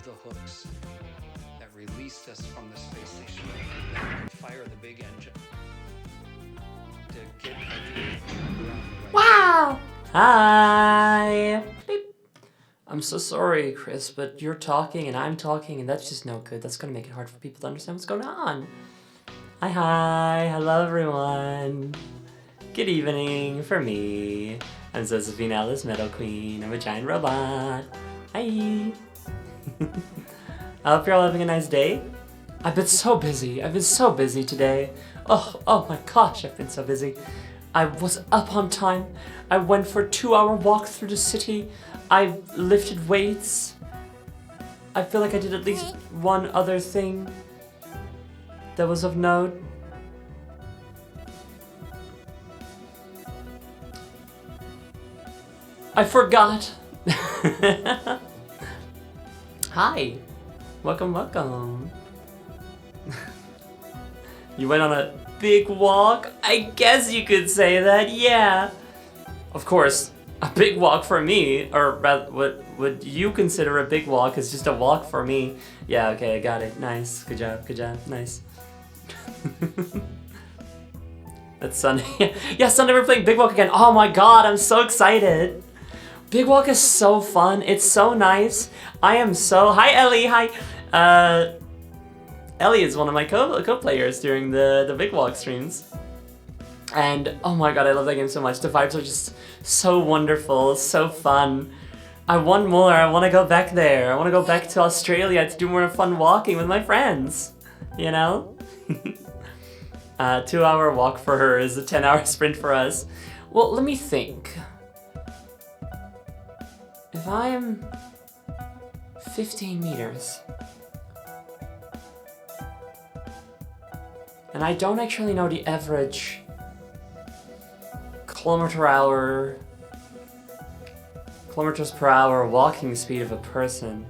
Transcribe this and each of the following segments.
the hooks that released us from the space station. Then we could fire the big engine to get everything around the right. Wow! Hi! Beep. I'm so sorry, Chris, but you're talking and I'm talking, and that's just no good. That's gonna make it hard for people to understand what's going on. Hi, hello everyone. Good evening for me. I'm Josephine Alice Meadow Queen. I'm a giant robot. Hi. I hope you're all having a nice day. I've been so busy. I've been so busy today. Oh my gosh, I've been so busy. I was up on time. I went for a 2-hour walk through the city. I lifted weights. I feel like I did at least one other thing that was of note. I forgot. Hi. Welcome. You went on a big walk? I guess you could say that, yeah. Of course, a big walk for me, or rather, what would you consider a big walk is just a walk for me. Yeah, okay, I got it. Nice. Good job, nice. That's Sunday. Yeah, Sunday we're playing Big Walk again. Oh my god, I'm so excited. Big Walk is so fun. It's so nice. I am so... Hi, Ellie. Hi. Ellie is one of my co-players during the Big Walk streams. And oh my god, I love that game so much. The vibes are just so wonderful, so fun. I want more. I want to go back there. I want to go back to Australia to do more fun walking with my friends. You know? 2-hour walk for her is a 10-hour sprint for us. Well, let me think. If I'm 15 meters, and I don't actually know the average kilometers per hour walking speed of a person,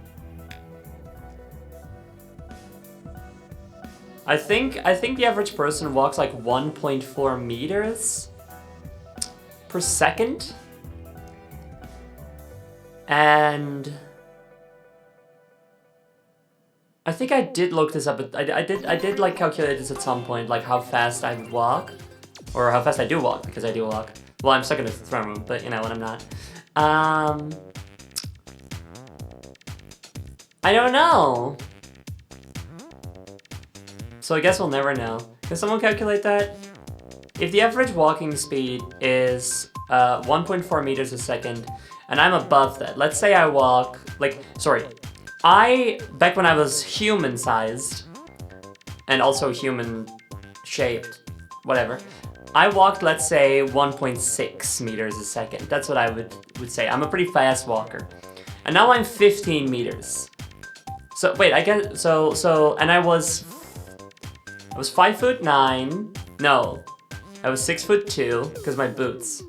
I think the average person walks like 1.4 meters per second. And I think I did look this up, but I did like calculate this at some point, like how fast I would walk, or how fast I do walk, because I do walk. Well, I'm stuck in the throne room, but you know when I'm not. I don't know. So I guess we'll never know. Can someone calculate that? If the average walking speed is 1.4 meters a second, and I'm above that, let's say I walk, back when I was human-sized, and also human-shaped, whatever, I walked, let's say, 1.6 meters a second. That's what I would say. I'm a pretty fast walker. And now I'm 15 meters. So, wait, I guess, and I was 5'9". No, I was 6'2", because my boots.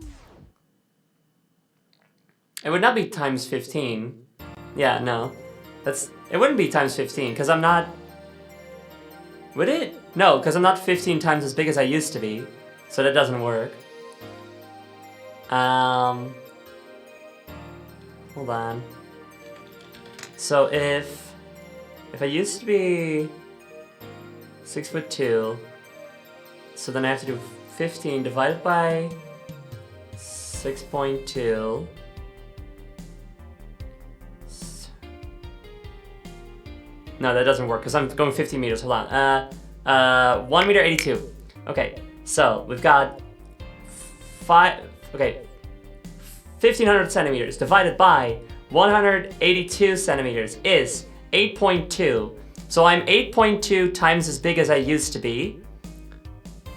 It would not be times 15. Yeah, no. It wouldn't be times 15, because I'm not... Would it? No, because I'm not 15 times as big as I used to be. So that doesn't work. Hold on. So if I used to be 6'2", so then I have to do 15 divided by 6.2. No, that doesn't work because I'm going 15 meters. Hold on. 1 meter 82. Okay, so we've got 1,500 centimeters divided by 182 centimeters is 8.2. So I'm 8.2 times as big as I used to be.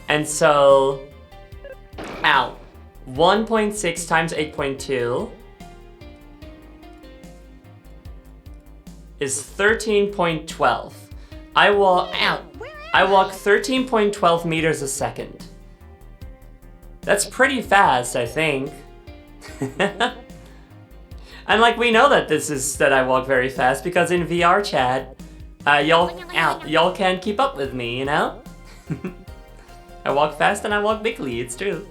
And so, 1.6 times 8.2 is 13.12. I walk 13.12 meters a second. That's pretty fast, I think. And like we know that I walk very fast because in VR chat, y'all can't keep up with me, you know? I walk fast and I walk bigly, it's true.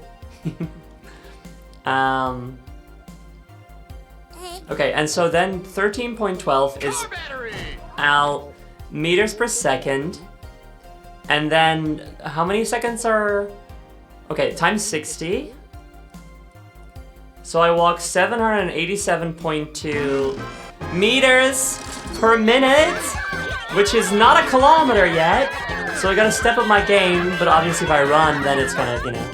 Okay, and so then 13.12 is meters per second. And then how many seconds are... Okay, times 60. So I walk 787.2 meters per minute, which is not a kilometer yet. So I gotta step up my game, but obviously if I run, then it's gonna, you know.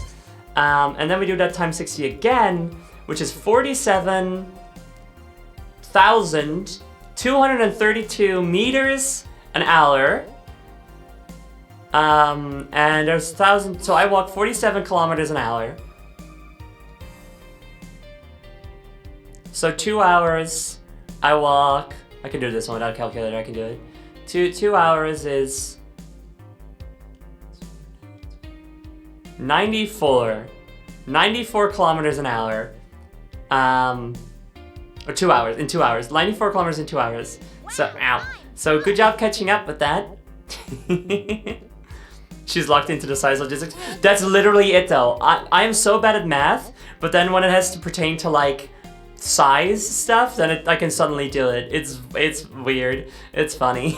And then we do that times 60 again, which is 47,232 meters an hour. And there's 1,000, so I walk 47 kilometers an hour. So 2 hours, I walk, I can do this one without a calculator, I can do it. 2 hours is 94 kilometers an hour. Or 2 hours, in 2 hours. 94 kilometers in 2 hours. So, ow. So good job catching up with that. She's locked into the size logistics. That's literally it though. I am so bad at math, but then when it has to pertain to like size stuff, then I can suddenly do it. It's weird. It's funny.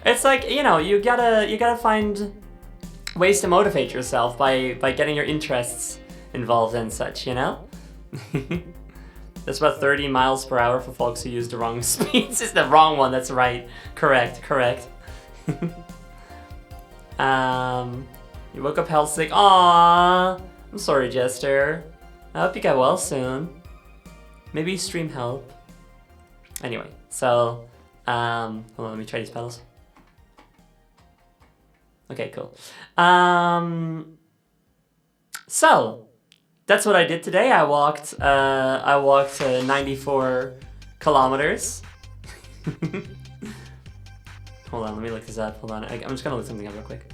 It's like, you know, you gotta find ways to motivate yourself by getting your interests involved and such, you know? That's about 30 miles per hour for folks who use the wrong speeds. It's the wrong one, that's right. Correct. You woke up hell sick. Aww. I'm sorry, Jester. I hope you get well soon. Maybe stream help. Anyway, so, hold on, let me try these pedals. Okay, cool. So, that's what I did today. I walked 94 kilometers. Hold on, let me look this up. Hold on, I'm just gonna look something up real quick.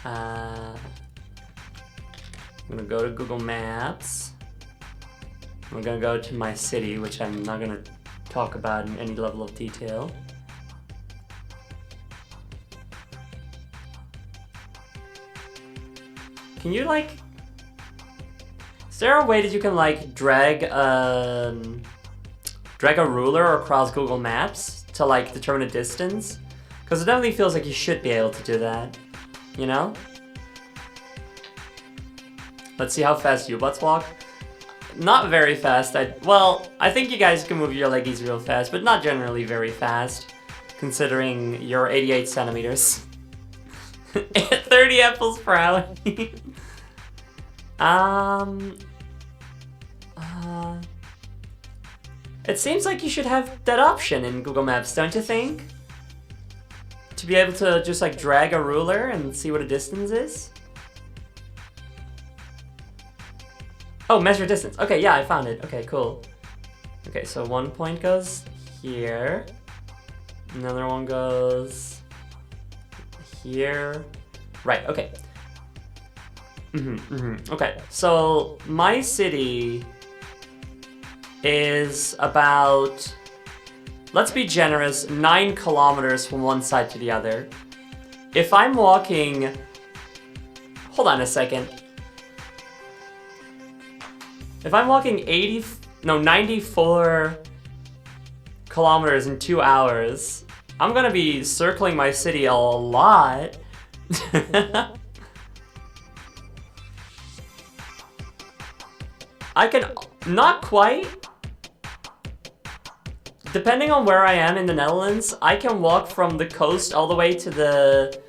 I'm gonna go to Google Maps. I'm gonna go to my city, which I'm not gonna talk about in any level of detail. Can you like... Is there a way that you can like drag a ruler across Google Maps to like determine a distance? Because it definitely feels like you should be able to do that, you know? Let's see how fast you butts walk. Not very fast. Well, I think you guys can move your leggies real fast, but not generally very fast, considering you're 88 centimeters. 30 apples per hour. It seems like you should have that option in Google Maps, don't you think? To be able to just like drag a ruler and see what a distance is? Oh, measure distance. Okay, yeah, I found it. Okay, cool. Okay, so one point goes here. Another one goes here. Right, okay. Okay, so my city is about, let's be generous, 9 kilometers from one side to the other. If I'm walking, hold on a second. If I'm walking 94 kilometers in 2 hours, I'm gonna be circling my city a lot. I can, not quite. Depending on where I am in the Netherlands, I can walk from the coast all the way to the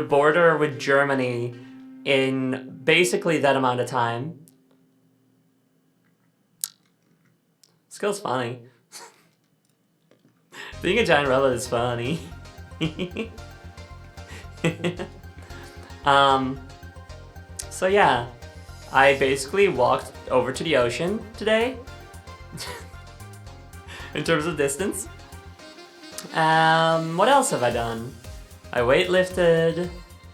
border with Germany in basically that amount of time. Skill's funny. Being a giant rebel is funny. So yeah, I basically walked over to the ocean today. In terms of distance. What else have I done? I weightlifted.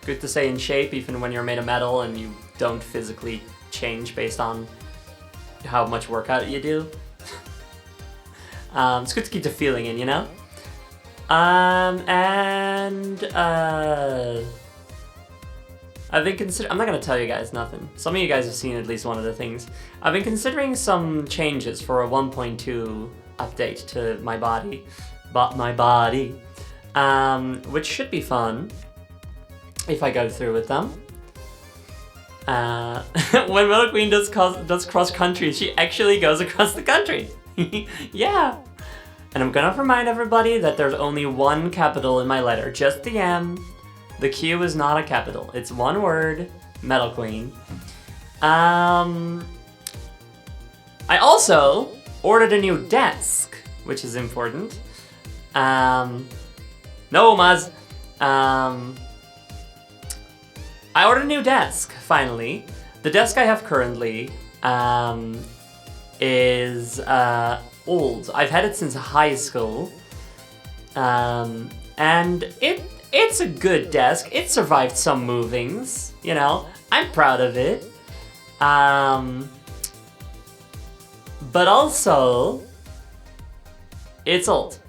Good to stay in shape even when you're made of metal and you don't physically change based on how much workout you do. It's good to keep the feeling in, you know? I I've been considering. I'm not gonna tell you guys nothing. Some of you guys have seen at least one of the things. I've been considering some changes for a 1.2 update to my body, which should be fun if I go through with them. When Metal Queen does cross country, she actually goes across the country. Yeah. And I'm gonna remind everybody that there's only one capital in my letter, just the M. The Q is not a capital. It's one word, Metal Queen. I also ordered a new desk, which is important. No, Maz. I ordered a new desk, finally. The desk I have currently is old. I've had it since high school. And it's a good desk. It survived some movings, you know. I'm proud of it. But also, it's old.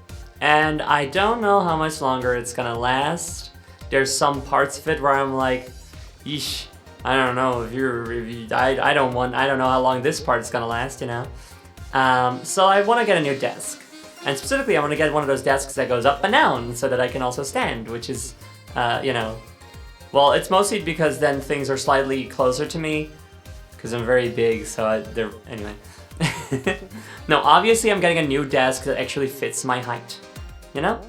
And I don't know how much longer it's gonna last. There's some parts of it where I'm like, yeesh, I don't know I don't know how long this part's gonna last, you know. So I want to get a new desk. And specifically, I want to get one of those desks that goes up and down so that I can also stand, which is, you know, well, it's mostly because then things are slightly closer to me, because I'm very big, so anyway. No, obviously I'm getting a new desk that actually fits my height, you know?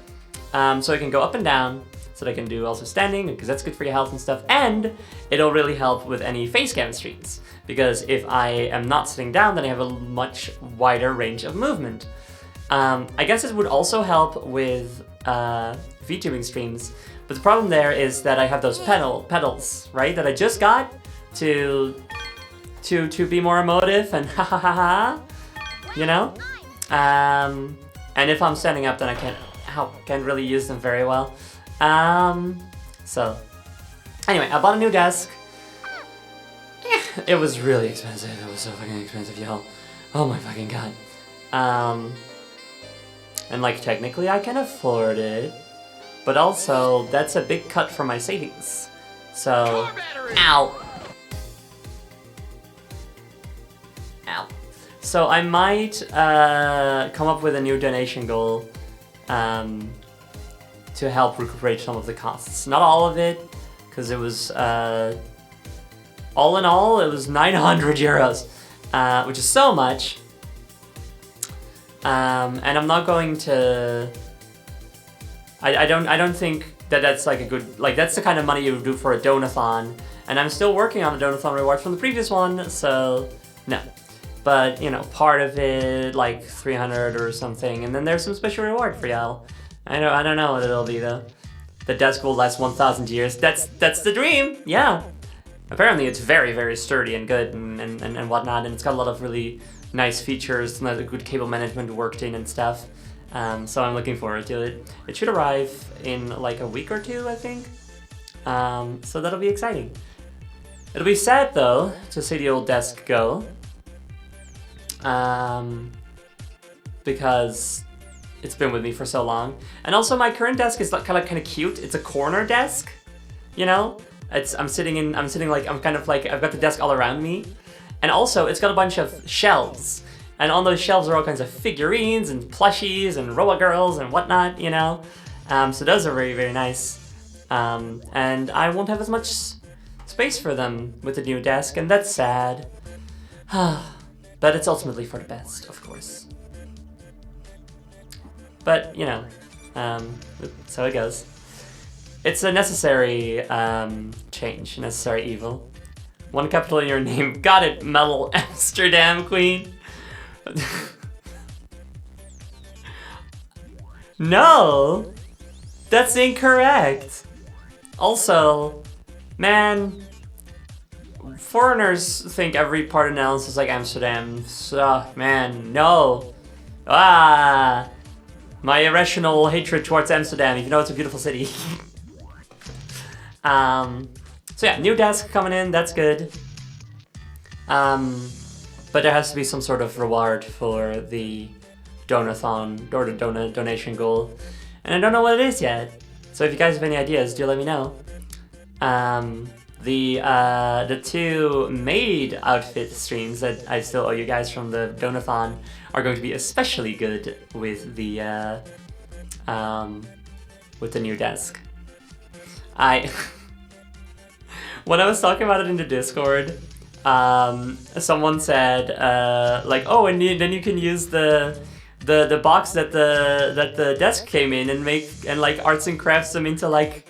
So I can go up and down, so that I can do also standing, because that's good for your health and stuff, and it'll really help with any face cam streams, because if I am not sitting down, then I have a much wider range of movement. I guess it would also help with VTubing streams, but the problem there is that I have those pedals, right, that I just got to be more emotive and ha ha ha ha, you know? And if I'm standing up, then I can't really use them very well. So anyway, I bought a new desk. It was really expensive. It was so fucking expensive, y'all. Oh my fucking god. And like technically I can afford it, but also that's a big cut from my savings. So, ow. So I might come up with a new donation goal to help recuperate some of the costs. Not all of it, because it was, all in all, it was 900 euros, which is so much. And I'm not going to. I don't think that that's like a good, like that's the kind of money you would do for a donathon. And I'm still working on a donathon reward from the previous one, so no. But you know, part of it like 300 or something, and then there's some special reward for y'all. I don't know what it'll be though. The desk will last 1,000 years. That's the dream. Yeah. Apparently it's very, very sturdy and good and whatnot, and it's got a lot of really nice features, and good cable management worked in and stuff. So I'm looking forward to it. It should arrive in like a week or two, I think. So that'll be exciting. It'll be sad though to see the old desk go, because it's been with me for so long. And also my current desk is like kind of cute. It's a corner desk, you know. I'm sitting I've got the desk all around me. And also, it's got a bunch of shelves. And on those shelves are all kinds of figurines and plushies and robot girls and whatnot, you know? So those are very, very nice. And I won't have as much space for them with the new desk, and that's sad. But it's ultimately for the best, of course. But, you know, so it goes. It's a necessary change, necessary evil. One capital in your name. Got it, Metal Amsterdam Queen. No! That's incorrect! Also, man, foreigners think every part of the Netherlands is like Amsterdam. So, man, no. Ah! My irrational hatred towards Amsterdam, even though it's a beautiful city. So yeah, new desk coming in, that's good. But there has to be some sort of reward for the donathon, or the donation goal. And I don't know what it is yet. So if you guys have any ideas, do let me know. the two maid outfit streams that I still owe you guys from the Donathon are going to be especially good with the new desk. When I was talking about it in the Discord, someone said like, oh, and then you can use the box that the desk came in and make and like arts and crafts them into like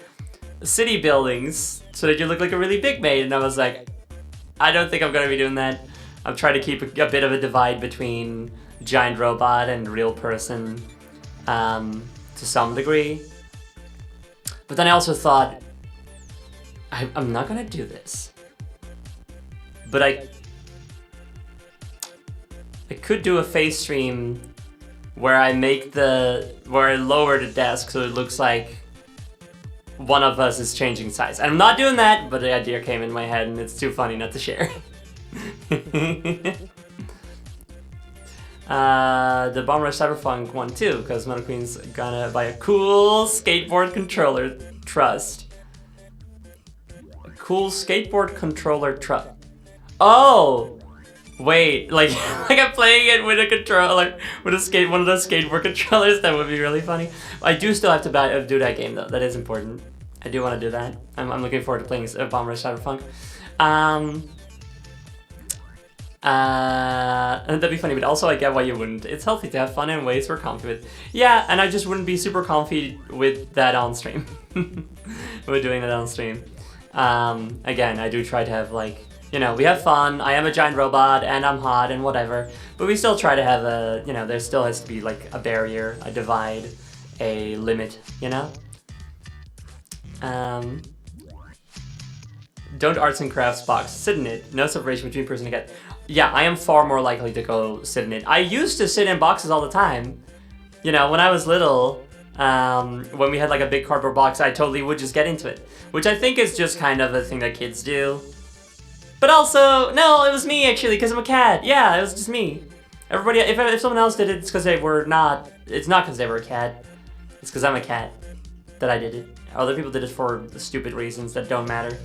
city buildings so that you look like a really big maid. And I was like, I don't think I'm gonna be doing that. I'm trying to keep a bit of a divide between giant robot and real person to some degree. But then I also thought, I'm not gonna do this. But I could do a face stream where I lower the desk so it looks like one of us is changing size. I'm not doing that, but the idea came in my head and it's too funny not to share. The Bomb Rush Cyberpunk one too, because Mono Queen's gonna buy a cool skateboard controller. Trust. A cool skateboard controller trust. Oh! Wait, like I'm playing it with a controller, with one of those skateboard controllers. That would be really funny. I do still have to do that game though. That is important. I do want to do that. I'm looking forward to playing Bomb Rush Cyberpunk. That'd be funny, but also I get why you wouldn't. It's healthy to have fun in ways we're comfy with. Yeah, and I just wouldn't be super comfy with that on stream. We're doing that on stream. Again, I do try to have like, you know, we have fun. I am a giant robot and I'm hot and whatever, but we still try to have a, you know, there still has to be like a barrier, a divide, a limit, you know? Don't arts and crafts box, sit in it. No separation between person and cat. Yeah, I am far more likely to go sit in it. I used to sit in boxes all the time. You know, when I was little, when we had like a big cardboard box, I totally would just get into it. Which I think is just kind of a thing that kids do. But also, no, it was me actually, because I'm a cat. Yeah, it was just me. Everybody, if someone else did it, it's because they were not, it's not because they were a cat. It's because I'm a cat that I did it. Other people did it for stupid reasons that don't matter.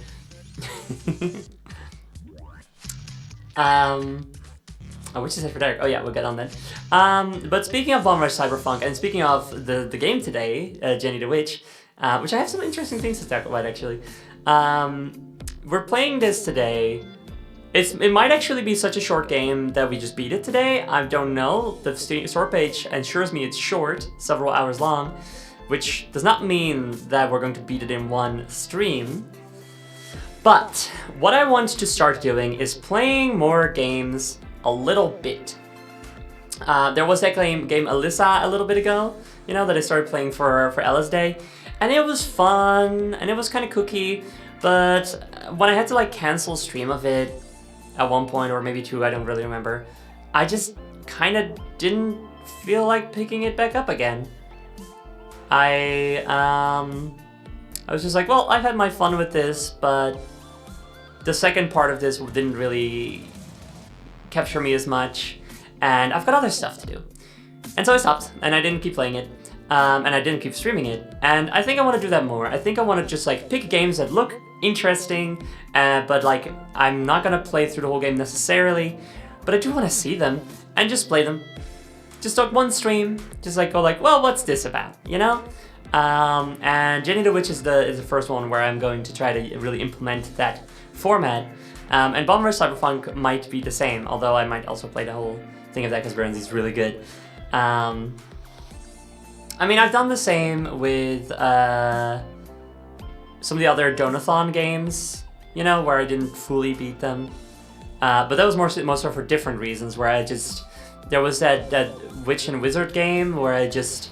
Which is it for Derek? Oh yeah, we'll get on that. But speaking of Bomb Rush Cyberpunk, and speaking of the game today, Jenny the Witch, which I have some interesting things to talk about actually. We're playing this today. It might actually be such a short game that we just beat it today. I don't know. The store page ensures me it's short, several hours long, which does not mean that we're going to beat it in one stream. But what I want to start doing is playing more games a little bit. There was that game Alyssa a little bit ago, you know, that I started playing for Ella's Day, and it was fun and it was kind of kooky. But when I had to like cancel stream of it at one point or maybe two, I don't really remember, I just kind of didn't feel like picking it back up again. I was just like, well, I've had my fun with this, but the second part of this didn't really capture me as much, and I've got other stuff to do. And so I stopped, and I didn't keep playing it, and I didn't keep streaming it, and I think I want to do that more. I think I want to just like pick games that look interesting, but like I'm not gonna play through the whole game necessarily, but I do want to see them and just play them. Just like one stream, just like go like, well, what's this about, you know? And Jenny the Witch is the first one where I'm going to try to really implement that format. And Bomb Rush Cyberpunk might be the same, although I might also play the whole thing of that because Guernsey's really good. I mean, I've done the same with some of the other Donathon games, you know, where I didn't fully beat them. But that was mostly for different reasons, where I just, there was that Witch and Wizard game where I just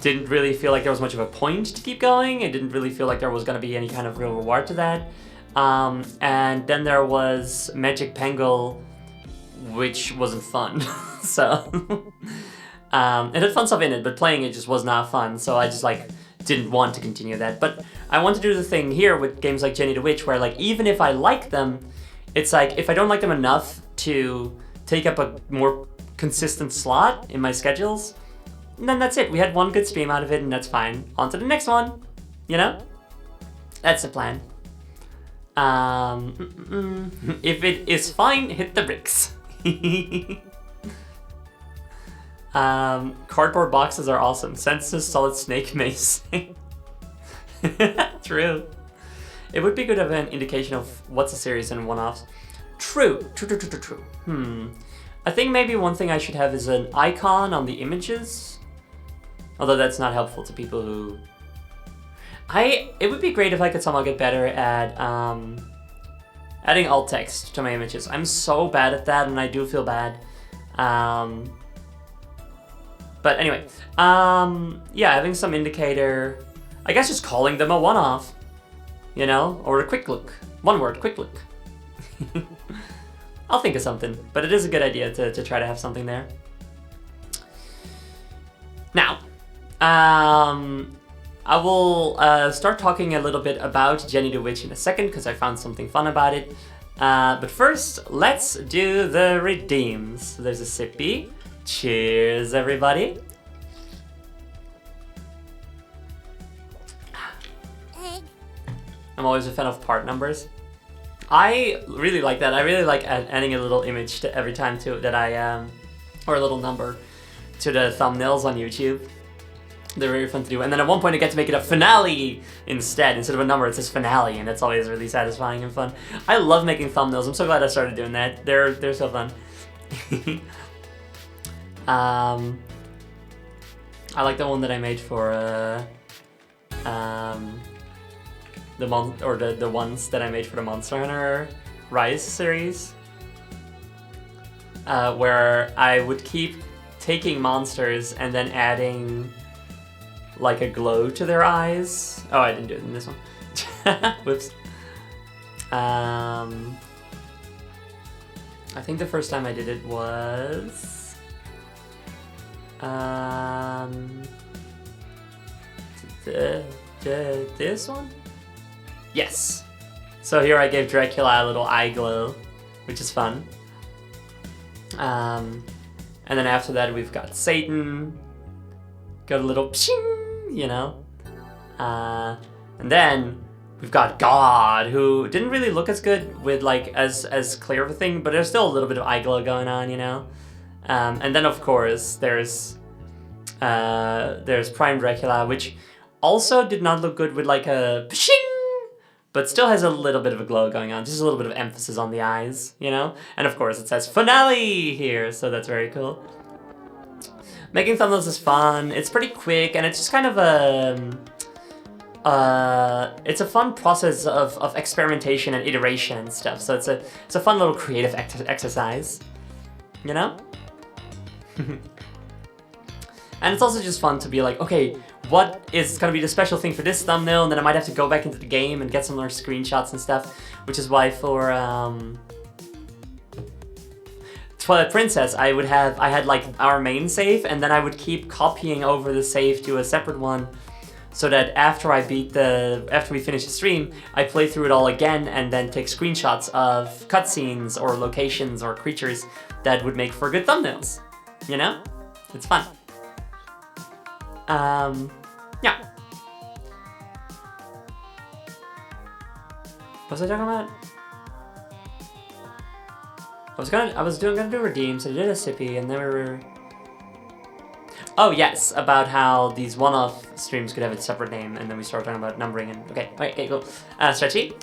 didn't really feel like there was much of a point to keep going. I didn't really feel like there was going to be any kind of real reward to that. And then there was Magic Penguin, which wasn't fun. So, it had fun stuff in it, but playing it just was not fun. So I just like didn't want to continue that. But I want to do the thing here with games like Jenny the Witch, where like even if I like them, it's like if I don't like them enough to take up a more consistent slot in my schedules, then that's it. We had one good stream out of it, and that's fine. On to the next one, you know? That's the plan. If it is fine, hit the bricks. Cardboard boxes are awesome. Senses solid snake mace. True. It would be good to have an indication of what's a series and one-offs. True. I think maybe one thing I should have is an icon on the images. Although that's not helpful to people who... It would be great if I could somehow get better at adding alt text to my images. I'm so bad at that, and I do feel bad. But anyway, yeah, having some indicator. I guess just calling them a one-off, you know, or a quick look. One word, quick look. I'll think of something, but it is a good idea to try to have something there. Now, I will start talking a little bit about Jenny the Witch in a second, because I found something fun about it. But first, let's do the redeems. There's a sippy. Cheers, everybody. I'm always a fan of part numbers. I really like that. I really like adding a little image to every time too that I or a little number to the thumbnails on YouTube. They're very fun to do. And then at one point I get to make it a finale instead. Instead of a number, it says finale, and that's always really satisfying and fun. I love making thumbnails. I'm so glad I started doing that. They're so fun. I like the one that I made for the ones that I made for the Monster Hunter Rise series, where I would keep taking monsters and then adding like a glow to their eyes. Oh, I didn't do it in this one. Whoops. I think the first time I did it was this one? Yes. So here I gave Dracula a little eye glow, which is fun. And then after that we've got Satan. Got a little pshing, you know. And then we've got God, who didn't really look as good with like as clear of a thing, but there's still a little bit of eye glow going on, you know. And then of course there's Prime Dracula, which also did not look good with like a pshing, but still has a little bit of a glow going on, just a little bit of emphasis on the eyes, you know? And of course it says finale here, so that's very cool. Making thumbnails is fun, it's pretty quick, and it's just kind of it's a fun process of experimentation and iteration and stuff, so it's a fun little creative exercise, you know? And it's also just fun to be like, okay, what is going to be the special thing for this thumbnail? And then I might have to go back into the game and get some more screenshots and stuff, which is why for Twilight Princess, I had like our main save, and then I would keep copying over the save to a separate one, so that after we finish the stream, I play through it all again and then take screenshots of cutscenes or locations or creatures that would make for good thumbnails. You know? It's fun. Yeah. What was I talking about? I was gonna do redeems, so I did a sippy, and then we were... Oh yes, about how these one-off streams could have a separate name, and then we started talking about numbering and... Okay, cool. Stretchy?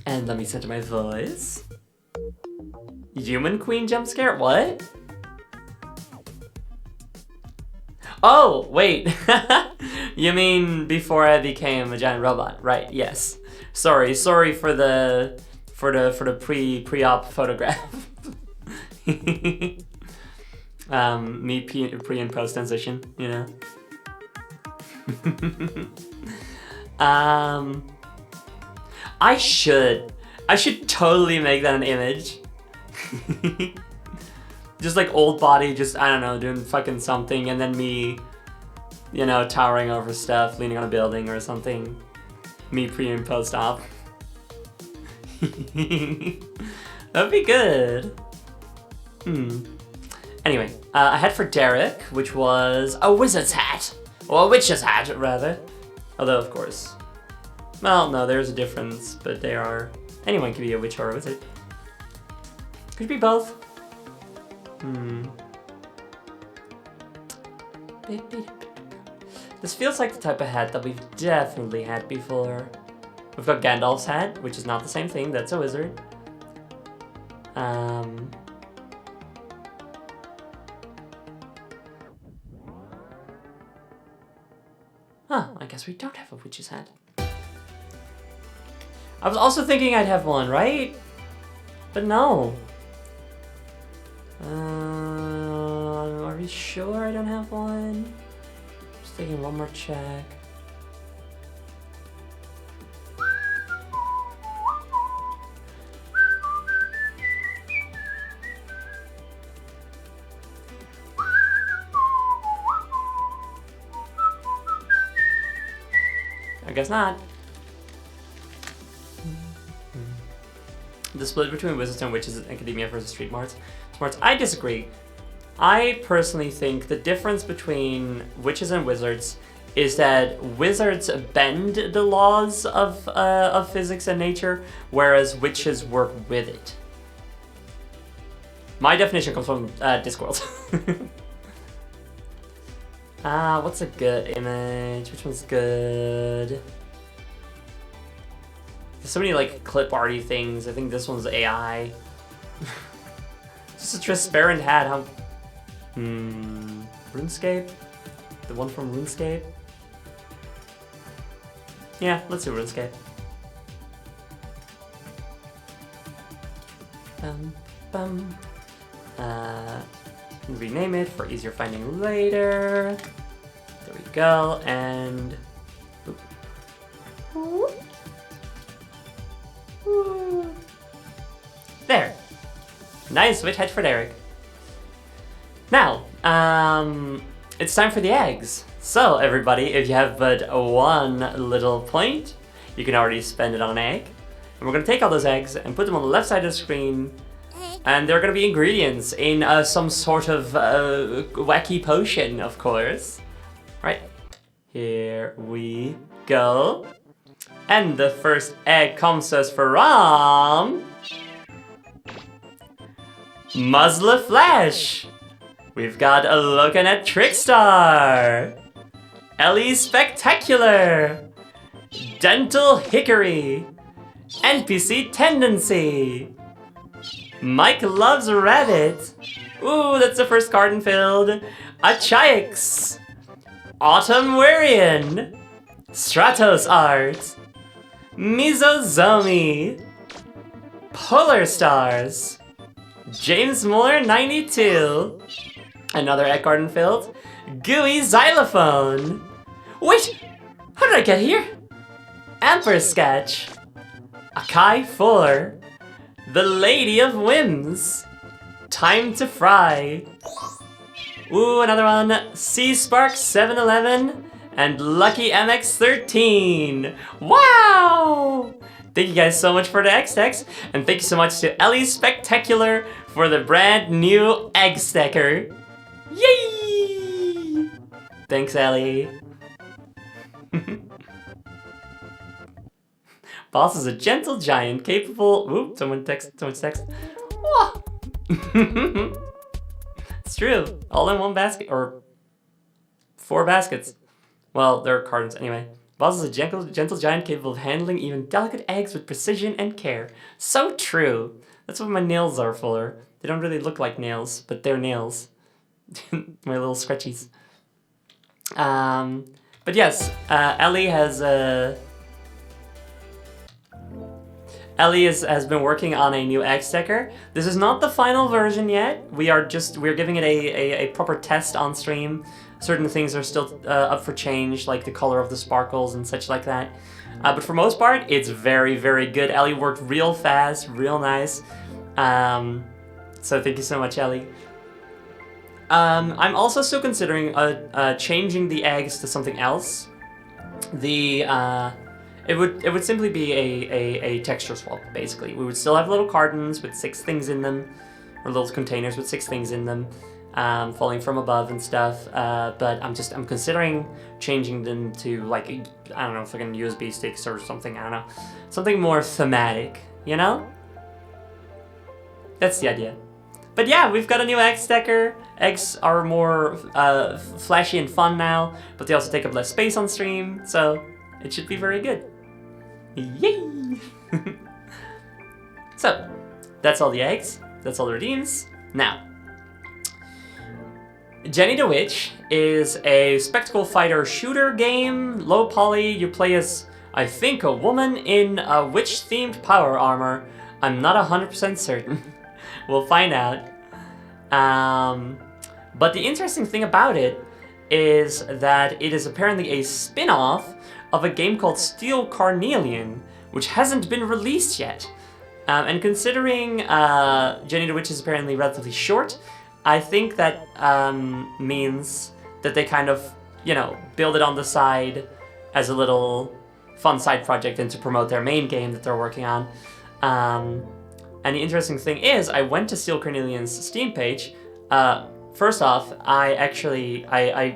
And let me center my voice. Human Queen jump scare? What? Oh, wait. You mean before I became a giant robot? Right, yes. Sorry for the pre-op photograph. Me pre and post transition, you know. I should totally make that an image. Just like old body, just, I don't know, doing fucking something, and then me You know, towering over stuff, leaning on a building or something. Me pre and post op. That'd be good. Anyway, I had for Derek, which was a wizard's hat. Or a witch's hat, rather. Although, of course. Well, no, there's a difference, but they are... Anyone can be a witch or a wizard. Could be both. This feels like the type of hat that we've definitely had before. We've got Gandalf's hat, which is not the same thing. That's a wizard. Huh, I guess we don't have a witch's hat. I was also thinking I'd have one, right? But no. Are we sure I don't have one? Just taking one more check. I guess not. The split between wizards and witches in academia versus street smarts. I disagree. I personally think the difference between witches and wizards is that wizards bend the laws of physics and nature, whereas witches work with it. My definition comes from Discworld. What's a good image? Which one's good? There's so many like clip arty things. I think this one's AI. Just a transparent hat. How? RuneScape? The one from RuneScape? Yeah, let's do RuneScape. Rename it for easier finding later. There we go, and there. Nice witch head for Derek. Now, it's time for the eggs. So everybody, if you have but one little point, you can already spend it on an egg. And we're gonna take all those eggs and put them on the left side of the screen. And they're gonna be ingredients in some sort of wacky potion, of course. Right, here we go. And the first egg comes to us from Muzzle Flesh. We've got a looking at Trickstar, Ellie Spectacular, Dental Hickory, NPC Tendency, Mike Loves Rabbit. Ooh, that's the first garden filled. A Chix, Autumn Warian, Stratos Art, Mizozomi, Polar Stars, James Muller 92, another egg garden filled, Gooey Xylophone. Wait, how did I get here? Amper Sketch, Akai 4, The Lady of Whims, Time to Fry. Ooh, another one, Sea Spark 711, and Lucky MX 13. Wow! Thank you guys so much for the egg stacks, and thank you so much to Ellie Spectacular for the brand new egg stacker. Yay! Thanks, Ellie. Boss is a gentle giant capable. Oop! Someone's text. Whoa! It's true. All in one basket, or 4 baskets. Well, there are cartons anyway. Boss is a gentle giant capable of handling even delicate eggs with precision and care. So true. That's what my nails are for. They don't really look like nails, but they're nails. My little scratchies. But yes, Ellie has been working on a new egg stacker. This is not the final version yet. We're giving it a proper test on stream. Certain things are still up for change, like the color of the sparkles and such like that. But for most part, it's very, very good. Ellie worked real fast, real nice. So thank you so much, Ellie. I'm also still considering changing the eggs to something else. It would simply be a texture swap, basically. We would still have little cartons with 6 things in them, or little containers with 6 things in them, falling from above and stuff. But I'm considering changing them to like I don't know, fucking USB sticks or something. I don't know, something more thematic. You know? That's the idea. But yeah, we've got a new egg stacker. Eggs are more flashy and fun now, but they also take up less space on stream, so it should be very good. Yay! So, that's all the eggs. That's all the redeems. Now, Jenny the Witch is a spectacle fighter shooter game, low poly. You play as, I think, a woman in a witch-themed power armor. I'm not 100% certain. We'll find out. But the interesting thing about it is that it is apparently a spin-off of a game called Steel Carnelian, which hasn't been released yet. And considering Jenny the Witch is apparently relatively short, I think that means that they kind of, you know, build it on the side as a little fun side project and to promote their main game that they're working on. And the interesting thing is, I went to Steel Carnelian's Steam page. First off, I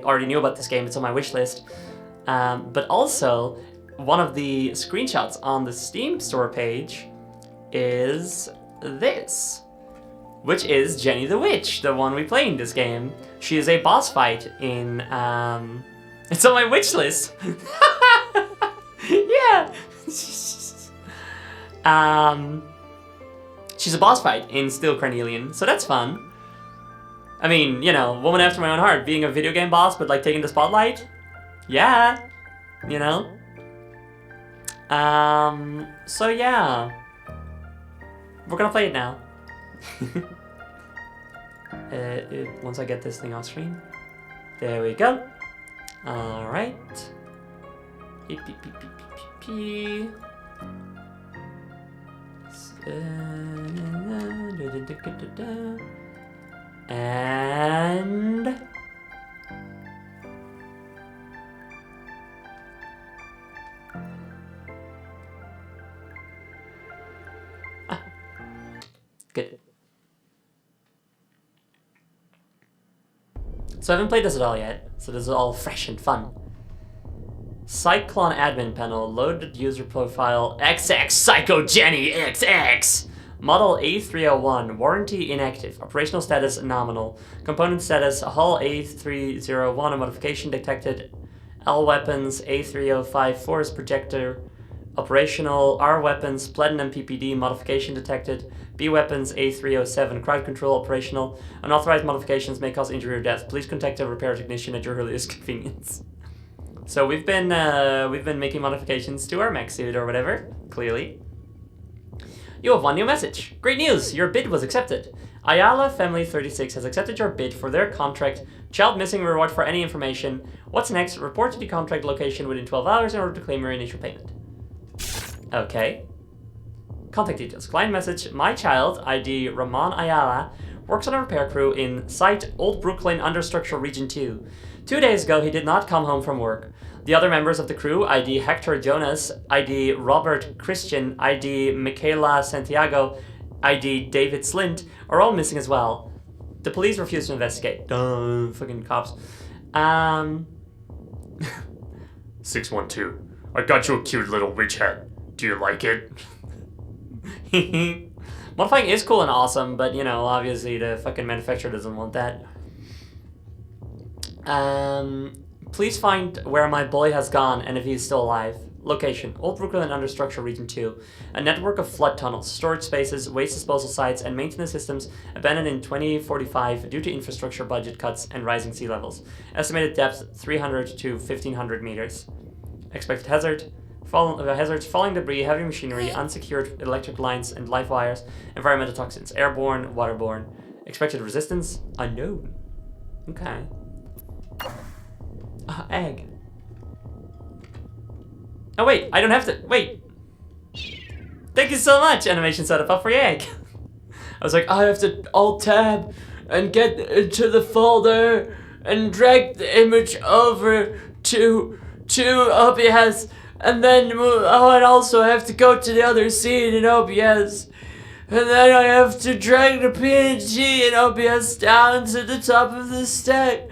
already knew about this game, it's on my wish list. But also, one of the screenshots on the Steam store page is this, which is Jenny the Witch, the one we play in this game. She is a boss fight in, it's on my wish list. Yeah. She's a boss fight in Steel Carnelian, so that's fun. I mean, you know, woman after my own heart, being a video game boss, but like taking the spotlight. Yeah, you know. So yeah, we're gonna play it now. Once I get this thing off screen. There we go. All right. And good. So I haven't played this at all yet, so this is all fresh and fun. Cyclone admin panel, loaded user profile, XX Psycho Jenny XX. Model A301, warranty inactive, operational status nominal, component status hull A301, a modification detected, L weapons A3054 force projector, operational, R weapons platinum PPD, modification detected, B weapons A307, crowd control operational, unauthorized modifications may cause injury or death. Please contact a repair technician at your earliest convenience. So we've been making modifications to our Mechsuit or whatever, clearly. You have one new message. Great news! Your bid was accepted. Ayala Family 36 has accepted your bid for their contract. Child missing reward for any information. What's next? Report to the contract location within 12 hours in order to claim your initial payment. Okay. Contact details. Client message. My child, ID Ramon Ayala, works on a repair crew in Site Old Brooklyn Understructure Region 2. 2 days ago, he did not come home from work. The other members of the crew, ID Hector Jonas, ID Robert Christian, ID Michaela Santiago, ID David Slint, are all missing as well. The police refuse to investigate. Duh, fucking cops. 612. I got you a cute little witch hat. Do you like it? Modifying is cool and awesome, but you know, obviously the fucking manufacturer doesn't want that. Please find where my boy has gone and if he is still alive. Location, Old Brooklyn Understructure Region 2. A network of flood tunnels, storage spaces, waste disposal sites, and maintenance systems abandoned in 2045 due to infrastructure budget cuts and rising sea levels. Estimated depth 300 to 1500 meters. Expected hazard, hazards, falling debris, heavy machinery, unsecured electric lines and live wires, environmental toxins, airborne, waterborne. Expected resistance, unknown. Okay. Egg. Oh wait, I don't have to, wait. Thank you so much, animation setup, up for your egg. I was like, I have to alt-tab and get into the folder and drag the image over to OBS, and then and also I have to go to the other scene in OBS, and then I have to drag the PNG in OBS down to the top of the stack.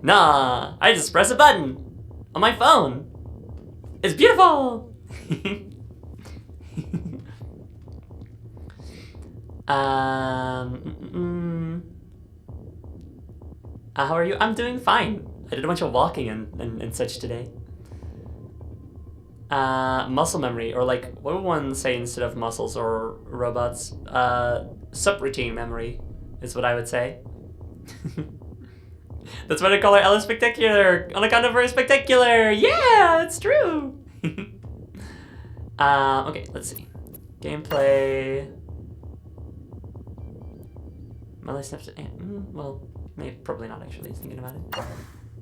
Nah, I just press a button on my phone. It's beautiful. How are you? I'm doing fine. I did a bunch of walking and such today. Muscle memory, or like, what would one say instead of muscles or robots? Subroutine memory is what I would say. That's why they call her Ella Spectacular, on account of her spectacular. Yeah, it's true. Okay, let's see. Gameplay. Melee snaps. Well, maybe probably not actually. Thinking about it.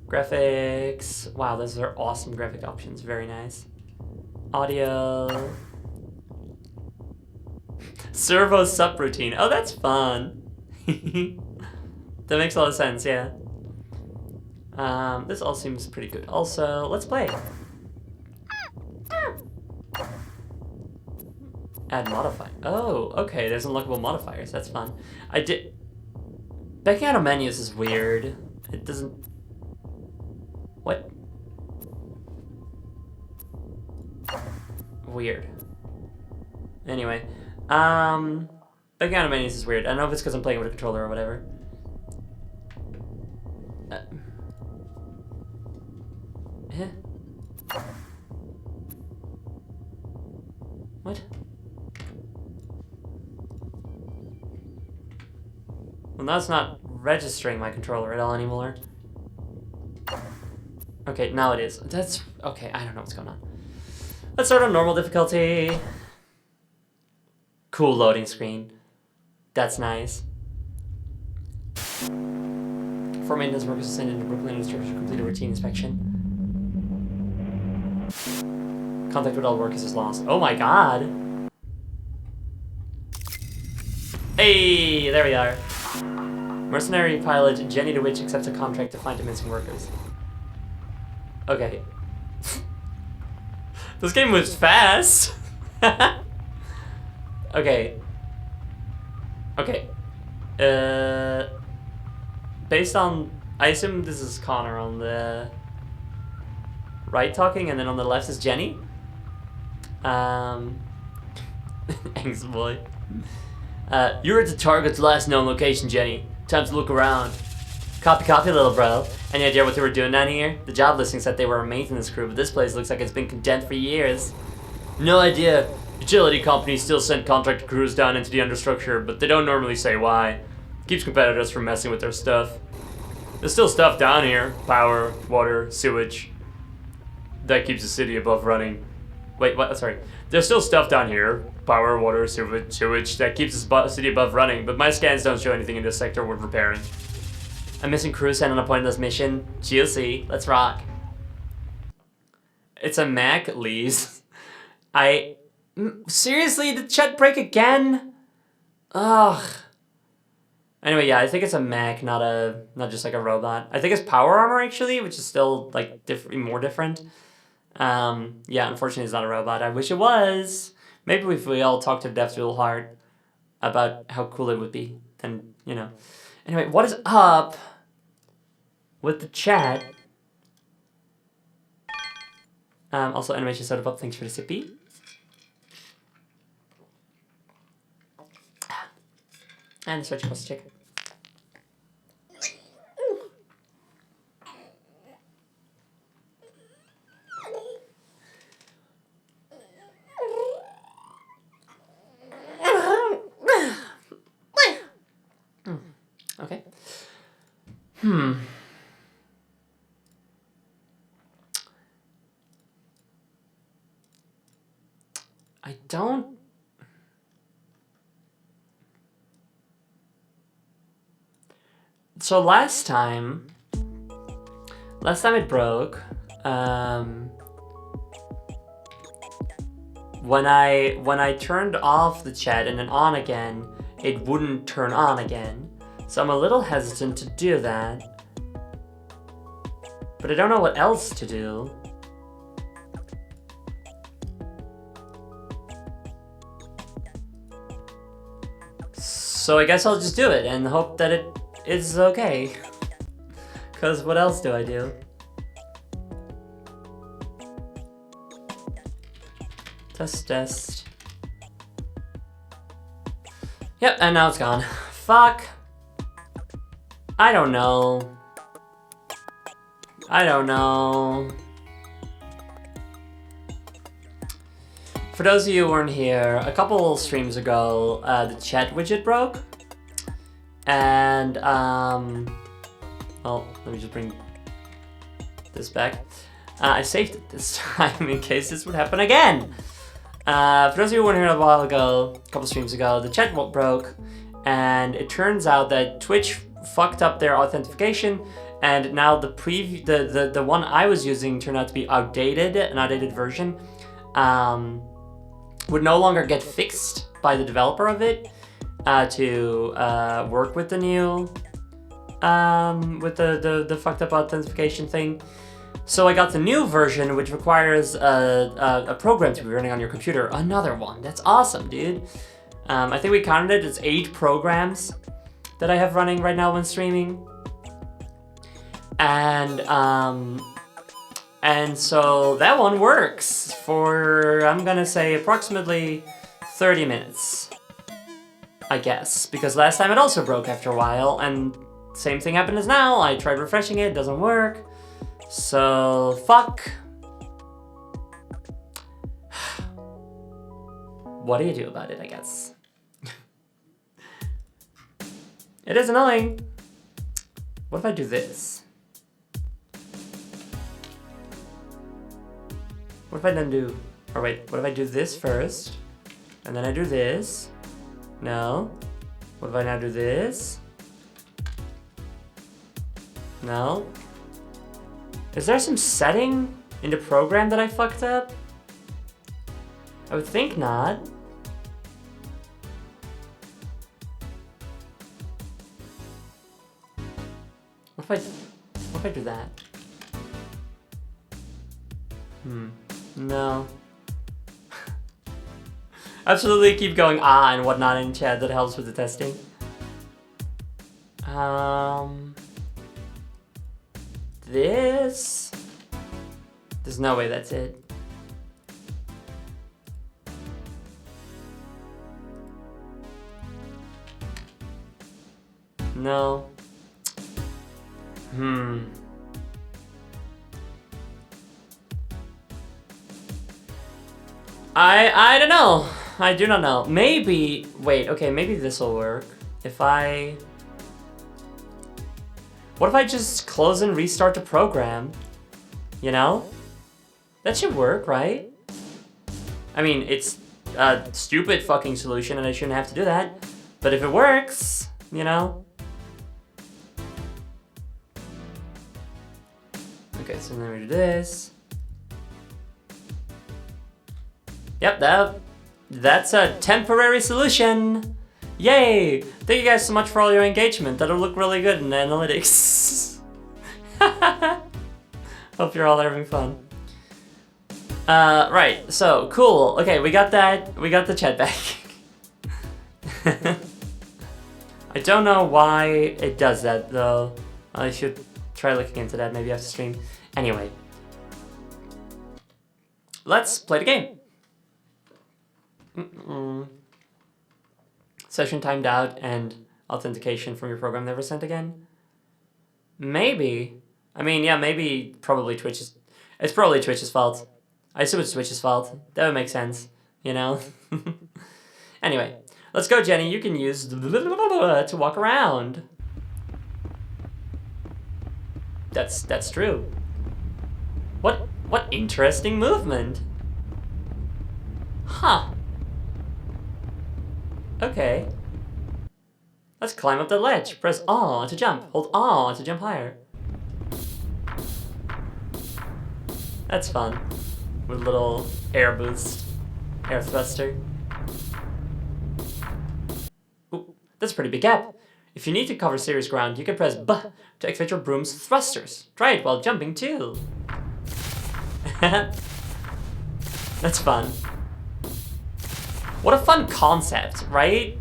Graphics. Wow, those are awesome graphic options. Very nice. Audio. Servo subroutine. Oh, that's fun. That makes a lot of sense. Yeah. This all seems pretty good. Also, let's play. Add modifier. Oh, okay. There's unlockable modifiers. That's fun. I did. Backing out of menus is weird. It doesn't. What? Weird. Anyway, backing out of menus is weird. I don't know if it's because I'm playing with a controller or whatever. What? Well, now it's not registering my controller at all anymore. Okay, now it is. That's okay. I don't know what's going on. Let's start on normal difficulty. Cool loading screen. That's nice. 4 maintenance workers sent into Brooklyn to complete a routine inspection. Contact with all workers is lost. Oh my god. Hey, there we are. Mercenary pilot Jenny the Witch accepts a contract to find the missing workers. Okay. This game moves fast. Okay. Okay. Based on, I assume this is Connor on the right talking, and then on the left is Jenny. Angst boy. You're at the target's last known location, Jenny. Time to look around. Copy, little bro. Any idea what they were doing down here? The job listing said they were a maintenance crew, but this place looks like it's been condemned for years. No idea. Utility companies still send contracted crews down into the understructure, but they don't normally say why. Keeps competitors from messing with their stuff. There's still stuff down here. Power, water, sewage. That keeps the city above running. Wait, what? Sorry. There's still stuff down here. Power, water, sewage. That keeps the city above running, but my scans don't show anything in this sector worth repairing. A missing crew sent on a pointless mission. GLC. Let's rock. It's a Mac, Lees. Seriously, did chat break again? Ugh. Anyway, yeah, I think it's a mech, not just like a robot. I think it's power armor actually, which is still like more different. Yeah, unfortunately, it's not a robot. I wish it was. Maybe if we all talked to Dev's real hard about how cool it would be, then you know. Anyway, what is up with the chat? Also, animation set up. Thanks for the sippy. And switch across the chicken. Okay. I don't. So last time it broke. When I turned off the chat and then on again, it wouldn't turn on again. So I'm a little hesitant to do that. But I don't know what else to do. So I guess I'll just do it and hope that it is okay. Because what else do I do? Test. Yep, and now it's gone. Fuck. I don't know. For those of you who weren't here, a couple streams ago, the chat widget broke. And, well, let me just bring this back. I saved it this time in case this would happen again. For those of you who weren't here a while ago, a couple streams ago, the chat broke. And it turns out that Twitch fucked up their authentication. And now the one I was using turned out to be outdated, an outdated version. Would no longer get fixed by the developer of it to work with the new with the fucked up authentication thing. So I got the new version, which requires a program to be running on your computer. Another one. That's awesome, dude. I think we counted it. It's 8 programs that I have running right now when streaming. And so that one works for, I'm gonna say, approximately 30 minutes. I guess. Because last time it also broke after a while, and same thing happened as now. I tried refreshing it, doesn't work. So, fuck. What do you do about it, I guess? It is annoying. What if I do this? What if I then do... Or wait, what if I do this first? And then I do this? No. What if I now do this? No. Is there some setting in the program that I fucked up? I would think not. What if I do that? No. Absolutely keep going and whatnot in chat, that helps with the testing. This? There's no way that's it. No. I don't know. I do not know. Maybe, wait, okay, maybe this will work. If I... What if I just close and restart the program? You know? That should work, right? I mean, it's a stupid fucking solution and I shouldn't have to do that. But if it works, you know? Okay, so then we do this. Yep, that's a temporary solution. Yay! Thank you guys so much for all your engagement. That'll look really good in the analytics. Hope you're all having fun. Right, so, cool. Okay, we got that. We got the chat back. I don't know why it does that, though. I should try looking into that maybe after stream. Anyway. Let's play the game. Session timed out and authentication from your program never sent again? Maybe. I mean, yeah, maybe probably Twitch's... It's probably Twitch's fault. I assume it's Twitch's fault. That would make sense, you know? Anyway, let's go, Jenny. You can use to walk around. That's true. What interesting movement. Huh. Okay. Let's climb up the ledge. Press R to jump. Hold R to jump higher. That's fun. With a little air boost. Air thruster. Ooh, that's a pretty big gap. If you need to cover serious ground, you can press B to activate your broom's thrusters. Try it while jumping too. That's fun. What a fun concept, right?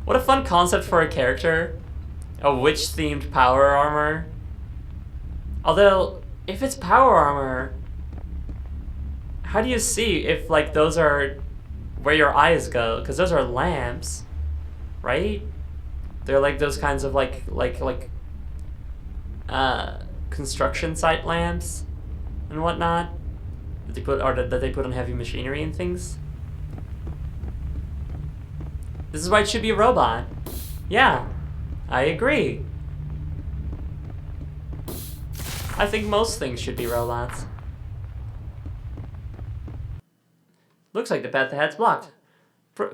What a fun concept for a character. A witch-themed power armor. Although, if it's power armor, how do you see if, like, those are where your eyes go? Because those are lamps, right? They're like those kinds of construction site lamps and whatnot that they put on heavy machinery and things. This is why it should be a robot. Yeah, I agree. I think most things should be robots. Looks like the path ahead's blocked.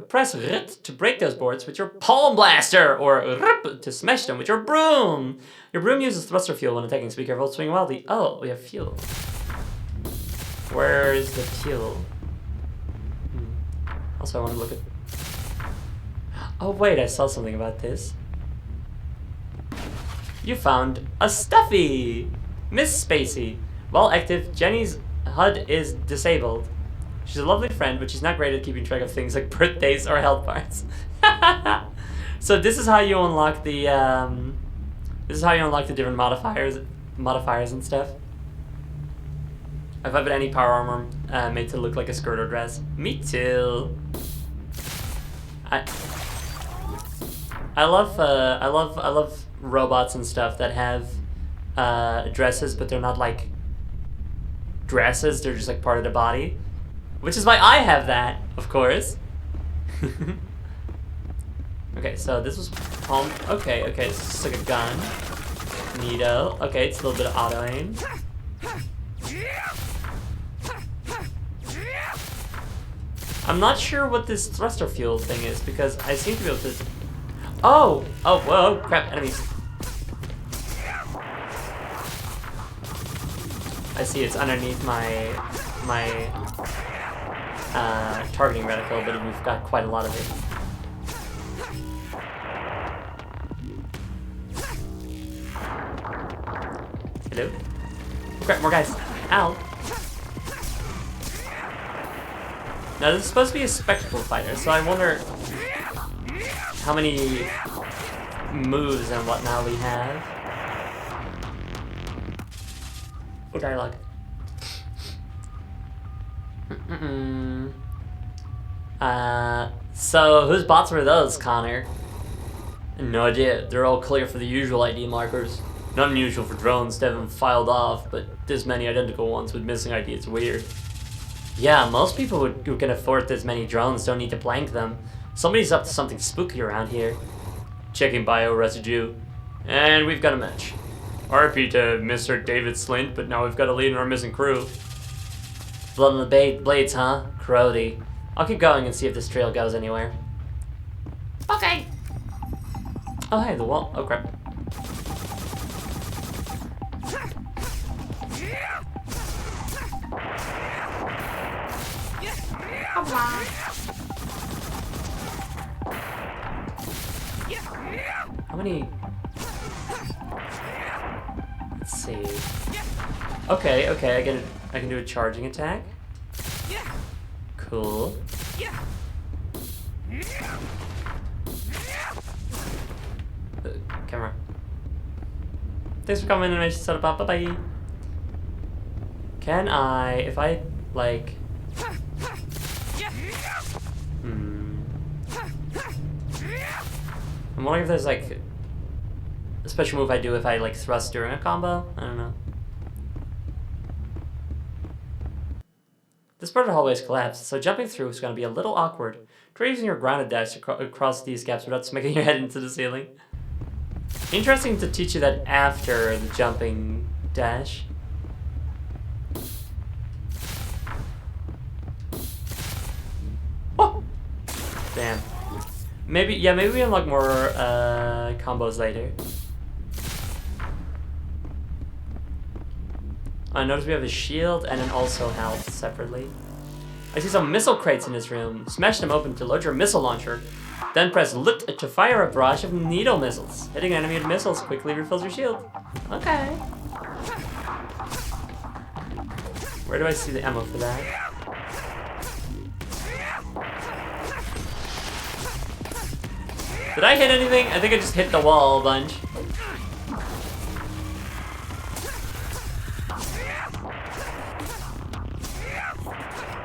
Press R to break those boards with your palm blaster, or R to smash them with your broom. Your broom uses thruster fuel when attacking, so be careful swing wildly. Oh, we have fuel. Where is the fuel? Also, I want to look at... Oh wait, I saw something about this. You found a stuffy! Miss Spacey. While active, Jenny's HUD is disabled. She's a lovely friend, but she's not great at keeping track of things like birthdays or health parts. So this is how you unlock the different modifiers and stuff. I've had any power armor made to look like a skirt or dress. Me too. I love robots and stuff that have dresses, but they're not like dresses. They're just like part of the body. Which is why I have that, of course. Okay, so this was palm. Okay, this is just like a gun. Neato. Okay, it's a little bit of auto aim. I'm not sure what this thruster fuel thing is because I seem to be able to. Oh, whoa, crap, enemies. I see it's underneath my targeting reticle, but we've got quite a lot of it. Hello? Oh crap, more guys. Ow. Now this is supposed to be a spectacle fighter, so I wonder how many moves and whatnot we have. Oh, dialogue. So whose bots were those, Connor? No idea. They're all clear for the usual ID markers. Not unusual for drones to have them filed off, but this many identical ones with missing ID is weird. Yeah, most people who can afford this many drones don't need to blank them. Somebody's up to something spooky around here. Checking bio residue. And we've got a match. RP to Mr. David Slint, but now we've got a lead in our missing crew. Blood on the blades, huh? Crowdy. I'll keep going and see if this trail goes anywhere. Okay. Oh, hey, the wall. Oh, crap. How many? Let's see. Okay, I can do a charging attack. Cool. Camera. Thanks for coming, animation setup. Bye bye. Can I, if I like? I'm wondering if there's like a special move I do if I like thrust during a combo. I don't know. This part of the hallway is collapsed, so jumping through is going to be a little awkward. Try using your grounded dash across these gaps without smacking your head into the ceiling. Interesting to teach you that after the jumping dash. Oh! Damn. Maybe we unlock more combos later. I notice we have a shield and then also health separately. I see some missile crates in this room. Smash them open to load your missile launcher. Then press LUT to fire a barrage of needle missiles. Hitting an enemy with missiles quickly refills your shield. Okay. Where do I see the ammo for that? Did I hit anything? I think I just hit the wall a bunch.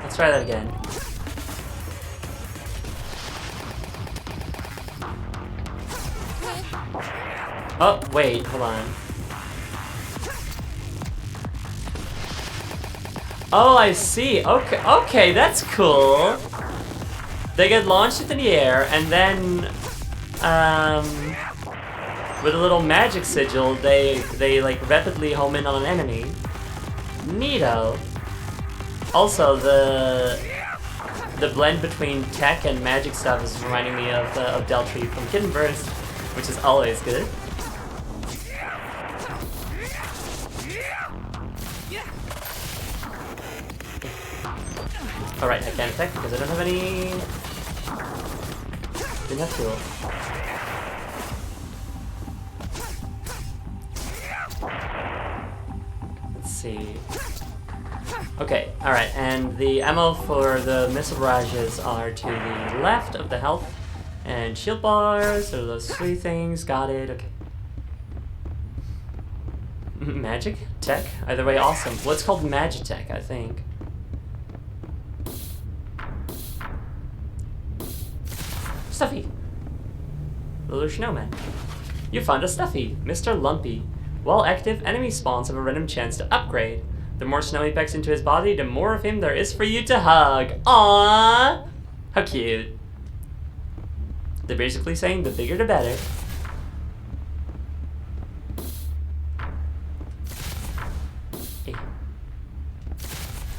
Let's try that again. Oh, wait, hold on. Oh, I see. Okay, that's cool. They get launched into the air, and then, with a little magic sigil, they like rapidly home in on an enemy. Neato. Also, the blend between tech and magic stuff is reminding me of Deltree from Kitten Burst, which is always good. Alright, I can't attack because I don't have any... Didn't have fuel. Let's see... Okay, alright, and the ammo for the missile barrages are to the left of the health and shield bars, so those three things, got it, okay. Magic? Tech? Either way, awesome. What's called Magitech, I think. Stuffy! Little snowman. You found a Stuffy, Mr. Lumpy. While active, enemy spawns have a random chance to upgrade. The more snow he packs into his body, the more of him there is for you to hug. Aww! How cute. They're basically saying the bigger the better. Hey.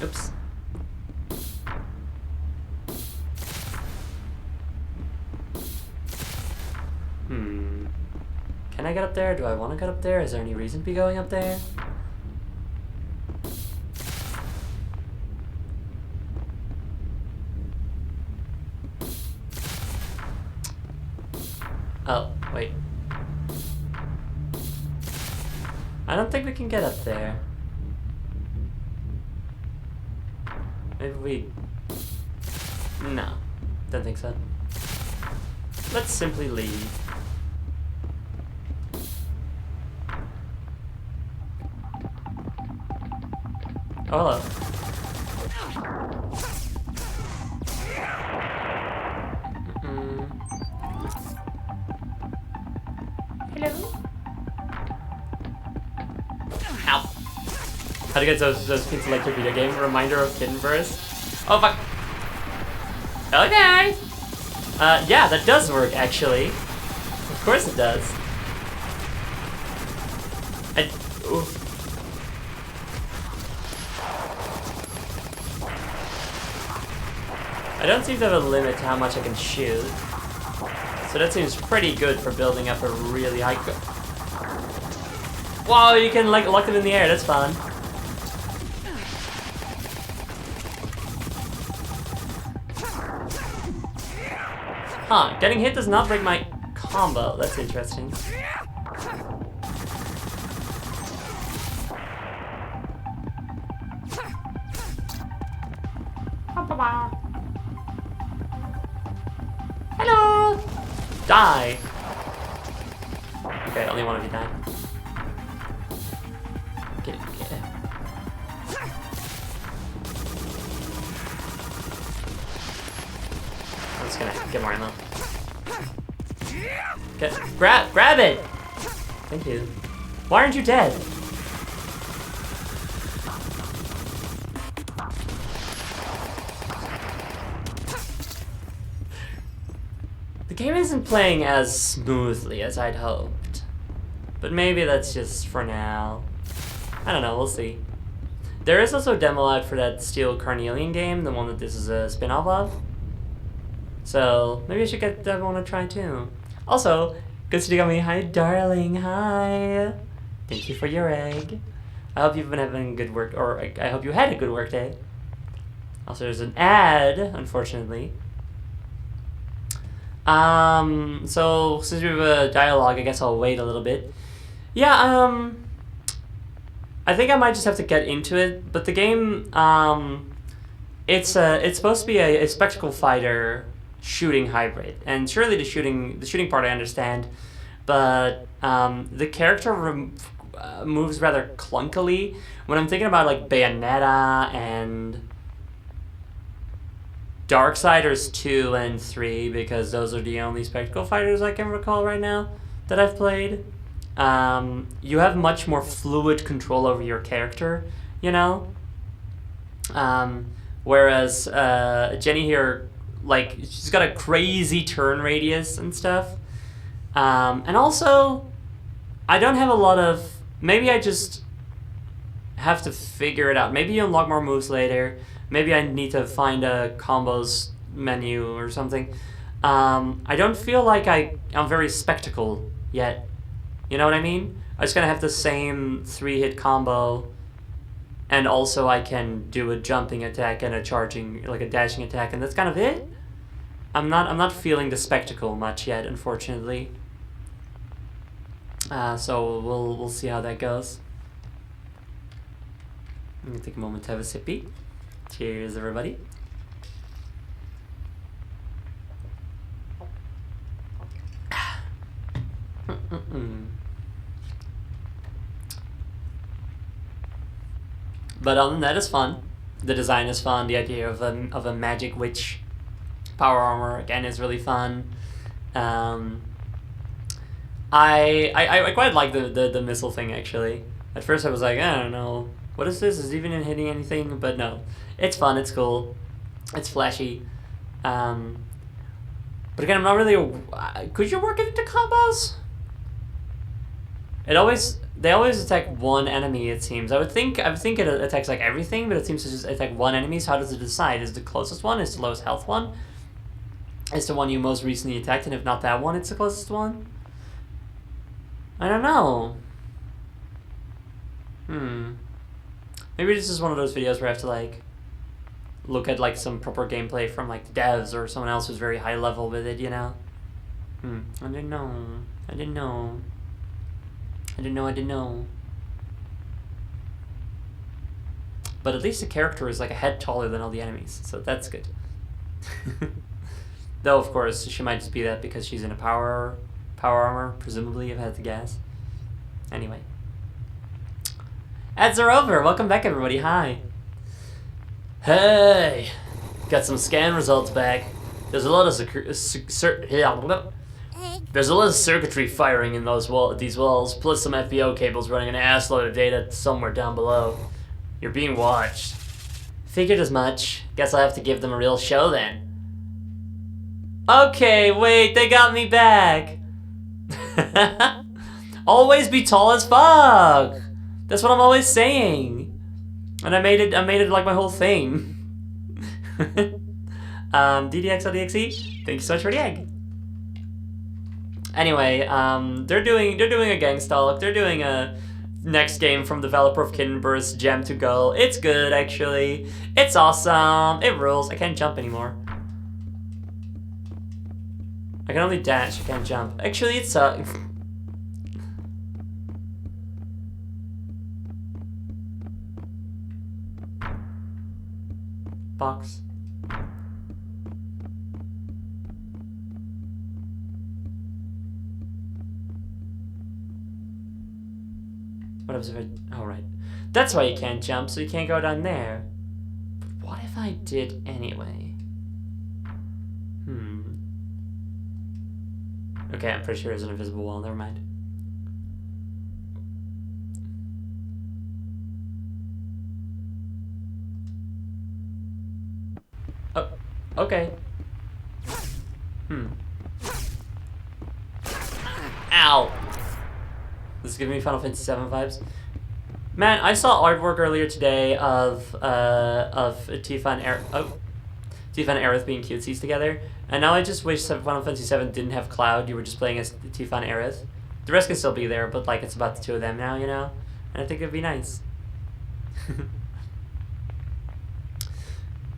Oops. Can I get up there? Do I want to get up there? Is there any reason to be going up there? Oh, wait. I don't think we can get up there. Maybe we... No, don't think so. Let's simply leave. Oh, hello. Hello? Ow. How to get those pizza like your video game? Reminder of Kitten Burst. Oh, fuck. Okay. Yeah, that does work, actually. Of course it does. Ooh. I don't seem to have a limit to how much I can shoot. So that seems pretty good for building up a really high... Whoa, you can like lock them in the air, that's fun. Huh, getting hit does not break my combo, that's interesting. Hello! Die! Okay, only one of you died. Get it. I'm just gonna get more ammo. Grab it! Thank you. Why aren't you dead? The game isn't playing as smoothly as I'd hoped. But maybe that's just for now. I don't know, we'll see. There is also a demo out for that Steel Carnelian game, the one that this is a spin-off of. So, maybe I should get that one to try too. Also, good to me. Hi, darling. Hi. Thank you for your egg. I hope you've been having good work, or I hope you had a good work day. Also, there's an ad, unfortunately. So since we have a dialogue, I guess I'll wait a little bit. Yeah, I think I might just have to get into it, but the game, it's supposed to be a spectacle fighter shooting hybrid, and surely the shooting part I understand, but the character moves rather clunkily. When I'm thinking about like Bayonetta and Darksiders 2 and 3, because those are the only spectacle fighters I can recall right now that I've played. You have much more fluid control over your character, you know? Whereas Jenny here, like, she's got a crazy turn radius and stuff. And also, I don't have a lot of... Maybe I just have to figure it out. Maybe you unlock more moves later. Maybe I need to find a combos menu or something. I don't feel like I'm very spectacle yet. You know what I mean? I just gonna have the same 3-hit combo, and also I can do a jumping attack and a charging, like a dashing attack, and that's kind of it. I'm not feeling the spectacle much yet, unfortunately. So we'll see how that goes. I'm gonna take a moment to have a sippy. Cheers, everybody. But other than that, it's fun. The design is fun. The idea of a magic witch power armor again is really fun. I quite like the missile thing actually. At first I was like, I don't know, what is this? Is it even hitting anything? But no, it's fun. It's cool. It's flashy. But again, I'm not really. Could you work it into combos? They always attack one enemy, it seems. I would think it attacks like everything, but it seems to just attack one enemy. So how does it decide? Is the closest one? Is the lowest health one? Is the one you most recently attacked, and if not that one, it's the closest one? I don't know. Maybe this is one of those videos where I have to like look at like some proper gameplay from like the devs or someone else who's very high level with it, you know? I didn't know. But at least the character is like a head taller than all the enemies, so that's good. Though, of course, she might just be that because she's in a power armor, presumably, if I had to guess. Anyway. Ads are over! Welcome back, everybody. Hi. Hey! Got some scan results back. There's a lot of circuitry firing in these walls, plus some FBO cables running an assload of data somewhere down below. You're being watched. Figured as much. Guess I'll have to give them a real show then. Okay, wait, they got me back. Always be tall as fuck. That's what I'm always saying. And I made it like my whole thing. DDXLDXE, thank you so much for the egg. Anyway, they're doing a gang stalk. They're doing a next game from developer of Kinburst, Gem to Go. It's good, actually. It's awesome. It rules. I can't jump anymore. I can only dash. I can't jump. Actually, it sucks. Box. What if I... Oh, right. That's why you can't jump, so you can't go down there. But what if I did anyway? Okay, I'm pretty sure there's an invisible wall. Never mind. Oh, okay. Ow! This is giving me Final Fantasy VII vibes. Man, I saw artwork earlier today of Tifa and Aerith being cutesies together, and now I just wish Final Fantasy VII didn't have Cloud. You were just playing as Tifa and Aerith. The rest can still be there, but like it's about the two of them now, you know. And I think it'd be nice.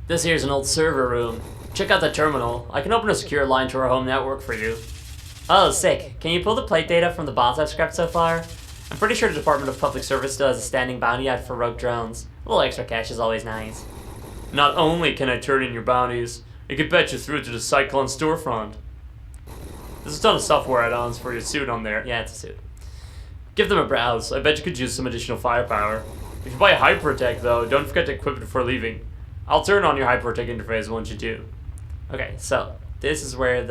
This here's an old server room. Check out the terminal. I can open a secure line to our home network for you. Oh, sick. Can you pull the plate data from the bombs I've scrapped so far? I'm pretty sure the Department of Public Service still has a standing bounty out for rogue drones. A little extra cash is always nice. Not only can I turn in your bounties, I can bet you through to the Cyclone storefront. There's a ton of software add-ons for your suit on there. Yeah, it's a suit. Give them a browse. I bet you could use some additional firepower. If you buy Hypertech, though, don't forget to equip it before leaving. I'll turn on your Hypertech interface once you do. Okay, so this is where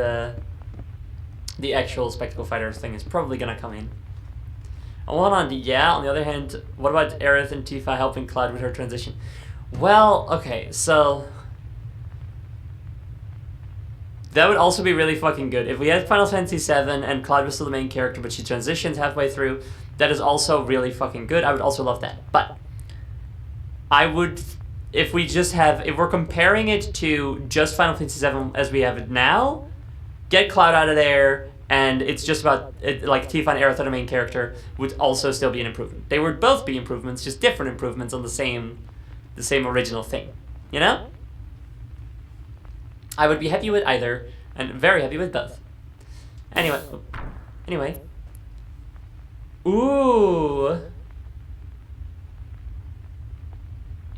the actual Spectacle Fighters thing is probably gonna come in. On the other hand, what about Aerith and Tifa helping Cloud with her transition? Well, okay, so that would also be really fucking good. If we had Final Fantasy VII and Cloud was still the main character, but she transitions halfway through, that is also really fucking good. I would also love that. But I would, if we're comparing it to just Final Fantasy VII as we have it now, get Cloud out of there, and it's just about, like, Tifa and Aerith are the main character, would also still be an improvement. They would both be improvements, just different improvements on the same original thing. You know? I would be happy with either, and very happy with both. Anyway. Ooh.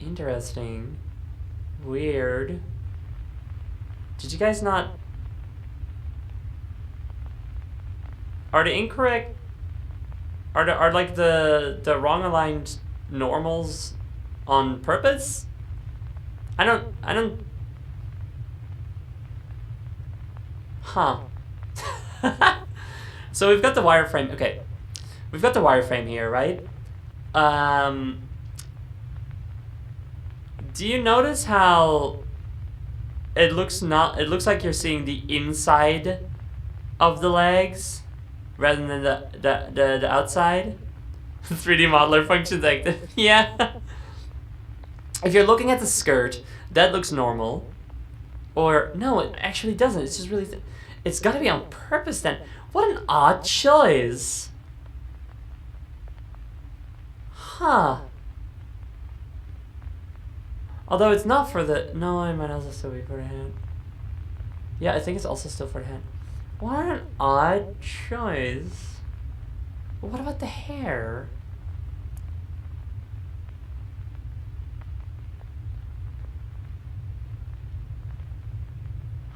Interesting. Weird. Did you guys not... Are the incorrect... Are like the wrong aligned normals on purpose? I don't... Huh. So we've got the wireframe. Okay. We've got the wireframe here, right? Do you notice how it looks like you're seeing the inside of the legs rather than the outside? 3D modeler functions active. Yeah. If you're looking at the skirt, that looks normal. Or no, it actually doesn't. It's just really it's got to be on purpose then. What an odd choice. Huh. Although it's not for the... No, it might also still be for the hand. Yeah, I think it's also still for the hand. What an odd choice. But what about the hair?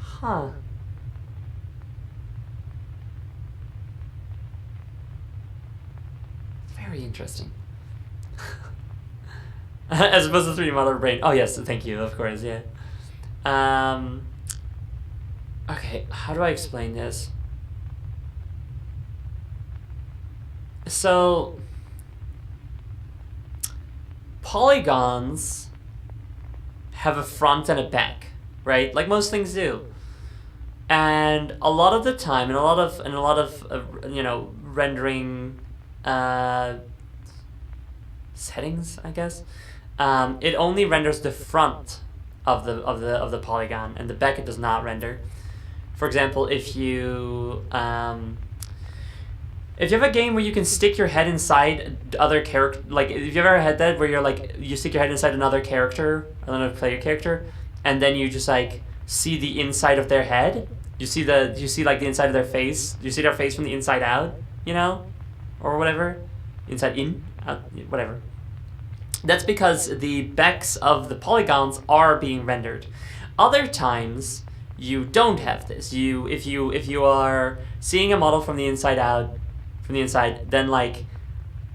Huh. Very interesting. As opposed to 3D model brain. Oh yes, thank you, of course, yeah. Okay, how do I explain this? So, polygons have a front and a back, right? Like most things do. And a lot of the time, in a lot of you know, rendering settings, I guess, it only renders the front of the polygon, and the back it does not render. For example, if you have a game where you can stick your head inside other character, like if you've ever had that where you're like you stick your head inside another character, another player character, and then you just like see the inside of their head. You see like the inside of their face. You see their face from the inside out, you know, or whatever, inside in, out, whatever. That's because the backs of the polygons are being rendered. Other times you don't have this. If you are seeing a model from the inside out, then like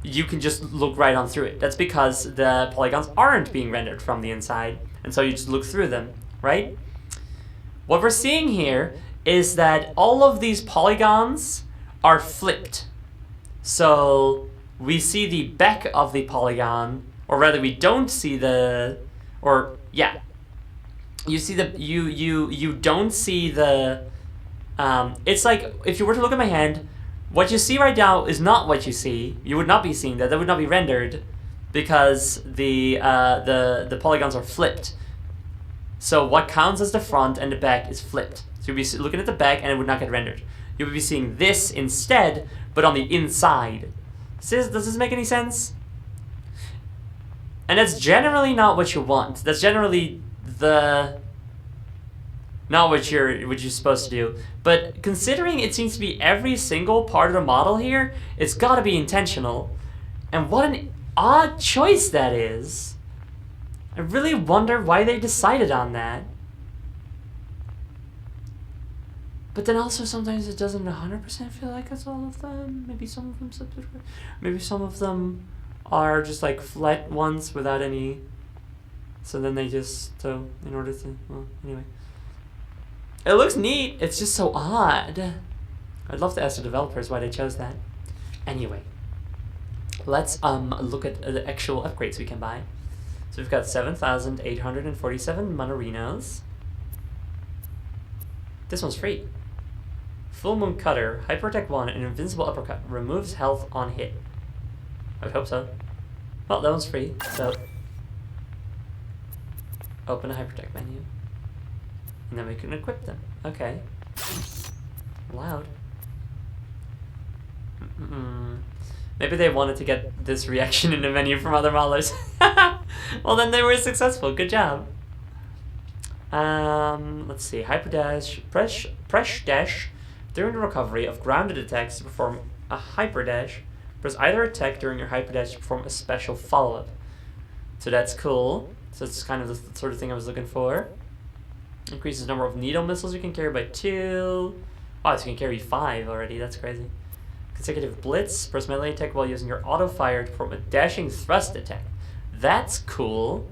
you can just look right on through it. That's because the polygons aren't being rendered from the inside, and so you just look through them, right? What we're seeing here is that all of these polygons are flipped. So we see the back of the polygon, or rather we don't see the, or yeah, you see the, you don't see the, it's like if you were to look at my hand, what you see right now is not what you see. You would not be seeing that. That would not be rendered because the polygons are flipped. So what counts as the front and the back is flipped. So you'll be looking at the back and it would not get rendered. You would be seeing this instead, but on the inside. Does this make any sense? And that's generally not what you want. That's generally the Not what you're supposed to do. But considering it seems to be every single part of the model here, it's got to be intentional. And what an odd choice that is. I really wonder why they decided on that. But then also sometimes it doesn't 100% feel like it's all of them. Maybe some of them substitute. Maybe some of them are just like flat ones without any. So then they just, so in order to, well, anyway. It looks neat. It's just so odd. I'd love to ask the developers why they chose that. Anyway, let's look at the actual upgrades we can buy. So we've got 7,847 Monorinos. This one's free. Full Moon Cutter, Hypertech 1, and Invincible Uppercut. Removes health on hit. I would hope so. Well, that one's free, so... Open a Hypertech menu. And then we can equip them. Okay. Loud. Maybe they wanted to get this reaction in the menu from other modelers. Well, then they were successful. Good job. Let's see. Hyperdash. Press dash during the recovery of grounded attacks to perform a hyperdash. Press either attack during your hyperdash to perform a special follow-up. So that's cool. So it's kind of the sort of thing I was looking for. Increases the number of needle missiles you can carry by 2. Oh, so you can carry 5 already. That's crazy. Consecutive blitz. Press melee attack while using your auto fire to perform a dashing thrust attack. That's cool.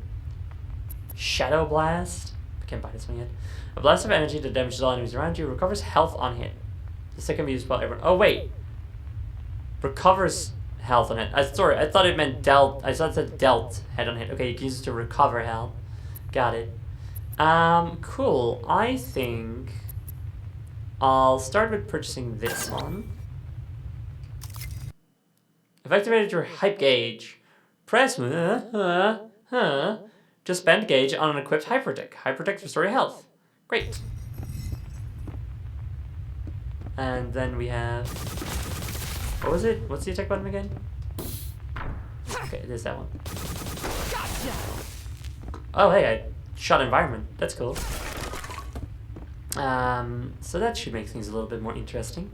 Shadow blast. I can't buy this one yet. A blast of energy that damages all enemies around you. Recovers health on hit. The second be used by everyone. Oh wait. Recovers health on hit. Sorry, I thought it meant dealt. I thought it said dealt head on hit. Okay, you can use it to recover health. Got it. Cool. I think I'll start with purchasing this one. I've activated your hype gauge. Press to spend gauge on an equipped hypertech. Hypertech restore your health. Great. And then we have... What was it? What's the attack button again? Okay, it is that one. Oh, hey, I shot environment. That's cool. So that should make things a little bit more interesting.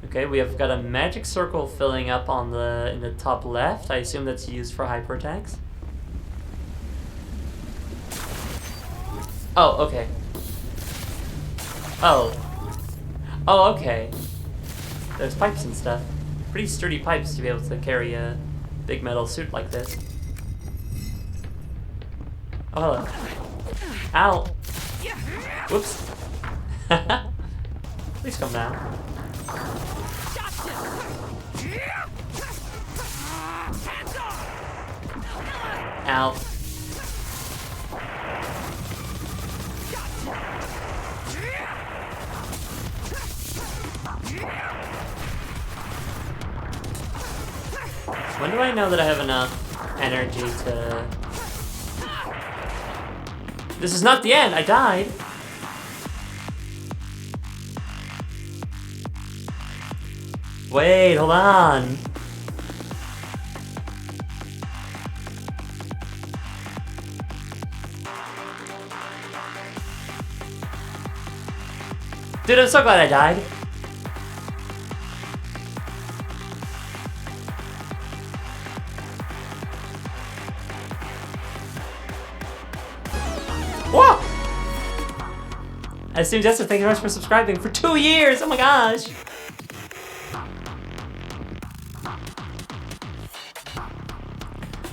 Okay, we have got a magic circle filling up on in the top left. I assume that's used for hyper attacks. Oh, okay. Oh. Oh, okay. There's pipes and stuff. Pretty sturdy pipes to be able to carry a big metal suit like this. Oh, hello. Ow. Whoops. Please come down. Ow. When do I know that I have enough energy to... This is not the end! I died! Wait, hold on! Dude, I'm so glad I died. Whoa! I assume Jessica, thank you very much for subscribing for 2 years! Oh my gosh!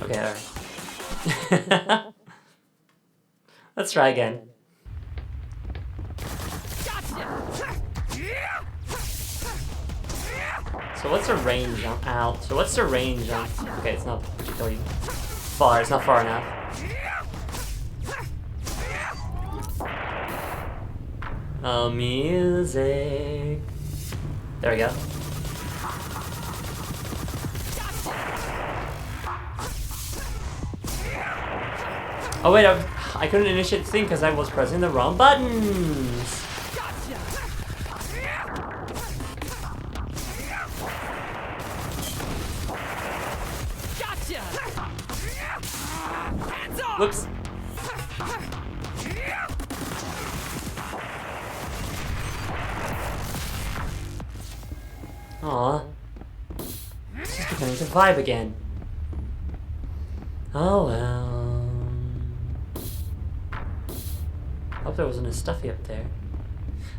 Okay, alright. Let's try again. So what's the range on out? So what's the range on... Okay, it's not particularly far. It's not far enough. Oh, music. There we go. Oh wait, I couldn't initiate the thing because I was pressing the wrong buttons. Looks Aw. It's just beginning to vibe again. Oh well. Hope there wasn't a stuffy up there.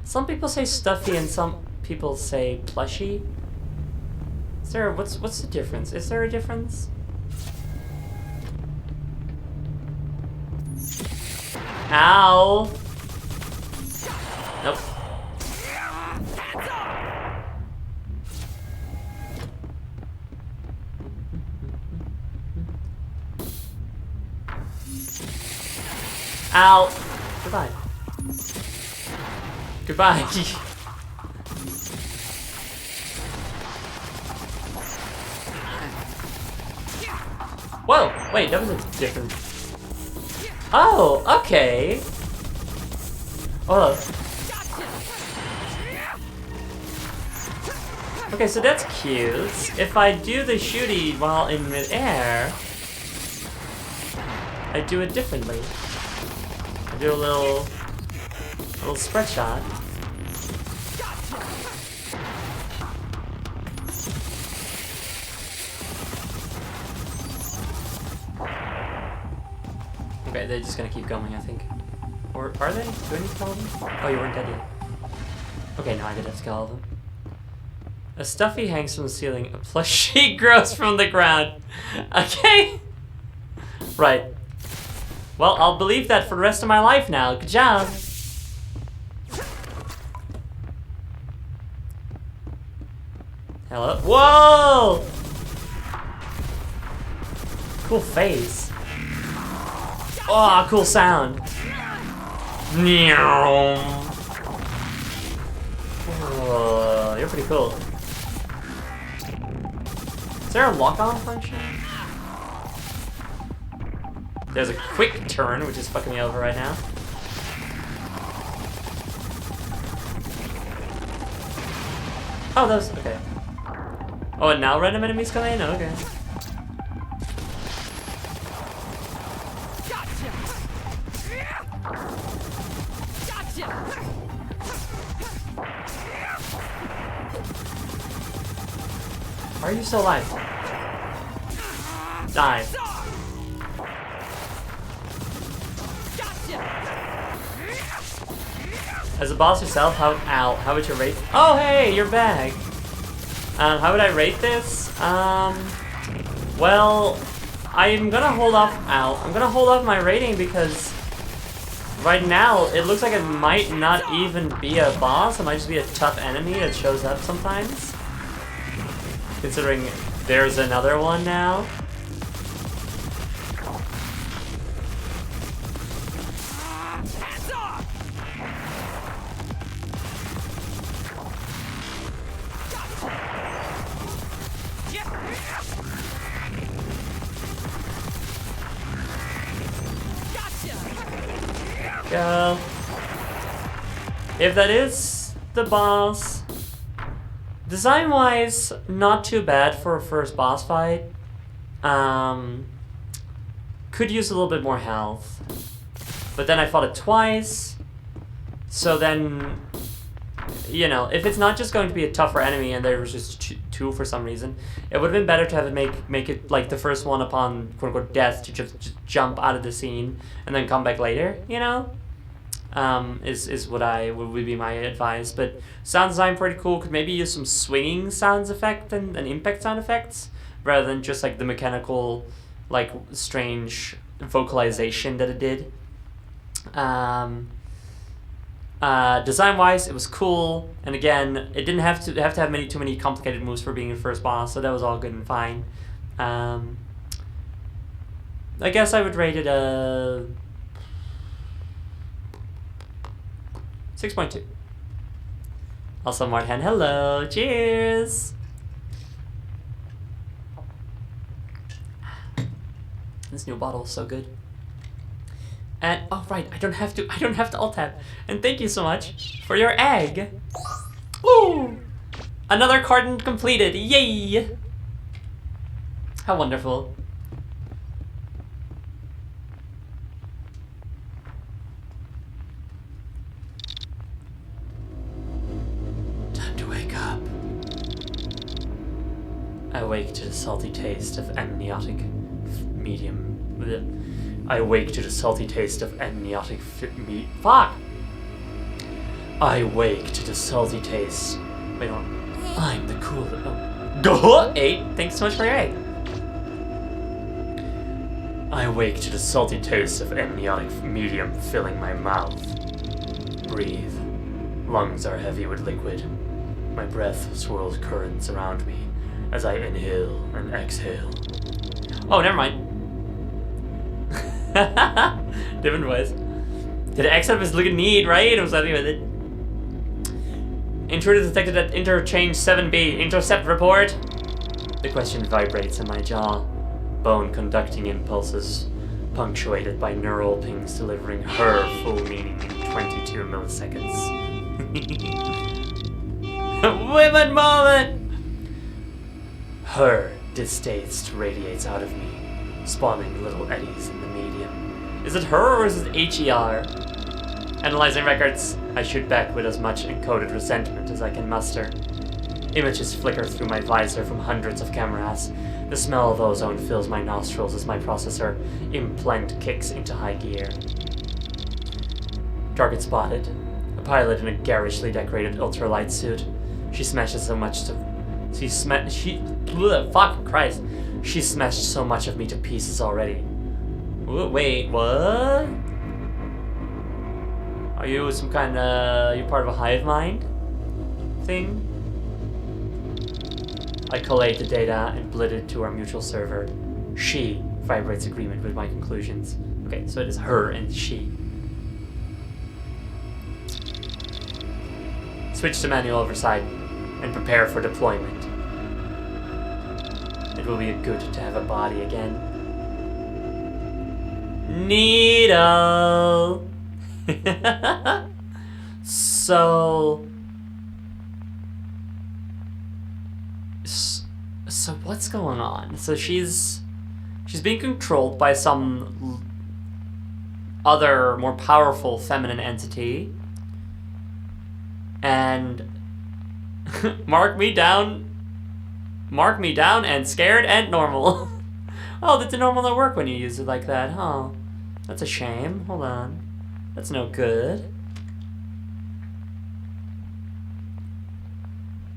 Some people say stuffy and some people say plushy. Is there what's the difference? Is there a difference? Ow! Nope. Ow! Goodbye. Goodbye. Whoa! Wait, that was a different... Oh, okay. Oh. Okay, so that's cute. If I do the shooty while in midair, I do it differently. I do a little spread shot. Okay, they're just gonna keep going, I think. Or are they? Do I need to kill them? Oh, you weren't dead yet. Okay, no, I did have to kill all of them. A stuffy hangs from the ceiling. A plushie grows from the ground. Okay. Right. Well, I'll believe that for the rest of my life now. Good job. Hello? Whoa! Cool face. Oh, cool sound. Oh, you're pretty cool. Is there a lock-on function? There's a quick turn, which is fucking me over right now. Oh, that was... okay. Oh, and now random enemies come in? Okay. Why are you still alive? Die. As a boss yourself, how would you rate? Oh hey, you're back. How would I rate this? Well, I'm gonna hold off. I'm gonna hold off my rating because right now it looks like it might not even be a boss. It might just be a tough enemy that shows up sometimes. Considering there's another one now. Go. If that is the boss, design-wise, not too bad for a first boss fight. Could use a little bit more health. But then I fought it twice. So then, you know, if it's not just going to be a tougher enemy and there was just two for some reason, it would have been better to have it make it like the first one upon quote-unquote death to just jump out of the scene and then come back later, you know? Is what would be my advice. But sound design pretty cool. Could maybe use some swinging sounds effect and impact sound effects rather than just like the mechanical, like strange vocalization that it did. Design wise, it was cool, and again, it didn't have to have too many complicated moves for being the first boss, so that was all good and fine. I guess I would rate it a 6.2. Also, Martin, hello, cheers. This new bottle is so good. And oh right, I don't have to alt tab. And thank you so much for your egg. Ooh, another carton completed. Yay! How wonderful. Time to wake up. wake to the salty taste of amniotic medium. Bleh. I wake to the salty taste of amniotic meat. Fuck! I wake to the salty taste. Wait, hold on. I'm the coolest. Oh. Go! 8. Thanks so much for your 8. I wake to the salty taste of amniotic medium filling my mouth. Breathe. Lungs are heavy with liquid. My breath swirls currents around me as I inhale and exhale. Oh, never mind. Different voice. Did the exit was looking neat, right? I was happy with it. Intruder detected at interchange 7B. Intercept report. The question vibrates in my jaw. Bone conducting impulses, punctuated by neural pings delivering her full meaning in 22 milliseconds. Women moment! Her distaste radiates out of me, spawning little eddies in the medium. Is it her or is it HER? Analyzing records, I shoot back with as much encoded resentment as I can muster. Images flicker through my visor from hundreds of cameras. The smell of ozone fills my nostrils as my processor implant kicks into high gear. Target spotted. A pilot in a garishly decorated ultralight suit. She smashes so much to... Fuck Christ. She smashed so much of me to pieces already. Wait, what? Are you some kind of... you part of a hive mind thing? I collate the data and blit it to our mutual server. She vibrates agreement with my conclusions. Okay, so it is her and she. Switch to manual oversight and prepare for deployment. It will be good to have a body again. Needle! So what's going on? So she's being controlled by some other, more powerful feminine entity. And mark me down and scared and normal. Oh, did the normal not work when you use it like that, huh? That's a shame. Hold on. That's no good.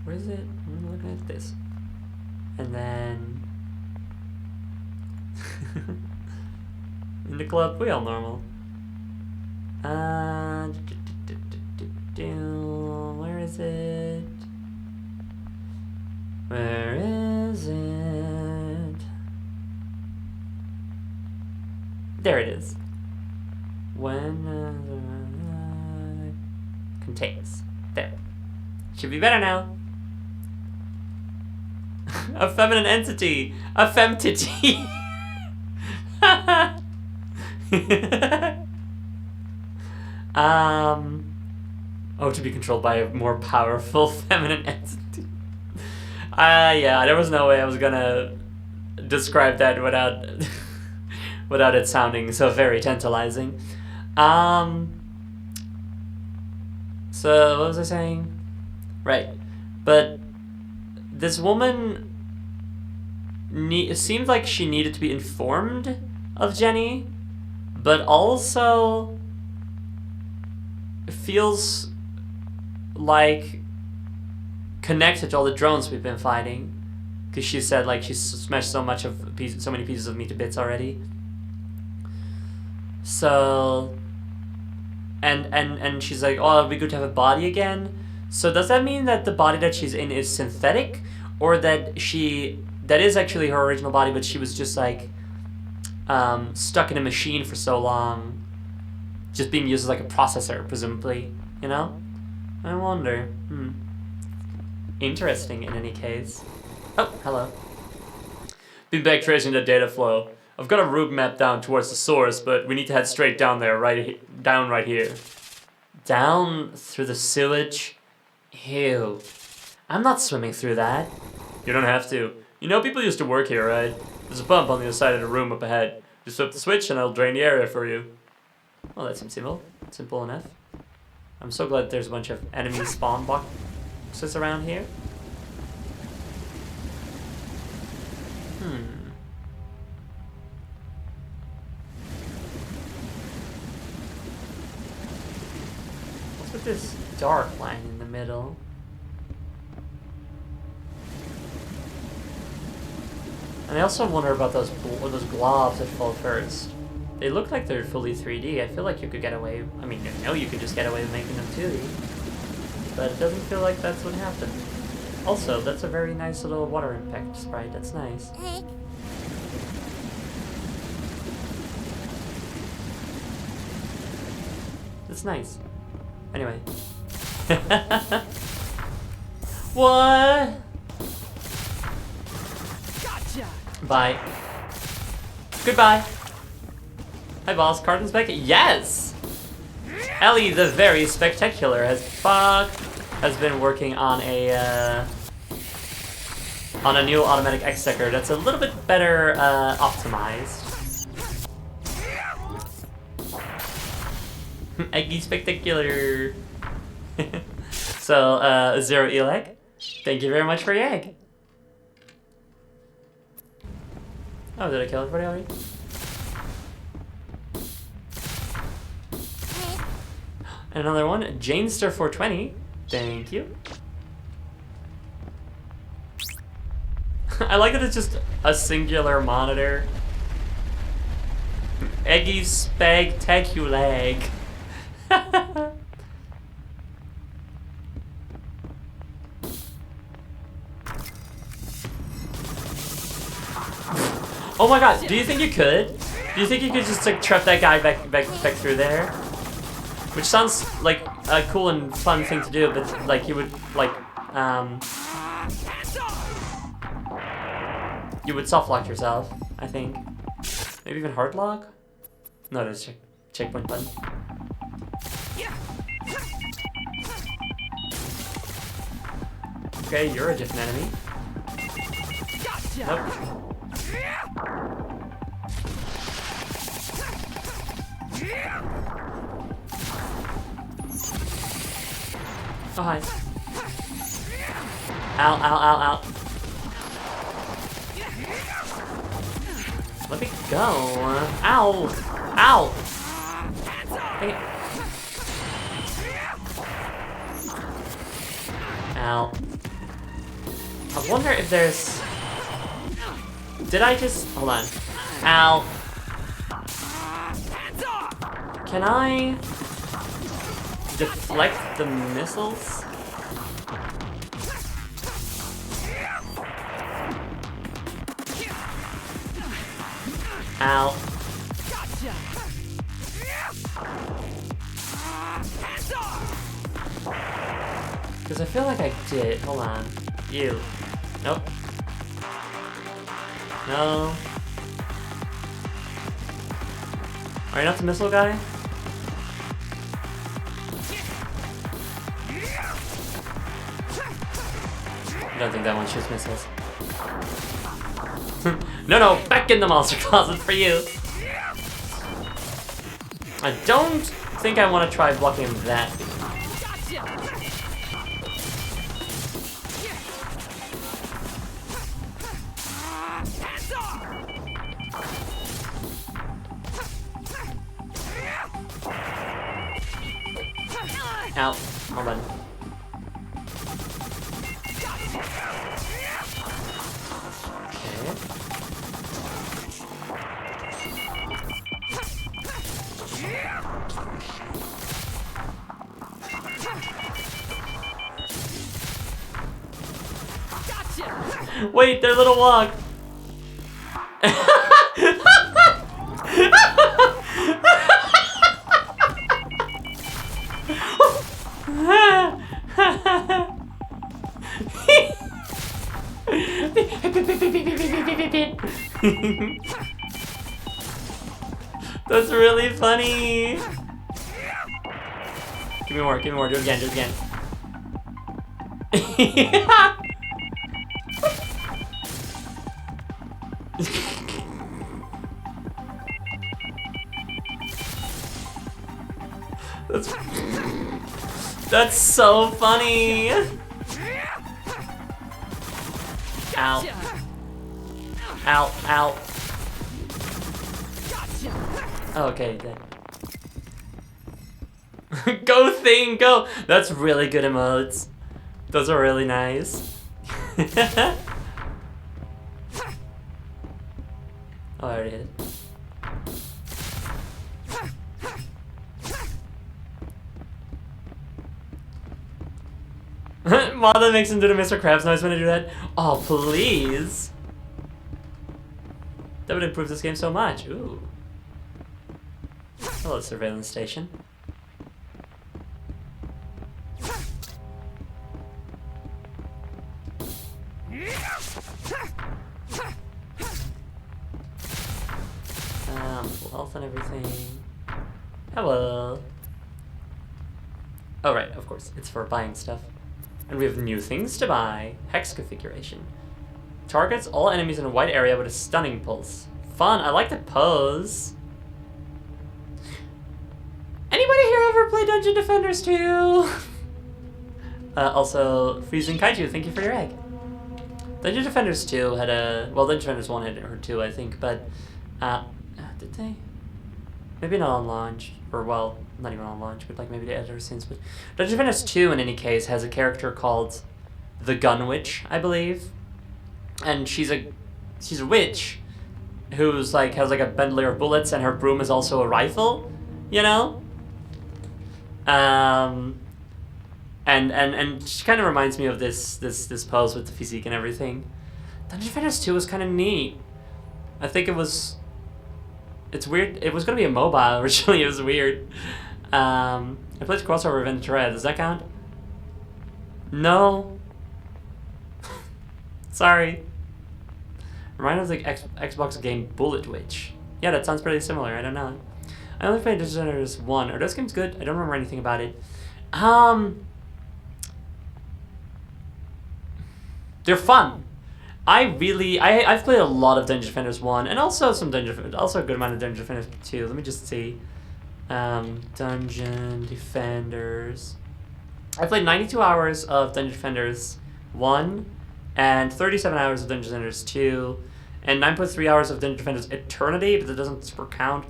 Where is it? I'm looking at this. And then... in the club, we all normal. Where is it? Where is it? There it is. When contains. There. Should be better now. A feminine entity. A femtity. Oh, to be controlled by a more powerful feminine entity. Yeah, there was no way I was gonna describe that without without it sounding so very tantalizing. So what was I saying? Right, but this woman it seemed like she needed to be informed of Jenny, but also feels like connected to all the drones we've been fighting, because she said like she's smashed so many pieces of me to bits already. So and she's like, oh, it'd be good to have a body again. So does that mean that the body that she's in is synthetic, or that that is actually her original body, but she was just like stuck in a machine for so long, just being used as like a processor, presumably, you know? I wonder. Interesting in any case. Oh, hello. Been back tracing the data flow. I've got a route map down towards the source, but we need to head straight down there, right here. Down through the sewage? Ew. I'm not swimming through that. You don't have to. You know people used to work here, right? There's a pump on the other side of the room up ahead. Just flip the switch and it'll drain the area for you. Well, that seems simple. Simple enough. I'm so glad there's a bunch of enemy spawn boxes around here. What's with this dark line in the middle? And I also wonder about those globs that fall first. They look like they're fully 3D. I feel like you could get away. I mean, I know you could just get away with making them 2D, but it doesn't feel like that's what happened. Also, that's a very nice little water impact sprite. That's nice. That's nice. Anyway. What? Gotcha. Bye. Goodbye. Hi, boss. Carton's back. Yes. Ellie, the very spectacular, has been working on a new automatic X-Secker that's a little bit better optimized. Eggy spectacular. So, Zero Eleg, thank you very much for your egg. Oh, did I kill everybody already? And another one, Janester420, thank you. I like that it's just a singular monitor. Eggy spectacular. Oh my god, do you think you could? Do you think you could just like trap that guy back through there? Which sounds like a cool and fun thing to do, but like you would like you would soft lock yourself, I think. Maybe even hard lock? No, there's checkpoint button. Okay, you're a different enemy. Nope. Oh, hi. Ow, ow, ow, ow. Let me go. Ow. Ow. Dang it. Ow. I wonder if there's... Did I just... Hold on. Ow. Can I deflect the missiles? Ow. Because I feel like I did. Hold on. You. Nope. No. Are you not the missile guy? I don't think that one shoots missiles. No, back in the monster closet for you. I don't think I want to try blocking that. Ow. Hold on. Okay. Wait, their little walk. That's really funny. Give me more, do it again, do it again. That's so funny. Ow. Ow, ow. Okay, then. Go thing, go! That's really good emotes. Those are really nice. Oh, I already hit it. Mother makes him do the Mr. Krabs noise when I do that. Oh, please. That would improve this game so much. Ooh. Hello, surveillance station. Full health and everything. Hello. Oh, right, of course. It's for buying stuff. And we have new things to buy. Hex configuration. Targets all enemies in a wide area with a stunning pulse. Fun. I like the pose. Anybody here ever play Dungeon Defenders 2? Also, Freezing Kaiju, thank you for your egg. Dungeon Defenders 2 had a... Well, Dungeon Defenders 1 had her 2, I think, but... did they? Maybe not on launch. Or, well, not even on launch, but like maybe the editor since. But Dungeon Defenders 2, in any case, has a character called the Gun Witch, I believe. And she's a witch who's like has like a bundle of bullets, and her broom is also a rifle, you know? And she kind of reminds me of this pose with the physique and everything. Dungeon Defenders 2 was kind of neat. I think it's weird. It was gonna be a mobile originally. It was weird. I played crossover Event Red. Does that count? No. Sorry. Remind of the Xbox game Bullet Witch. Yeah, that sounds pretty similar. I don't know. I only played Dungeon Defenders 1. Are those games good? I don't remember anything about it. They're fun. I've played a lot of Dungeon Defenders 1 and also also a good amount of Dungeon Defenders 2. Let me just see. Dungeon Defenders. I played 92 hours of Dungeon Defenders 1 and 37 hours of Dungeon Defenders 2 and 9.3 hours of Dungeon Defenders Eternity, but that doesn't super count.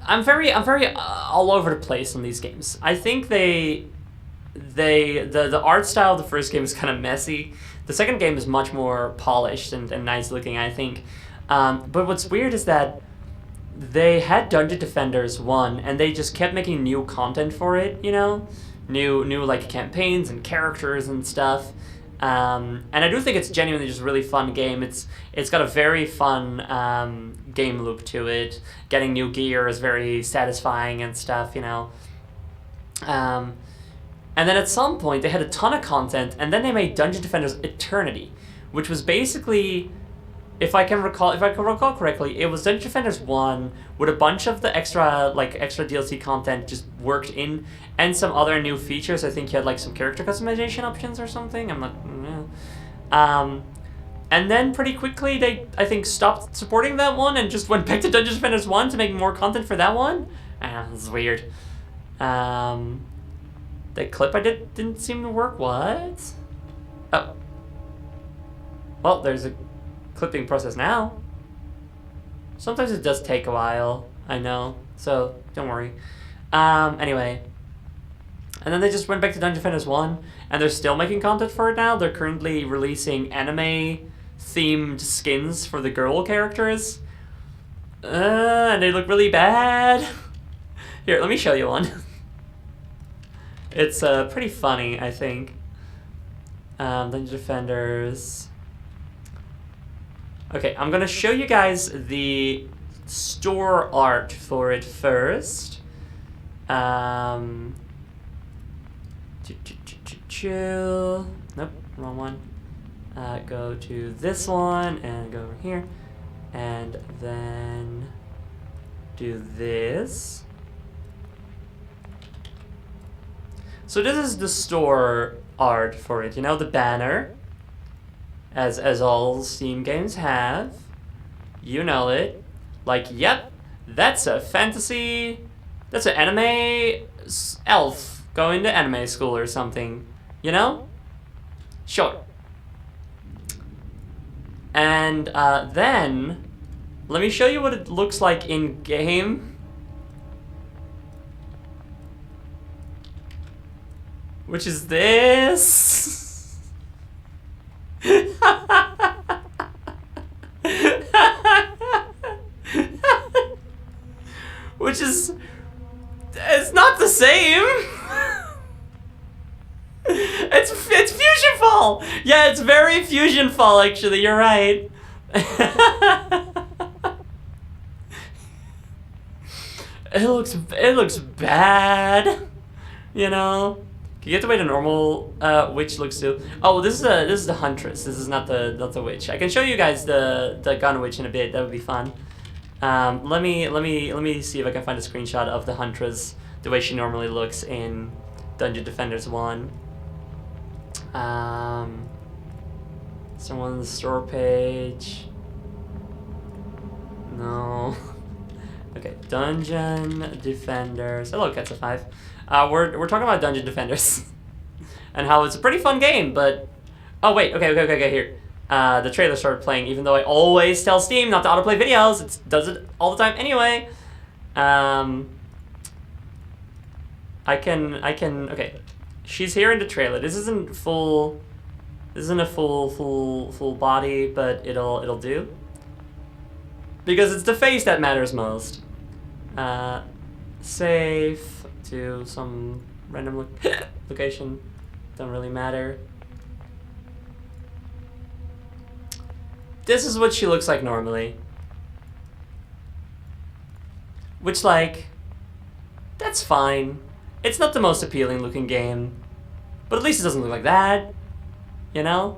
I'm very all over the place on these games. I think the art style of the first game is kind of messy. The second game is much more polished and nice looking, I think. But what's weird is that they had Dungeon Defenders 1 and they just kept making new content for it, you know? New like campaigns and characters and stuff. And I do think it's genuinely just a really fun game. It's got a very fun game loop to it. Getting new gear is very satisfying and stuff, you know? And then at some point, they had a ton of content, and then they made Dungeon Defenders Eternity, which was basically, if I can recall correctly, it was Dungeon Defenders 1 with a bunch of the extra DLC content just worked in, and some other new features. I think you had like some character customization options or something. I'm not. And then pretty quickly they, I think, stopped supporting that one and just went back to Dungeon Defenders 1 to make more content for that one. This is weird. The clip I did didn't seem to work. What? Oh. Well, there's a clipping process now. Sometimes it does take a while, I know, so don't worry. Anyway. And then they just went back to Dungeon Defenders 1, and they're still making content for it now. They're currently releasing anime-themed skins for the girl characters. And they look really bad. Here, let me show you one. It's pretty funny, I think. Dungeon Defenders. Okay, I'm gonna show you guys the store art for it first. Nope, wrong one. Go to this one and go over here, and then do this. So this is the store art for it, you know, the banner, as all Steam games have. You know it. Like, yep, that's a fantasy, that's an anime elf going to anime school or something, you know? Sure. And then, let me show you what it looks like in game. Which is this. Which is, it's not the same. It's Fusion Fall. Yeah, it's very Fusion Fall. Actually, you're right. It looks bad. You know. You get to wait a normal witch looks too. Oh, this is the huntress. This is not the witch. I can show you guys the gun witch in a bit. That would be fun. Let me see if I can find a screenshot of the huntress the way she normally looks in Dungeon Defenders 1. Someone's store page. No. Okay, Dungeon Defenders. Hello, Cats of 5. We're talking about Dungeon Defenders and how it's a pretty fun game, but oh wait, okay, here. The trailer started playing, even though I always tell Steam not to autoplay videos. It does it all the time anyway. Okay. She's here in the trailer. This isn't a full body, but it'll do. Because it's the face that matters most. Save to some random location. Don't really matter. This is what she looks like normally. Which, like, that's fine. It's not the most appealing looking game, but at least it doesn't look like that, you know?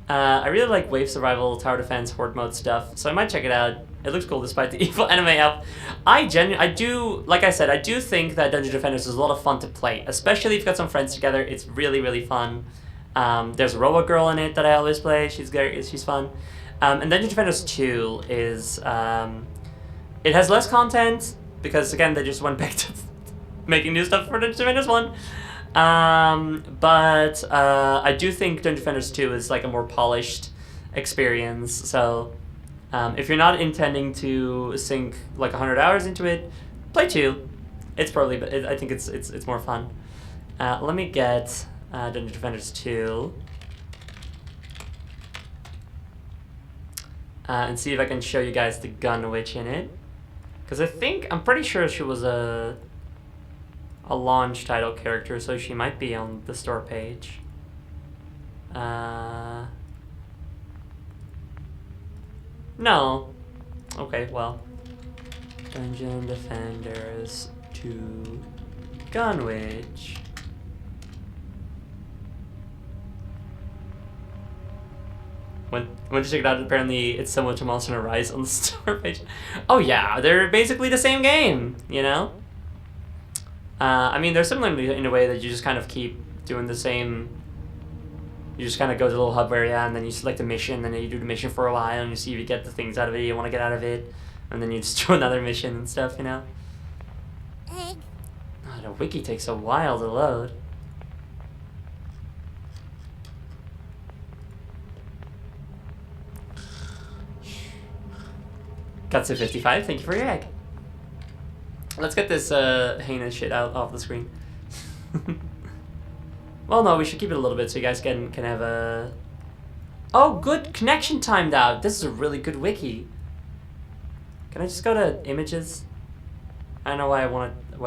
I really like wave survival, tower defense, horde mode stuff, so I might check it out. It looks cool despite the evil anime elf. I do, like I said, I do think that Dungeon Defenders is a lot of fun to play, especially if you've got some friends together. It's really, really fun. There's a robot girl in it that I always play. She's fun. And Dungeon Defenders 2 is, it has less content, because again, they just went back to making new stuff for Dungeon Defenders 1. But I do think Dungeon Defenders 2 is like a more polished experience, so if you're not intending to sink like 100 hours into it, play 2. It's probably, I think it's more fun. Let me get Dungeon Defenders 2 and see if I can show you guys the gun witch in it, because I'm pretty sure she was a launch title character, so she might be on the store page. No. Okay, well. Dungeon Defenders 2 Gun Witch. When to check it out, apparently it's similar to Monster Hunter Rise on the store page. Oh yeah, they're basically the same game, you know? I mean, they're similar in a way that you just kind of keep doing the same. You just kind of go to the little hub area, and then you select a mission, and then you do the mission for a while, and you see if you get the things out of it you want to get out of it, and then you just do another mission and stuff, you know? Oh, the wiki takes a while to load. Katsu 55, thank you for your egg. Let's get this heinous shit out off the screen. Well, no, we should keep it a little bit so you guys can have a... Oh, good connection timed out. This is a really good wiki. Can I just go to images? I don't know why I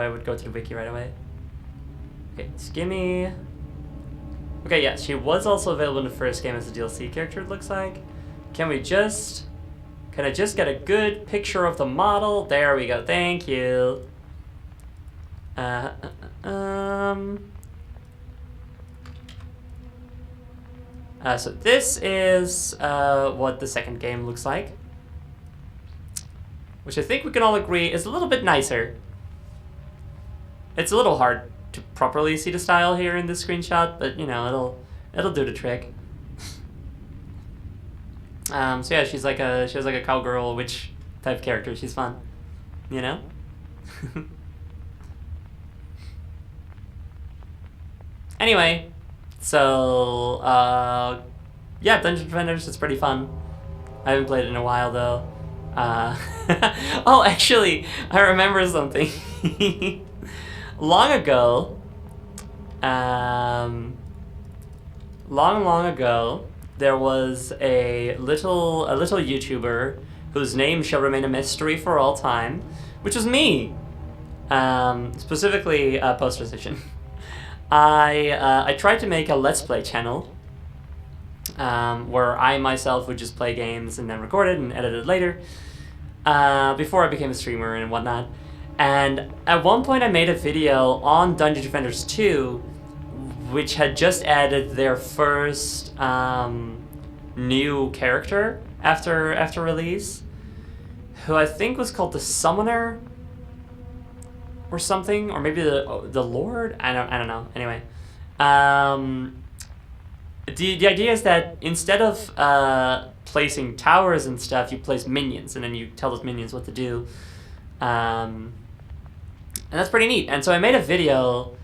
would go to the wiki right away. Okay, Skimmy. Okay, yeah, she was also available in the first game as a DLC character, it looks like. Can I just get a good picture of the model? There we go, thank you. So this is what the second game looks like, which I think we can all agree is a little bit nicer. It's a little hard to properly see the style here in this screenshot, but you know, it'll do the trick. So yeah, she was like a cowgirl witch type character. She's fun, you know. Anyway, so yeah, Dungeon Defenders is pretty fun. I haven't played it in a while though. Oh, actually, I remember something. Long ago, long ago, there was a little YouTuber whose name shall remain a mystery for all time, which was me. Specifically, Post Precision. I tried to make a Let's Play channel where I myself would just play games and then record it and edit it later before I became a streamer and whatnot. And at one point I made a video on Dungeon Defenders 2, which had just added their first new character after release, who I think was called the Summoner or something, or maybe the Lord. I don't know. Anyway, the idea is that instead of placing towers and stuff, you place minions, and then you tell those minions what to do. And that's pretty neat. And so I made a video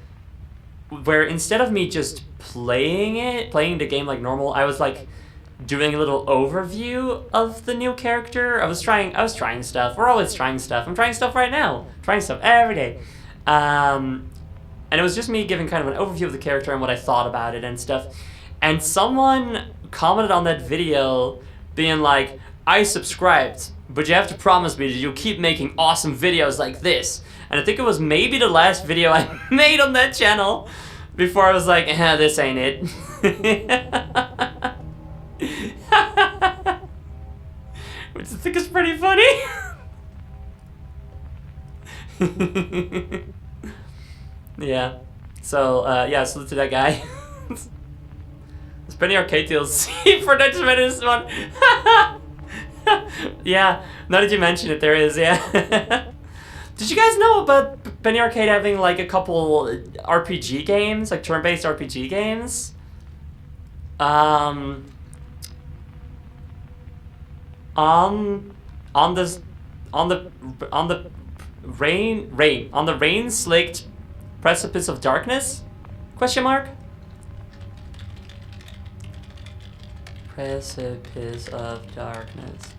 where instead of me just playing the game like normal, I was like doing a little overview of the new character. I was trying stuff. We're always trying stuff. I'm trying stuff right now. Trying stuff every day. And it was just me giving kind of an overview of the character and what I thought about it and stuff. And someone commented on that video being like, I subscribed, but you have to promise me that you'll keep making awesome videos like this. And I think it was maybe the last video I made on that channel before I was like, this ain't it. Which I think is pretty funny. Yeah. So, yeah, salute to that guy. There's Penny Arcade DLC for Dungeon Defenders 1. Yeah, now that you mention it, there is, yeah. Did you guys know about Penny Arcade having like a couple RPG games, like turn-based RPG games? On the rain-slicked precipice of darkness? Question mark? Precipice of darkness.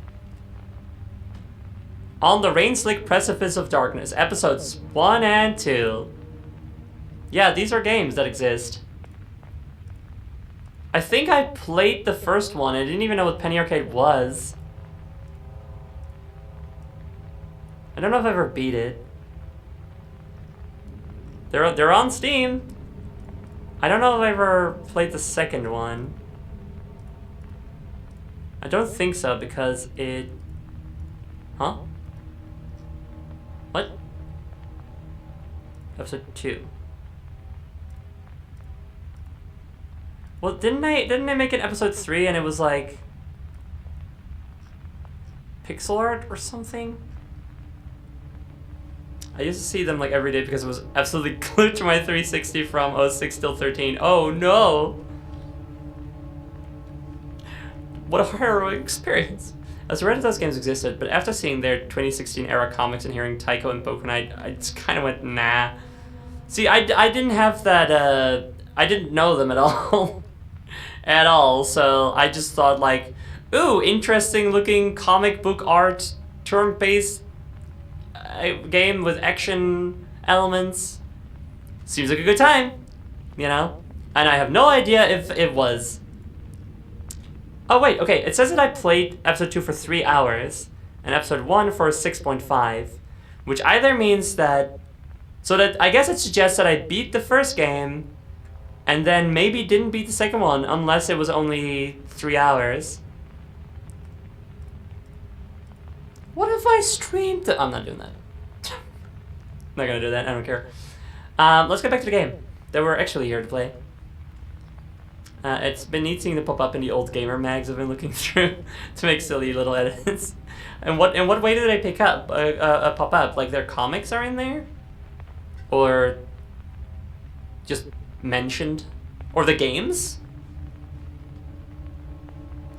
On the rain-slicked precipice of darkness, episodes 1 and 2. Yeah, these are games that exist. I think I played the first one. I didn't even know what Penny Arcade was. I don't know if I ever beat it. They're on Steam. I don't know if I ever played the second one. I don't think so because it... Huh? What? Episode 2. Well, didn't I make an episode 3 and it was like pixel art or something? I used to see them like every day because it was absolutely glued to my 360 from 06 till 13. Oh no! What a harrowing experience. I was aware that those games existed, but after seeing their 2016 era comics and hearing Taiko and Bokunite, I just kind of went, nah. See, I didn't have that, I didn't know them at all. At all, so I just thought like, ooh, interesting looking comic book art, turn-based game with action elements. Seems like a good time, you know? And I have no idea if it was. Oh wait, okay, it says that I played episode 2 for 3 hours, and episode 1 for 6.5, which either means that... So that, I guess it suggests that I beat the first game, and then maybe didn't beat the second one, unless it was only 3 hours. What if I streamed I'm not doing that. Not gonna do that, I don't care. Let's get back to the game that we're actually here to play. It's been neat seeing them pop up in the old gamer mags I've been looking through to make silly little edits. And what way did they pick up? Pop up? Like their comics are in there? Or just mentioned? Or the games?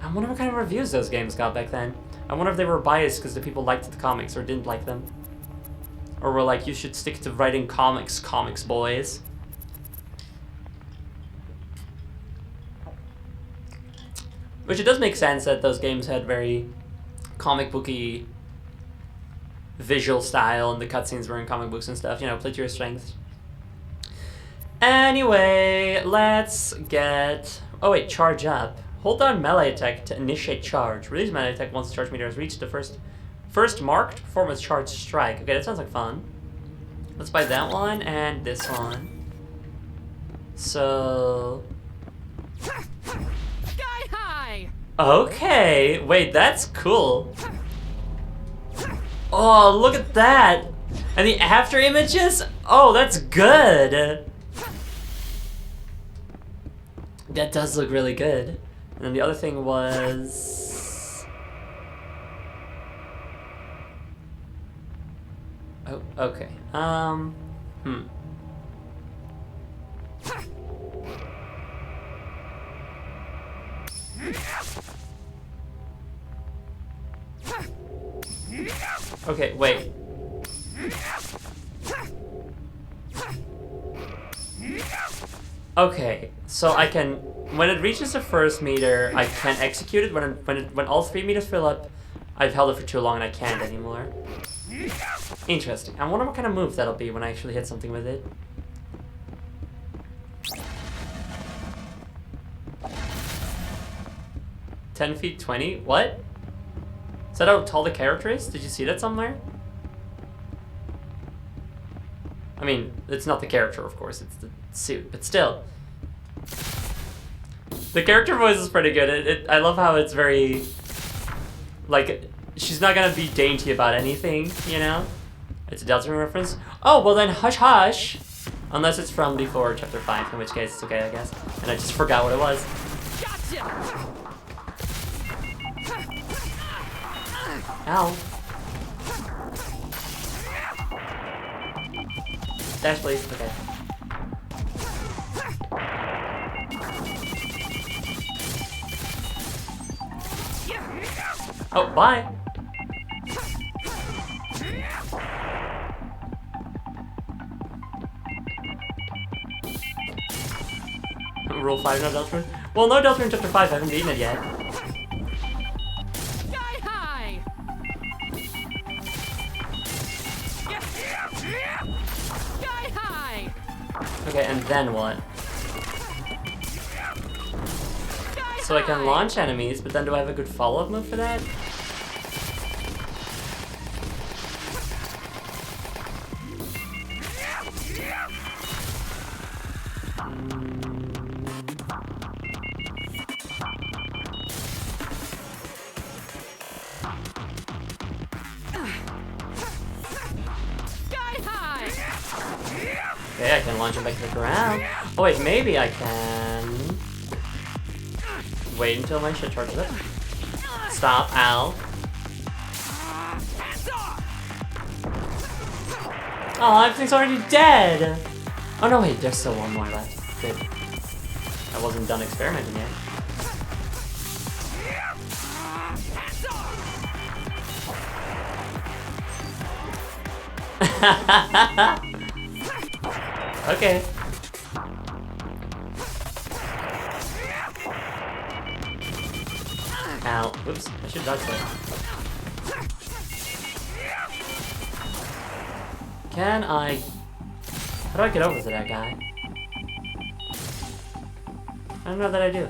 I wonder what kind of reviews those games got back then. I wonder if they were biased because the people liked the comics or didn't like them. Or were like, you should stick to writing comics, boys. Which it does make sense that those games had very comic booky visual style and the cutscenes were in comic books and stuff. You know, play to your strengths. Anyway, let's get... Oh wait, charge up. Hold down melee attack to initiate charge. Release melee attack once the charge meter has reached the first mark to perform a charge strike. Okay, that sounds like fun. Let's buy that one and this one. So... Sky high! Okay, wait, that's cool. Oh, look at that! And the after images? Oh, that's good! That does look really good. And then the other thing was... Oh, okay. Okay, wait. Okay, so I can, when it reaches the first meter, I can execute it. When all 3 meters fill up, I've held it for too long and I can't anymore. Interesting. I wonder what kind of move that'll be when I actually hit something with it. "10 feet 20? What? Is that how tall the character is? Did you see that somewhere? I mean, it's not the character, of course, it's the suit, but still. The character voice is pretty good. I love how it's very... Like, she's not gonna be dainty about anything, you know? It's a Deltarune reference. Oh, well then hush hush! Unless it's from before chapter 5, in which case it's okay, I guess. And I just forgot what it was. Gotcha! Ow. Dash, please. Okay. Oh, bye. Rule 5, no Deltarune? Well, no Deltarune chapter 5, I haven't beaten it yet. Sky high! Sky high! Okay, and then what? Sky So I can high! launch enemies, but then do I have a good follow-up move for that? Sky high! Okay, I can launch him back to the ground. Oh wait, maybe I can... Wait until my shit charges up. Stop, Al. Oh, everything's already dead! Oh no, wait, there's still one more left. Good. I wasn't done experimenting yet. Okay. Ow. Whoops, I should dodge that. Can I... How do I get over to that guy? I don't know that I do.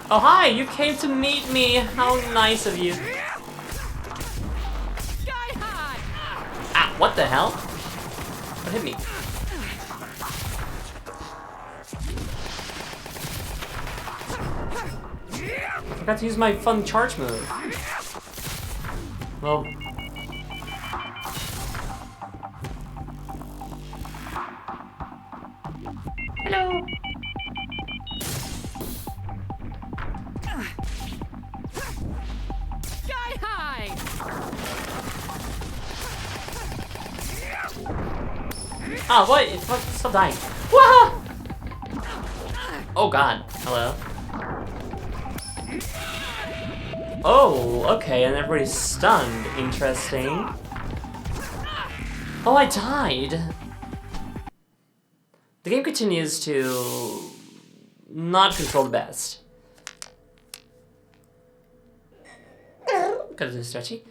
Oh hi, you came to meet me. How nice of you. Sky high! Ah, what the hell? What hit me? I forgot to use my fun charge move. Well... Hello! Sky high! Ah, what? Fuck, stop dying. Wah! Oh god. Hello. Oh, okay, and everybody's stunned. Interesting. Oh, I died. the game continues to not control the best. Gotta do stretchy.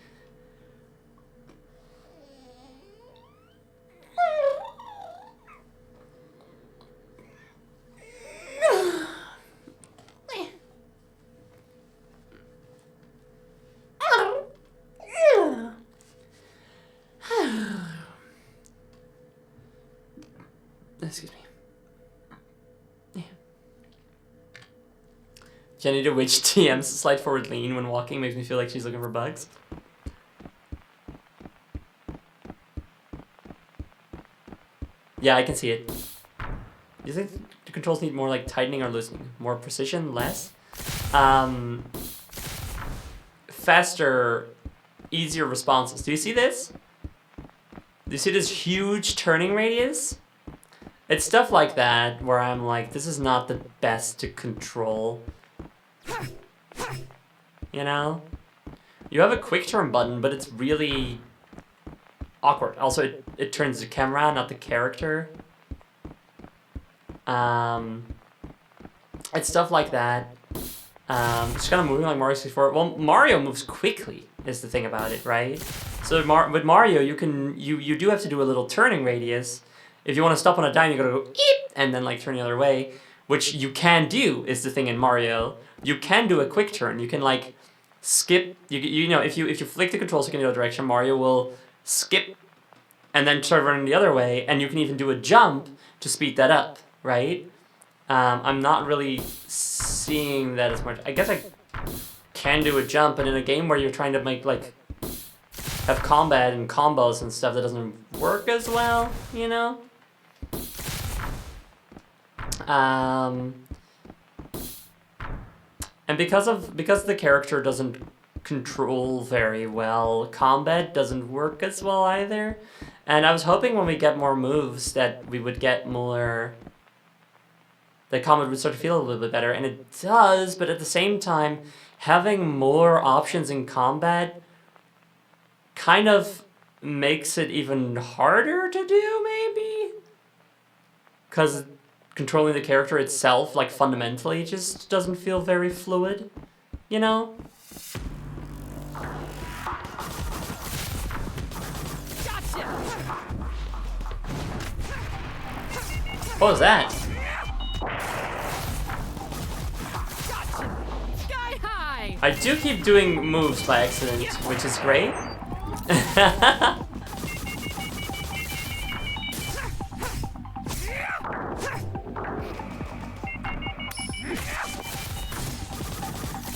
Excuse me. Yeah. Jenny the Witch TM's slide forward lean when walking makes me feel like she's looking for bugs. Yeah, I can see it. Do you think the controls need more like tightening or loosening? More precision, less? Faster, easier responses. Do you see this? Do you see this huge turning radius? It's stuff like that where I'm like, this is not the best to control. You know? You have a quick turn button, but it's really awkward. Also, it turns the camera, not the character. It's stuff like that. Just kind of moving like Mario 64. Well, Mario moves quickly, is the thing about it, right? So with Mario, you do have to do a little turning radius. If you want to stop on a dime, you gotta go eep, and then like turn the other way, which you can do, is the thing in Mario. You can do a quick turn. You can like skip. You know, if you flick the controls in the other direction, Mario will skip and then start running the other way, and you can even do a jump to speed that up, right? I'm not really seeing that as much. I guess I can do a jump, but in a game where you're trying to make like have combat and combos and stuff, that doesn't work as well, you know? And because the character doesn't control very well, combat doesn't work as well either. And I was hoping when we get more moves that we would get more... the combat would start to feel a little bit better, and it does, but at the same time, having more options in combat kind of makes it even harder to do, maybe? Because controlling the character itself, like, fundamentally just doesn't feel very fluid, you know? Gotcha. What was that? Gotcha. Sky high. I do keep doing moves by accident, which is great.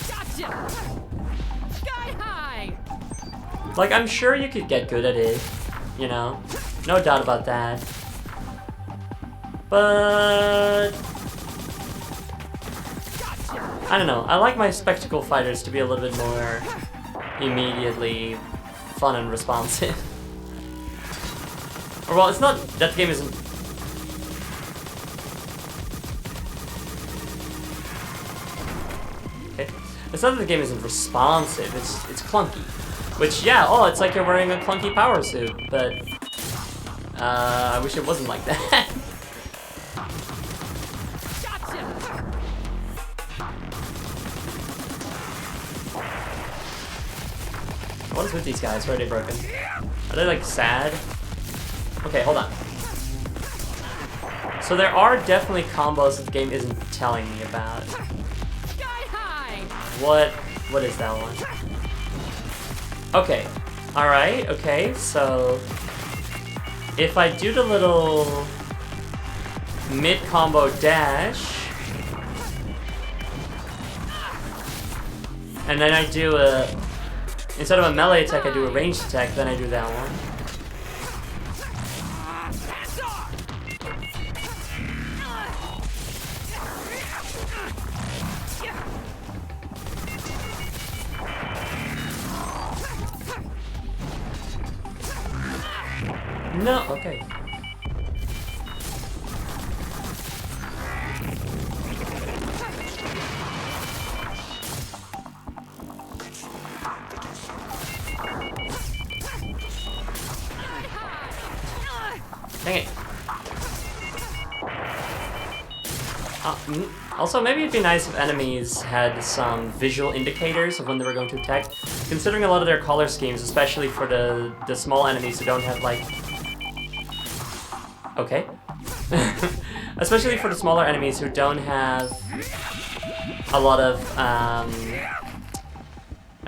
Gotcha. Sky high. Like, I'm sure you could get good at it, you know? No doubt about that. But... I don't know, I like my spectacle fighters to be a little bit more immediately fun and responsive. Or well, it's not that the game isn't... Okay. It's not that the game isn't responsive, it's clunky. Which, yeah, oh, it's like you're wearing a clunky power suit, but... I wish it wasn't like that. What is with these guys? Why are they broken? Are they like sad? Okay, hold on. So there are definitely combos that the game isn't telling me about. Sky high. What is that one? Okay. Alright, okay, so if I do the little mid-combo dash, and then I do a... instead of a melee attack, I do a ranged attack, then I do that one. No, okay. Dang it. Also, maybe it'd be nice if enemies had some visual indicators of when they were going to attack. Considering a lot of their color schemes, especially for the small enemies who don't have, like... Okay. Especially for the smaller enemies who don't have a lot of, I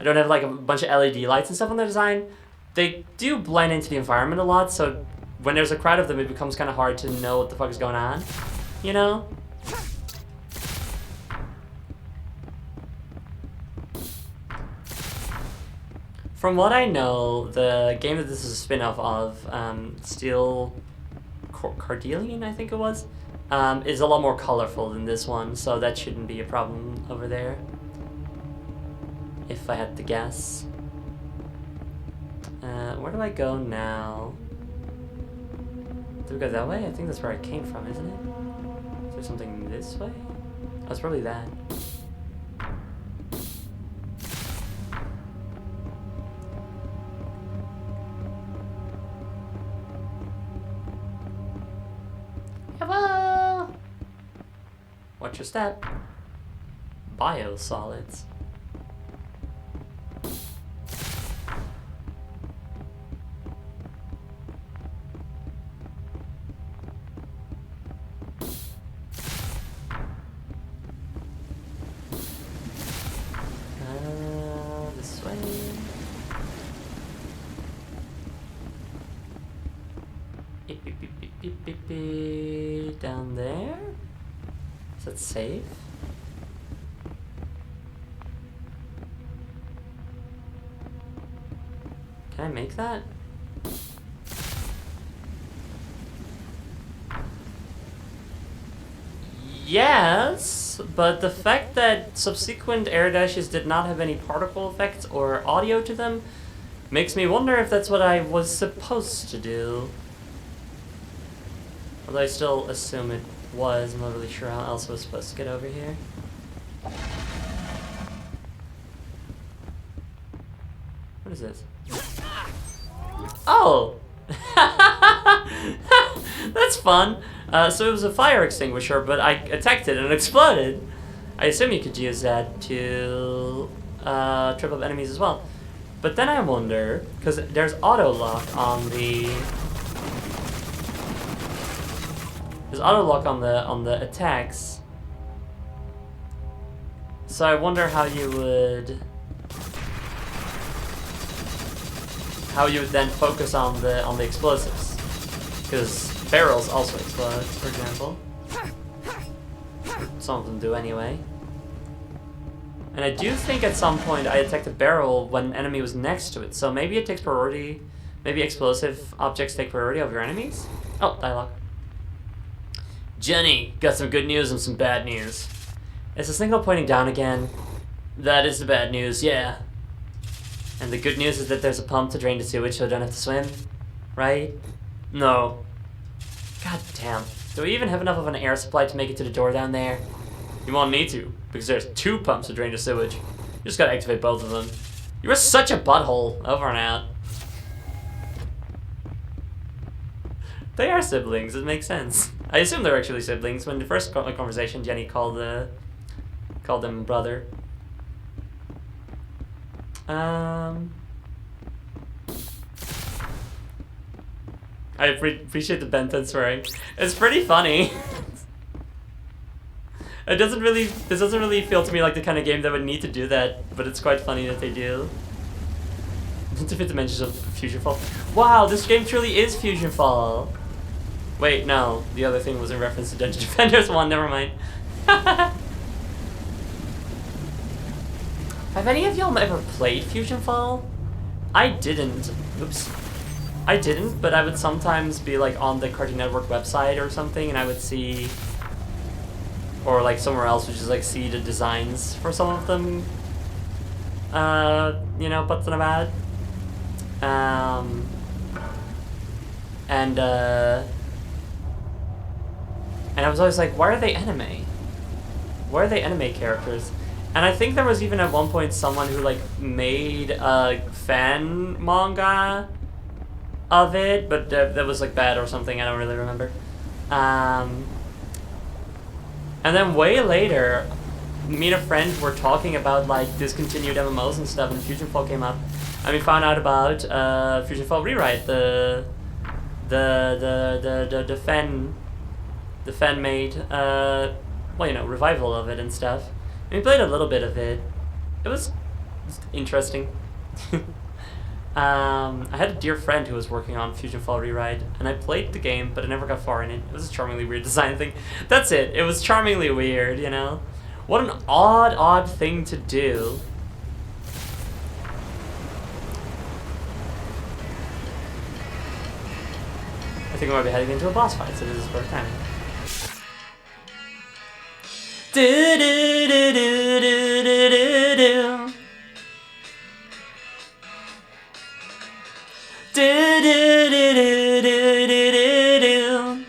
don't have, like, a bunch of LED lights and stuff on their design. They do blend into the environment a lot, so when there's a crowd of them, it becomes kind of hard to know what the fuck is going on. You know? From what I know, the game that this is a spin-off of, Steel Cardelian, I think it was, is a lot more colorful than this one, so that shouldn't be a problem over there. If I had to guess. Where do I go now? Do we go that way? I think that's where I came from, isn't it? Is there something this way? Oh, it's probably that. Hello! Watch your step. Biosolids. This way. Beep, beep, beep, beep, beep, beep, beep. Down there? Is that safe? Can I make that? Yes, but the fact that subsequent air dashes did not have any particle effects or audio to them makes me wonder if that's what I was supposed to do. Although I still assume it was. I'm not really sure how else I was supposed to get over here. What is this? Oh! That's fun! So it was a fire extinguisher, but I attacked it and it exploded. I assume you could use that to trip up enemies as well. But then I wonder, because there's auto lock on the... There's auto lock on the attacks. So I wonder how you would then focus on the explosives, because barrels also explode, for example. Some of them do anyway. And I do think at some point I attacked a barrel when an enemy was next to it, so maybe it takes priority. Maybe explosive objects take priority over your enemies. Oh, dialogue. Jenny, got some good news and some bad news. Is the single pointing down again? That is the bad news, yeah. And the good news is that there's a pump to drain the sewage so I don't have to swim, right? No. God damn. Do we even have enough of an air supply to make it to the door down there? You won't need to, because there's 2 pumps to drain the sewage. You just gotta activate both of them. You were such a butthole. Over and out. They are siblings, it makes sense. I assume they're actually siblings. When the first conversation, Jenny called them brother. I appreciate the Benton swearing. It's pretty funny. This doesn't really feel to me like the kind of game that would need to do that, but it's quite funny that they do. To fit dimensions of Fusion Fall. Wow, this game truly is Fusion Fall. Wait, no, the other thing was in reference to Dungeon Defenders 1, never mind. Have any of y'all ever played Fusion Fall? I didn't. Oops. I didn't, but I would sometimes be like on the Cartoon Network website or something, and I would see, or like somewhere else, which is like see the designs for some of them, you know, put them about. And I was always like, why are they anime? Why are they anime characters? And I think there was even at one point someone who like made a fan manga of it, but that was like bad or something, I don't really remember. And then way later, me and a friend were talking about like discontinued MMOs and stuff, and Fusion Fall came up, and we found out about Fusion Fall Rewrite, the fan made well, you know, revival of it and stuff. And we played a little bit of it. It was interesting. I had a dear friend who was working on Fusion Fall Rewrite, and I played the game, but I never got far in it. It was a charmingly weird design thing. That's it. It was charmingly weird, you know? What an odd thing to do. I think we might be heading into a boss fight, so this is perfect timing. Do do do do do do do do. Do do do do do do do do.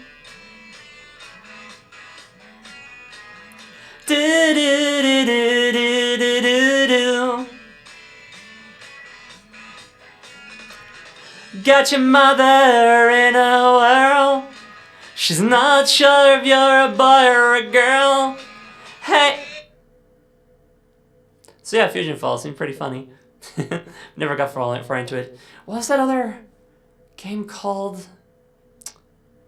Do do do do do do do do. Got your mother in a whirl. She's not sure if you're a boy or a girl. Hey. So yeah, Fusion Fall seemed pretty funny. Never got far into it. What was that other game called?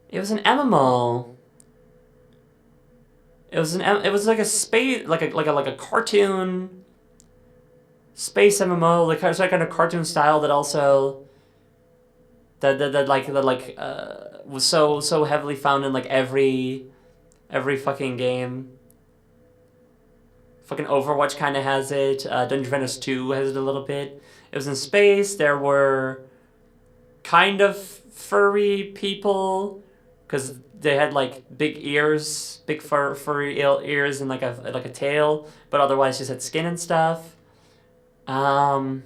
It was an MMO. It was like a space, like a cartoon space MMO, like it's like kind of cartoon style that also was so heavily found in like every fucking game. Fucking Overwatch kind of has it. Dungeon Defenders 2 has it a little bit. It was in space. There were kind of furry people because they had like big ears, big furry ears, and like a tail, but otherwise just had skin and stuff. What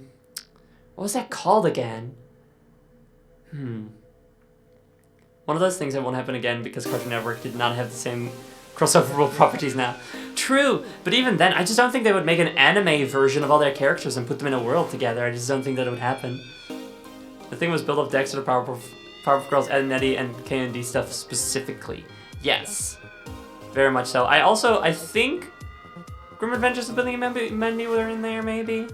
was that called again? One of those things that won't happen again because Cartoon Network did not have the same crossoverable properties now. True, but even then, I just don't think they would make an anime version of all their characters and put them in a world together. I just don't think that it would happen. The thing was built off Dexter, Powerpuff Girls, Ed and Eddie, and K&D stuff specifically. Yes, very much so. I think Grim Adventures of Billy and Mandy were in there, maybe?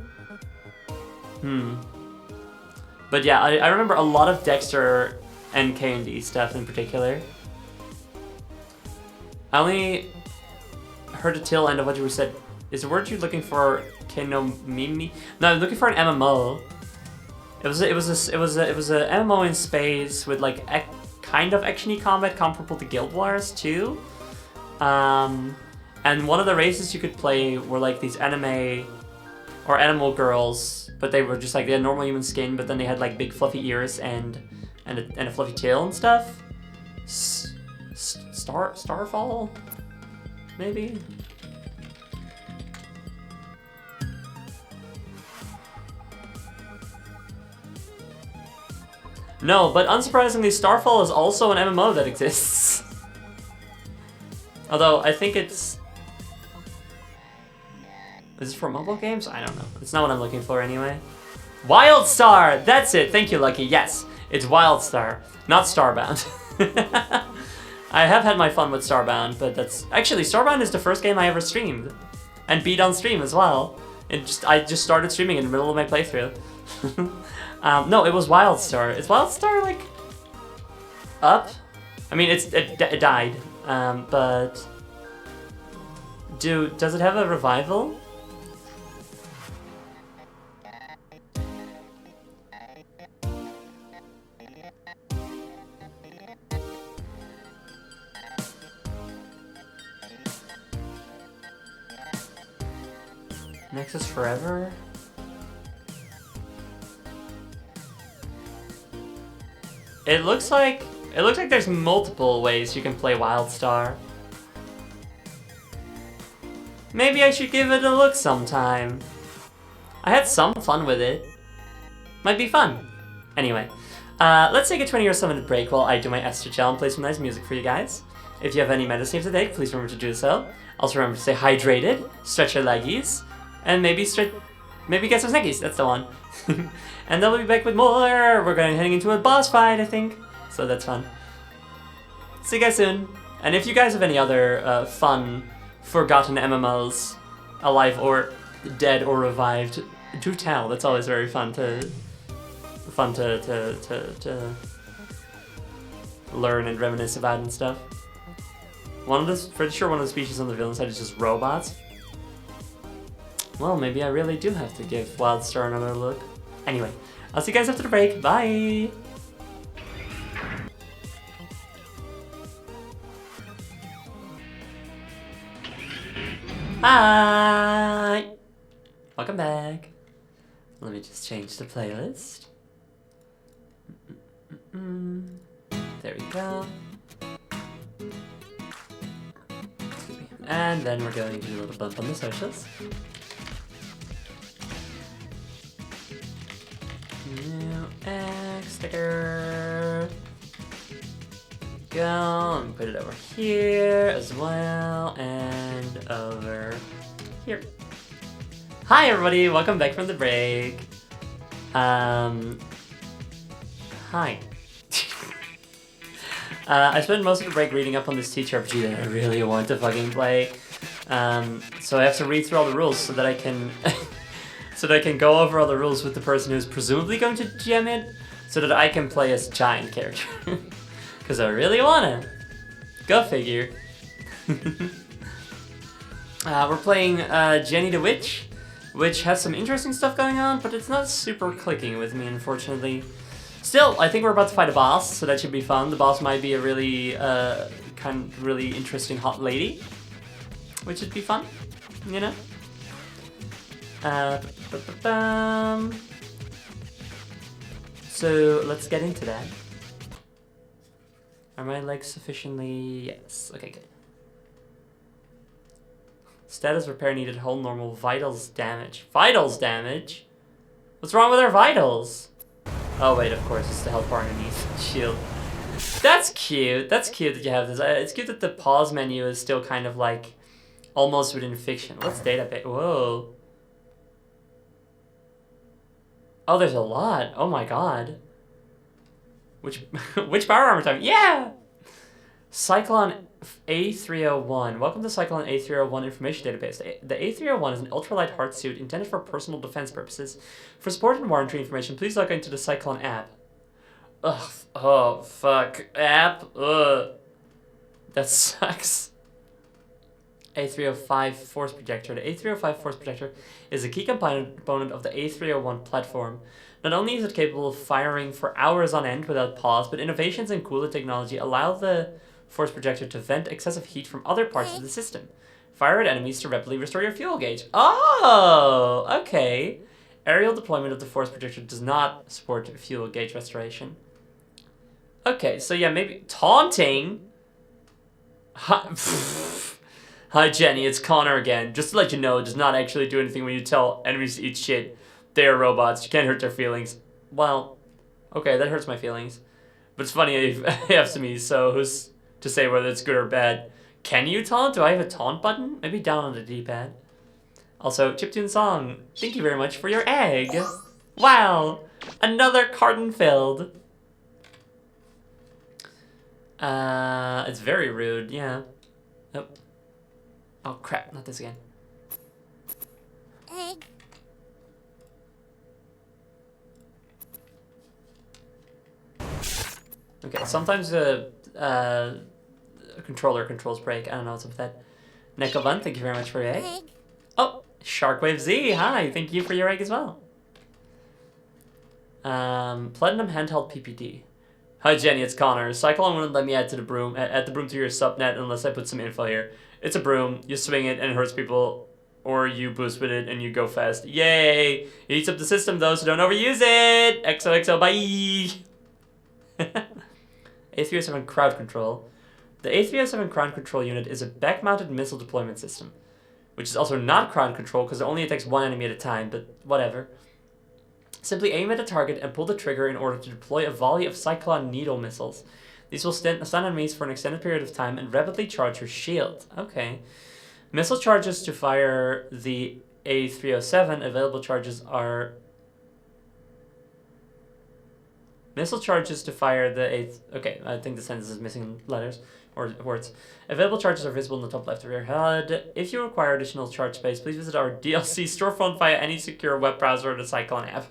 But yeah, I remember a lot of Dexter and K&D stuff in particular. I only heard the tail end of what you said. Is the word you're looking for Kenomimi? No, I'm looking for an MMO. It was a MMO in space with like kind of actiony combat comparable to Guild Wars too. And one of the races you could play were like these anime or animal girls, but they were just like they had normal human skin, but then they had like big fluffy ears and a fluffy tail and stuff. Starfall, maybe. No, but unsurprisingly, Starfall is also an MMO that exists. Although I think it's. Is it for mobile games? I don't know. It's not what I'm looking for anyway. WildStar! That's it! Thank you, Lucky. Yes, it's WildStar, not Starbound. I have had my fun with Starbound, but that's... Actually, Starbound is the first game I ever streamed. And beat on stream as well. I just started streaming in the middle of my playthrough. No, it was WildStar. Is WildStar, like... up? I mean, it died. But... does it have a revival? Nexus Forever? It looks like there's multiple ways you can play WildStar. Maybe I should give it a look sometime. I had some fun with it. Might be fun. Anyway, let's take a 20 or so minute break while I do my Esther Gel and play some nice music for you guys. If you have any medicine to take, please remember to do so. Also remember to stay hydrated, stretch your leggies, and maybe get some snackies. That's the one. And then we'll be back with more. We're heading into a boss fight, I think. So that's fun. See you guys soon. And if you guys have any other fun forgotten MMOs, alive or dead or revived, do tell. That's always very fun to learn and reminisce about and stuff. Pretty sure one of the species on the villain side is just robots. Well, maybe I really do have to give Wildstar another look. Anyway, I'll see you guys after the break. Bye! Hi! Welcome back. Let me just change the playlist. There we go. Excuse me. And then we're going to do a little bump on the socials. New X sticker. Go and put it over here as well, and over here. Hi everybody, welcome back from the break. Hi. I spent most of the break reading up on this teacher RPG that I really want to fucking play. So I have to read through all the rules so that I can go over all the rules with the person who's presumably going to GM it, so that I can play as a giant character. Because I really wanna. Go figure. We're playing Jenny the Witch, which has some interesting stuff going on, but it's not super clicking with me, unfortunately. Still, I think we're about to fight a boss, so that should be fun. The boss might be a really, really interesting hot lady, which should be fun, you know? So let's get into that. Are my legs sufficiently... Yes. Okay, good. Status repair needed, whole normal, vitals damage. Vitals damage? What's wrong with our vitals? Oh wait, of course, it's the health bar underneath. Shield. That's cute. That's cute that you have this. It's cute that the pause menu is still kind of like almost within fiction. What's database? Whoa. Oh, there's a lot. Oh my god. Which power armor type? Yeah! Cyclone A301. Welcome to Cyclone A301 information database. The A301 is an ultralight heart suit intended for personal defense purposes. For support and warranty information, please log into the Cyclone app. Ugh. Oh, fuck. App? Ugh. That sucks. A305 force projector. The A305 force projector is a key component of the A301 platform. Not only is it capable of firing for hours on end without pause, but innovations in cooler technology allow the force projector to vent excessive heat from other parts of the system. Fire at enemies to rapidly restore your fuel gauge. Oh, okay. Aerial deployment of the force projector does not support fuel gauge restoration. Okay, so yeah, maybe taunting. Hi Jenny, it's Connor again. Just to let you know, it does not actually do anything when you tell enemies to eat shit. They are robots. You can't hurt their feelings. Well, okay, that hurts my feelings. But it's funny if to me, so who's to say whether it's good or bad? Can you taunt? Do I have a taunt button? Maybe down on the D-pad. Also, Chiptune Song, thank you very much for your egg. Wow, another carton filled. It's very rude, yeah. Oh, oh crap, not this again. Egg. Okay, sometimes the controller controls break. I don't know what's up with that. Necobun, thank you very much for your egg. Oh, Sharkwave Z, hi, thank you for your egg as well. Platinum handheld PPD. Hi Jenny, it's Connor. Cyclone wouldn't let me add the broom to your subnet unless I put some info here. It's a broom, you swing it and it hurts people, or you boost with it and you go fast. Yay! It heats up the system though, so don't overuse it! XOXO, bye! A307 crowd control. The A307 crowd control unit is a back-mounted missile deployment system, which is also not crowd control because it only attacks one enemy at a time, but whatever. Simply aim at a target and pull the trigger in order to deploy a volley of Cyclone needle missiles. These will stun enemies for an extended period of time and rapidly charge your shield. Okay. Missile charges to fire the A307. Available charges are Missile charges to fire the 8th... Okay, I think the sentence is missing letters or words. Available charges are visible in the top left of your HUD. If you require additional charge space, please visit our DLC storefront via any secure web browser or the Cyclone app.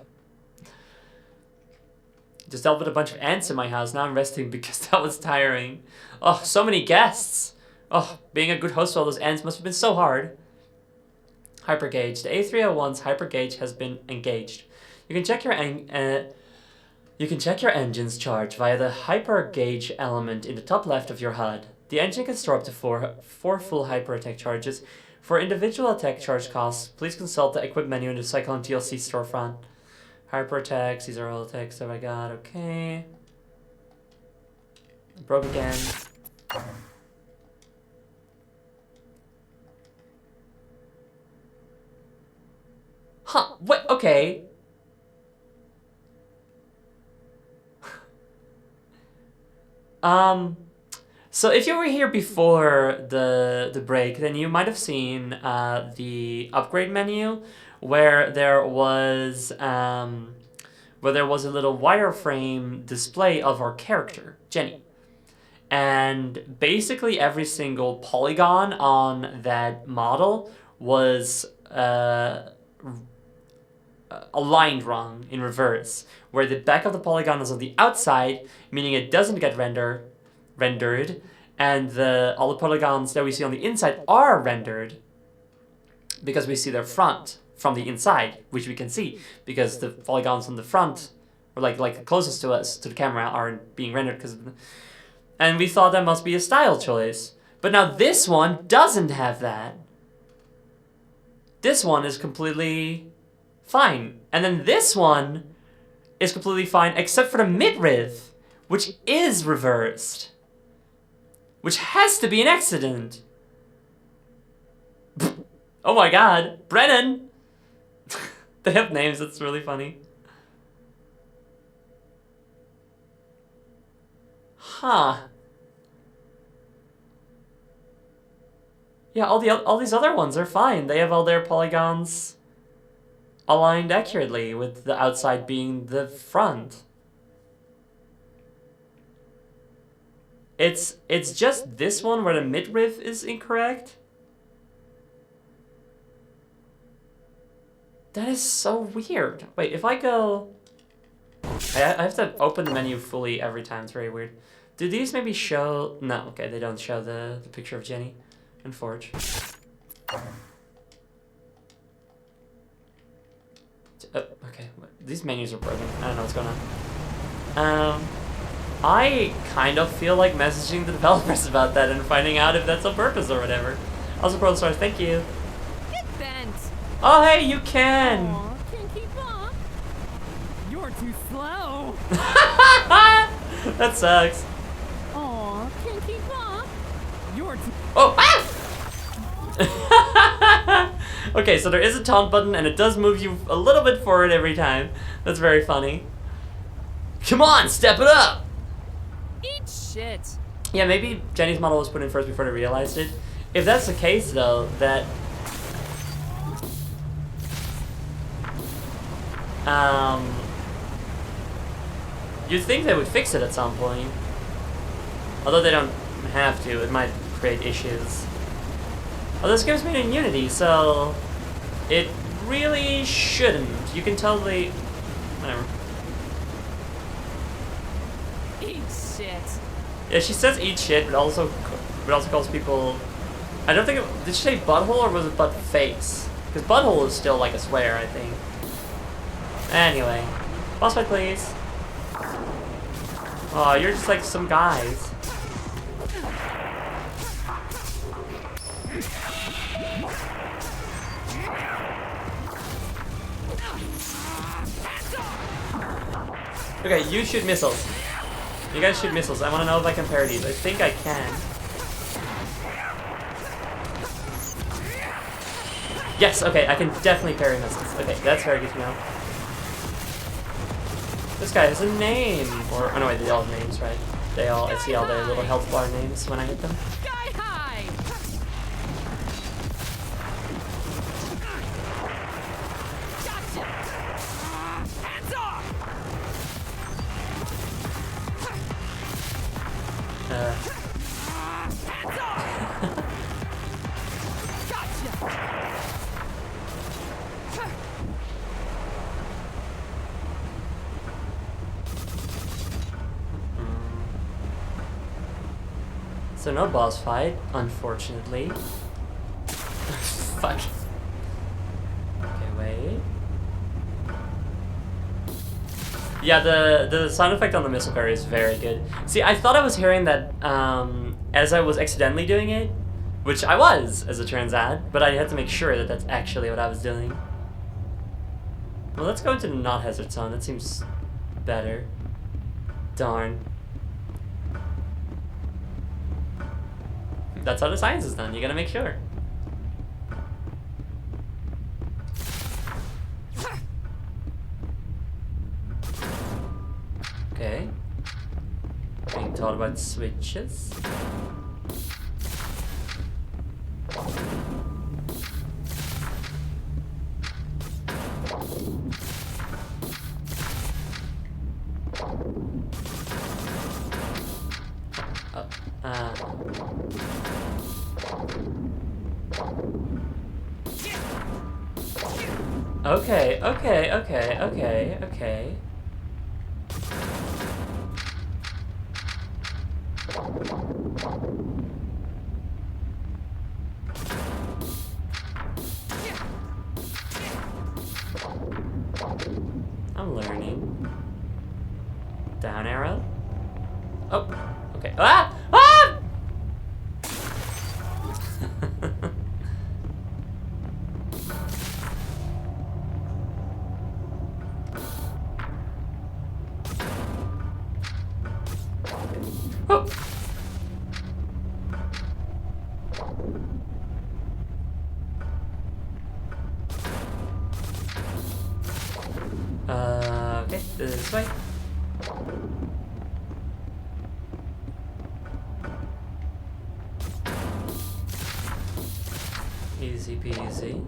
Just dealt with a bunch of ants in my house. Now I'm resting because that was tiring. Oh, so many guests. Oh, being a good host for all those ants must have been so hard. Hypergauge. The A301's hypergauge has been engaged. You can check your engine's charge via the hypergauge element in the top left of your HUD. The engine can store up to four full hyper attack charges. For individual attack charge costs, please consult the equip menu in the Cyclone DLC storefront. Hyper attacks, these are all attacks that I got, okay. Broke again. Huh, wait, okay. So if you were here before the break, then you might have seen the upgrade menu where there was a little wireframe display of our character, Jenny. And basically every single polygon on that model was aligned wrong in reverse, where the back of the polygon is on the outside, meaning it doesn't get rendered, and all the polygons that we see on the inside are rendered because we see their front from the inside, which we can see because the polygons on the front, or like closest to us to the camera, aren't being rendered because of the... And we thought that must be a style choice, but now this one doesn't have that. This one is completely fine, and then this one is completely fine except for the midriff, which is reversed. Which has to be an accident. Oh my god. Brennan! They have names, that's really funny. Huh. Yeah, all these other ones are fine. They have all their polygons aligned accurately, with the outside being the front. It's just this one where the midriff is incorrect. That is so weird. Wait, if I go... I have to open the menu fully every time, it's very weird. Do these maybe show... No, okay, they don't show the picture of Jenny and Forge. Okay, these menus are broken. I don't know what's going on. I kind of feel like messaging the developers about that and finding out if that's on purpose or whatever. Also, Pro Stars, thank you. Get bent. Oh, hey, you can! Aw, can't keep up. You're too slow. That sucks. Aw, can't keep up. You're too... Oh, ah! Okay, so there is a taunt button, and it does move you a little bit forward every time. That's very funny. Come on, step it up! Eat shit. Yeah, maybe Jenny's model was put in first before they realized it. If that's the case, though, that... You'd think they would fix it at some point. Although they don't have to, it might create issues. Although this game's made in Unity, so... It really shouldn't. You can totally... Whatever. Eat shit. Yeah, she says eat shit, but also calls people... I don't think it... Did she say butthole or was it butt face? Because butthole is still like a swear, I think. Anyway. Boss fight, please. Oh, you're just like some guys. Okay, you shoot missiles. You guys shoot missiles. I want to know if I can parry these. I think I can. Yes, okay, I can definitely parry missiles. Okay, that's very good to know. This guy has a name. Or, oh no, wait, they all have names, right? They all, I see all their little health bar names when I hit them. Sky high. Gotcha. Hands off. So no boss fight, unfortunately. Fuck. Okay, wait. Yeah, the sound effect on the missile parry is very good. See, I thought I was hearing that as I was accidentally doing it, which I was, as it turns out, but I had to make sure that that's actually what I was doing. Well, let's go into the not hazard zone. That seems better. Darn. That's how the science is done. You gotta make sure. Okay. Being taught about switches. Okay, okay, okay, okay, okay. I'm learning. Down arrow. Oh, okay. Ah! Ah! Oh. Okay, this way. Easy peasy.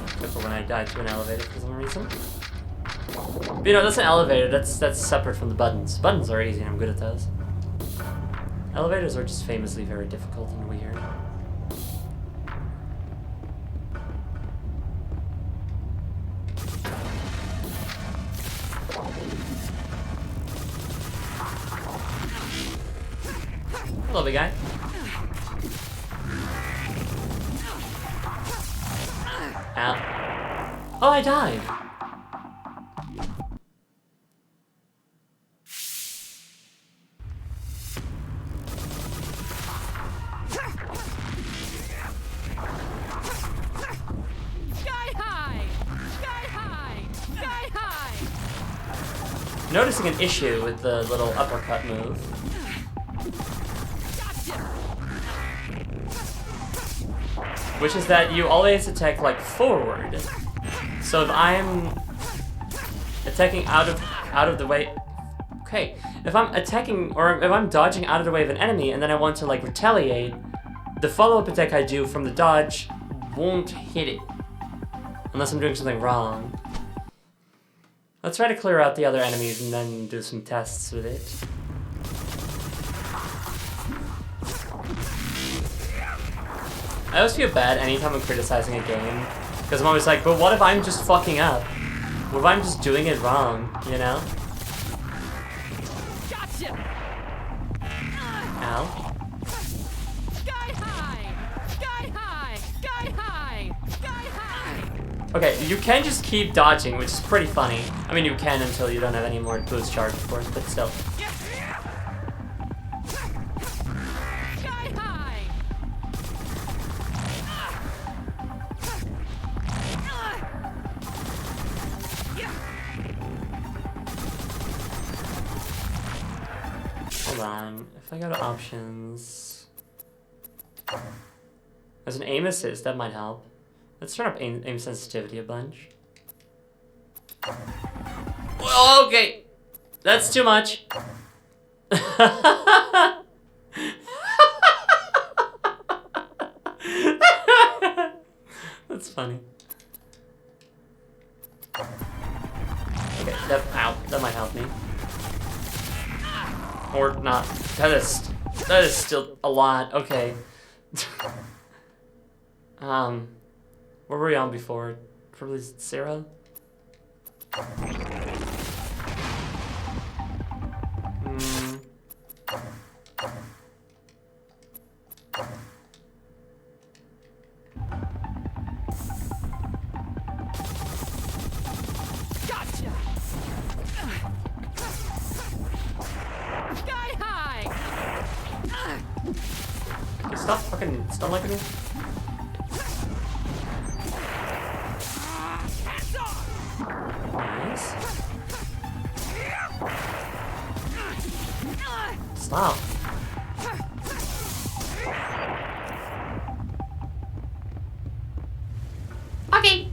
Except for when I died to an elevator for some reason. But you know, that's an elevator. That's separate from the buttons. Buttons are easy and I'm good at those. Elevators are just famously very difficult and weird. Hello, big guy. Ow. Oh, I died. Noticing an issue with the little uppercut move. Which is that you always attack like forward. So if I'm attacking out of the way, okay. If I'm attacking or if I'm dodging out of the way of an enemy and then I want to like retaliate, the follow-up attack I do from the dodge won't hit it unless I'm doing something wrong. Let's try to clear out the other enemies and then do some tests with it. I always feel bad anytime I'm criticizing a game, because I'm always like, but what if I'm just fucking up? What if I'm just doing it wrong, you know? Gotcha. Ow. Sky high! Sky high! Sky high! Sky high! Okay, you can just keep dodging, which is pretty funny. I mean, you can until you don't have any more boost charge, of course, but still. Hold on, if I go to options... There's an aim assist, that might help. Let's turn up aim sensitivity a bunch. Oh, okay! That's too much! That's funny. Okay, that might help me. Or not. That is still a lot. Okay. Where were we on before? Probably 0? fucking stun like me? Nice. Stop. Okay.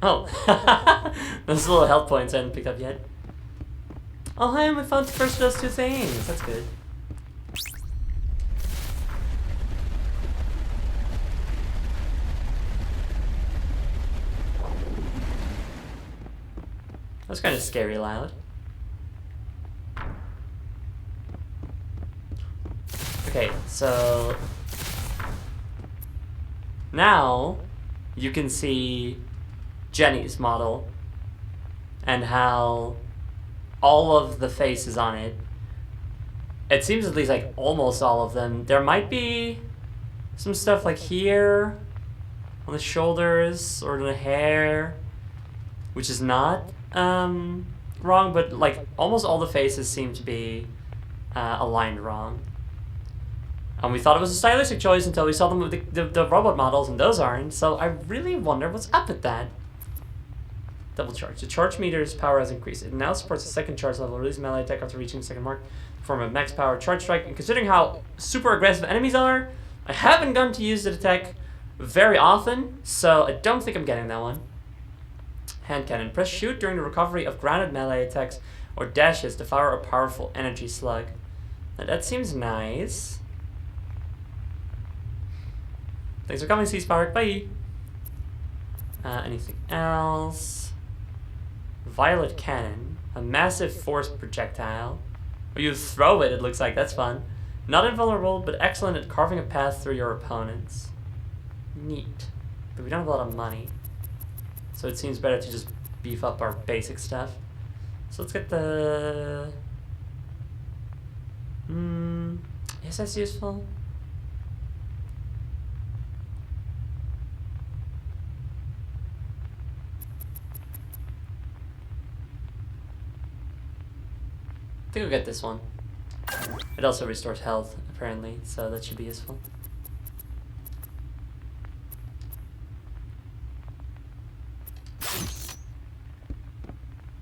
Oh, those little health points I hadn't picked up yet. Oh, hi, we found the first of those two things. That's good. That was kind of scary loud. Okay, so now you can see Jenny's model and how all of the faces on it, it seems at least like almost all of them. There might be some stuff like here on the shoulders or the hair, which is not wrong, but like almost all the faces seem to be aligned wrong. And we thought it was a stylistic choice until we saw them with the robot models, and those aren't. So I really wonder what's up with that. Double charge. The charge meter's power has increased. It now supports a second charge level. Release melee attack after reaching the second mark. Form a max power charge strike. And considering how super aggressive enemies are, I haven't gone to use the attack very often, so I don't think I'm getting that one. Hand cannon. Press shoot during the recovery of grounded melee attacks or dashes to fire a powerful energy slug. Now that seems nice. Thanks for coming, C-Spark. Bye. Anything else? Violet cannon. A massive force projectile. Or you throw it, it looks like. That's fun. Not invulnerable, but excellent at carving a path through your opponents. Neat. But we don't have a lot of money. So it seems better to just beef up our basic stuff. So let's get the... Is that useful? I think we'll get this one. It also restores health, apparently, so that should be useful.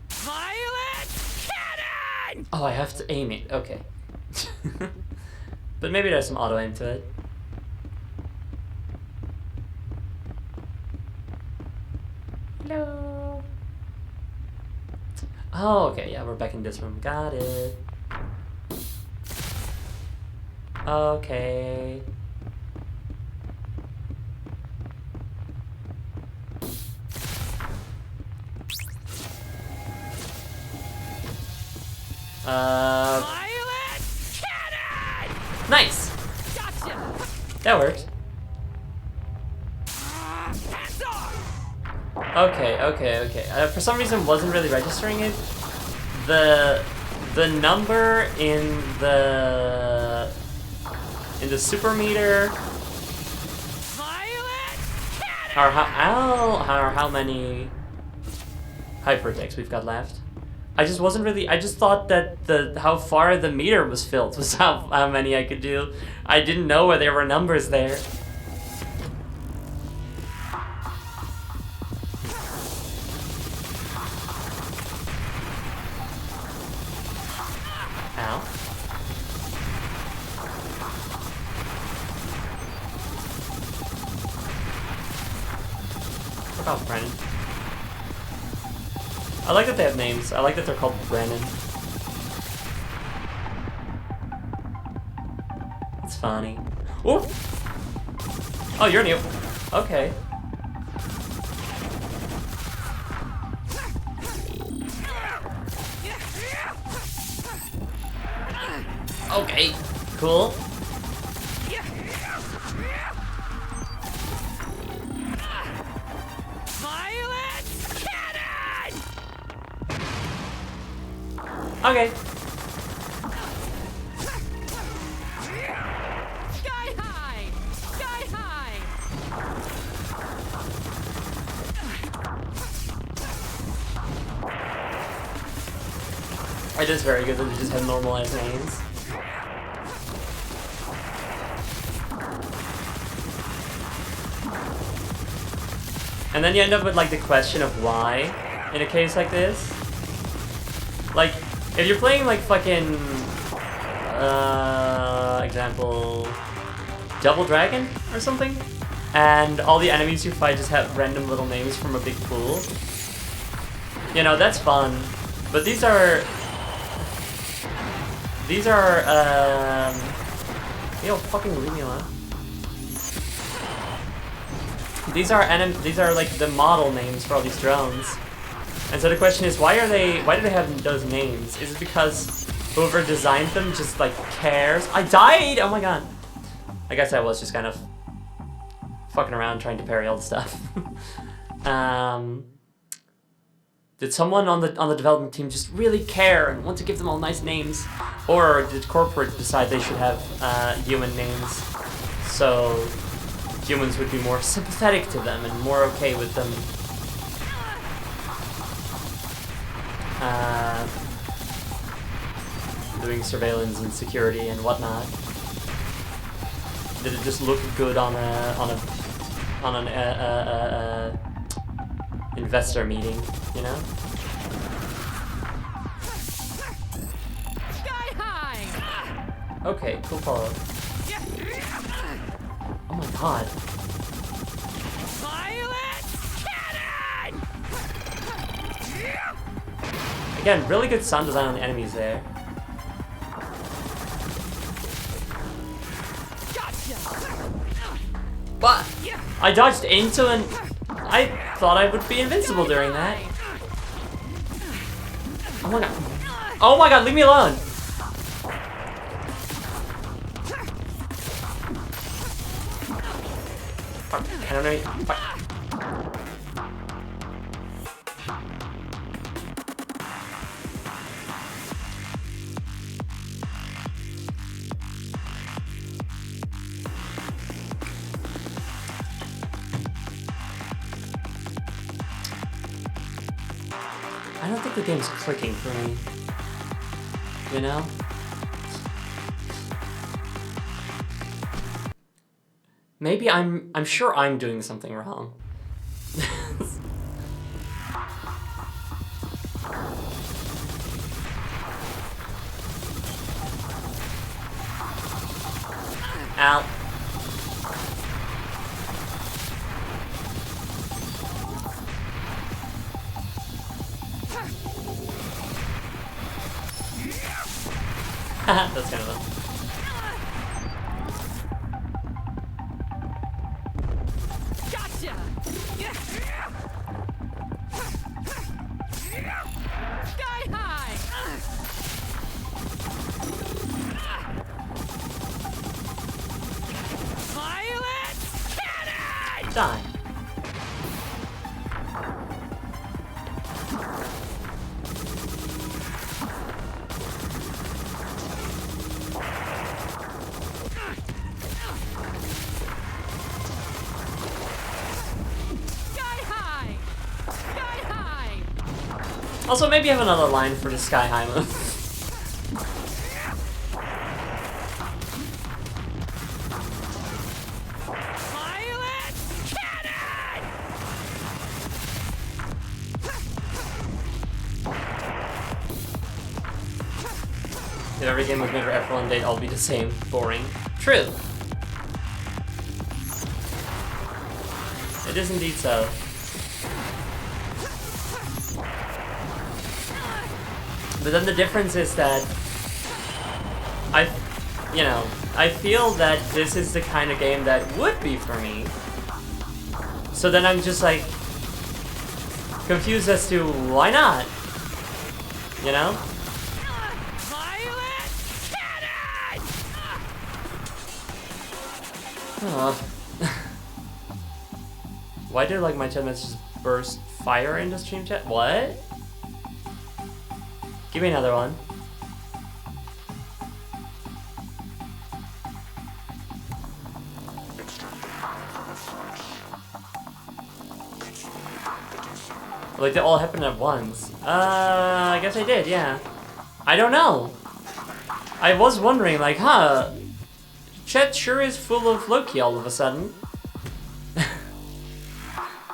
Violet cannon! Oh, I have to aim it. Okay. But maybe there's some auto aim to it. Hello. Oh, okay, yeah, we're back in this room. Got it. Okay. Violet cannon! Nice! Gotcha! That worked. Hands off! Okay. For some reason, wasn't really registering it. The number in the super meter, Violet cannon! or how many hypertechs we've got left. I just wasn't really. I just thought that how far the meter was filled was how many I could do. I didn't know where there were numbers there. Ow. Fuck off, Brennan. I like that they have names. I like that they're called Brennan. It's funny. Ooh! Oh, you're new. Okay. Okay. Cool. Violet cannon! Okay. Sky high! Sky high! It is very good that they just have normalized names. And then you end up with like the question of why in a case like this. Like, if you're playing like fucking, example, Double Dragon or something, and all the enemies you fight just have random little names from a big pool, you know, that's fun. But these are, yo, fucking leave me alone. These are like the model names for all these drones. And so the question is, why do they have those names? Is it because whoever designed them just like cares? I died! Oh my god. I guess I was just kind of fucking around trying to parry all the stuff. Did someone on the development team just really care and want to give them all nice names? Or did corporate decide they should have human names so humans would be more sympathetic to them and more okay with them doing surveillance and security and whatnot? Did it just look good on an investor meeting, you know? Sky high! Okay, cool follow. Oh my god. Violet cannon! Again, really good sound design on the enemies there. Gotcha! But I dodged into and I thought I would be invincible during that. Oh my god. Oh my god, leave me alone! Fuck, I don't know. Fuck. I don't think the game's clicking for me. You know? Maybe I'm sure I'm doing something wrong. Ow. That's kind of fun. Gotcha! Sky high! Violet cannon! Die. Sky high! Sky high! Also, maybe have another line for the Sky High move. Violet cannon! If every game was made for F1, they'd all be the same. Boring. True. It is indeed so. But then the difference is that I feel that this is the kind of game that would be for me. So then I'm just like confused as to why not? You know? Violet cannon! Why did like my chat messages burst fire in the stream chat? What? Give me another one. Like they all happened at once. I guess I did, yeah. I don't know. I was wondering, like, huh? Chet sure is full of Loki all of a sudden.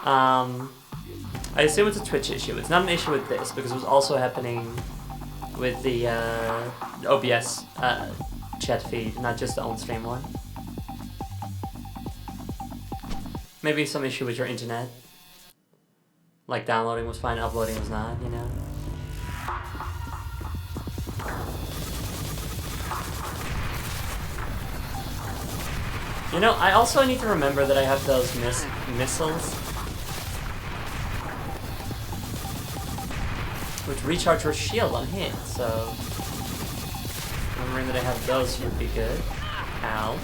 I assume it's a Twitch issue. It's not an issue with this because it was also happening with the OBS chat feed, not just the on-stream one. Maybe some issue with your internet. Like downloading was fine, uploading was not, you know? You know, I also need to remember that I have those missiles. Which recharge your shield on hit, so... remembering that I have those would be good. Ow.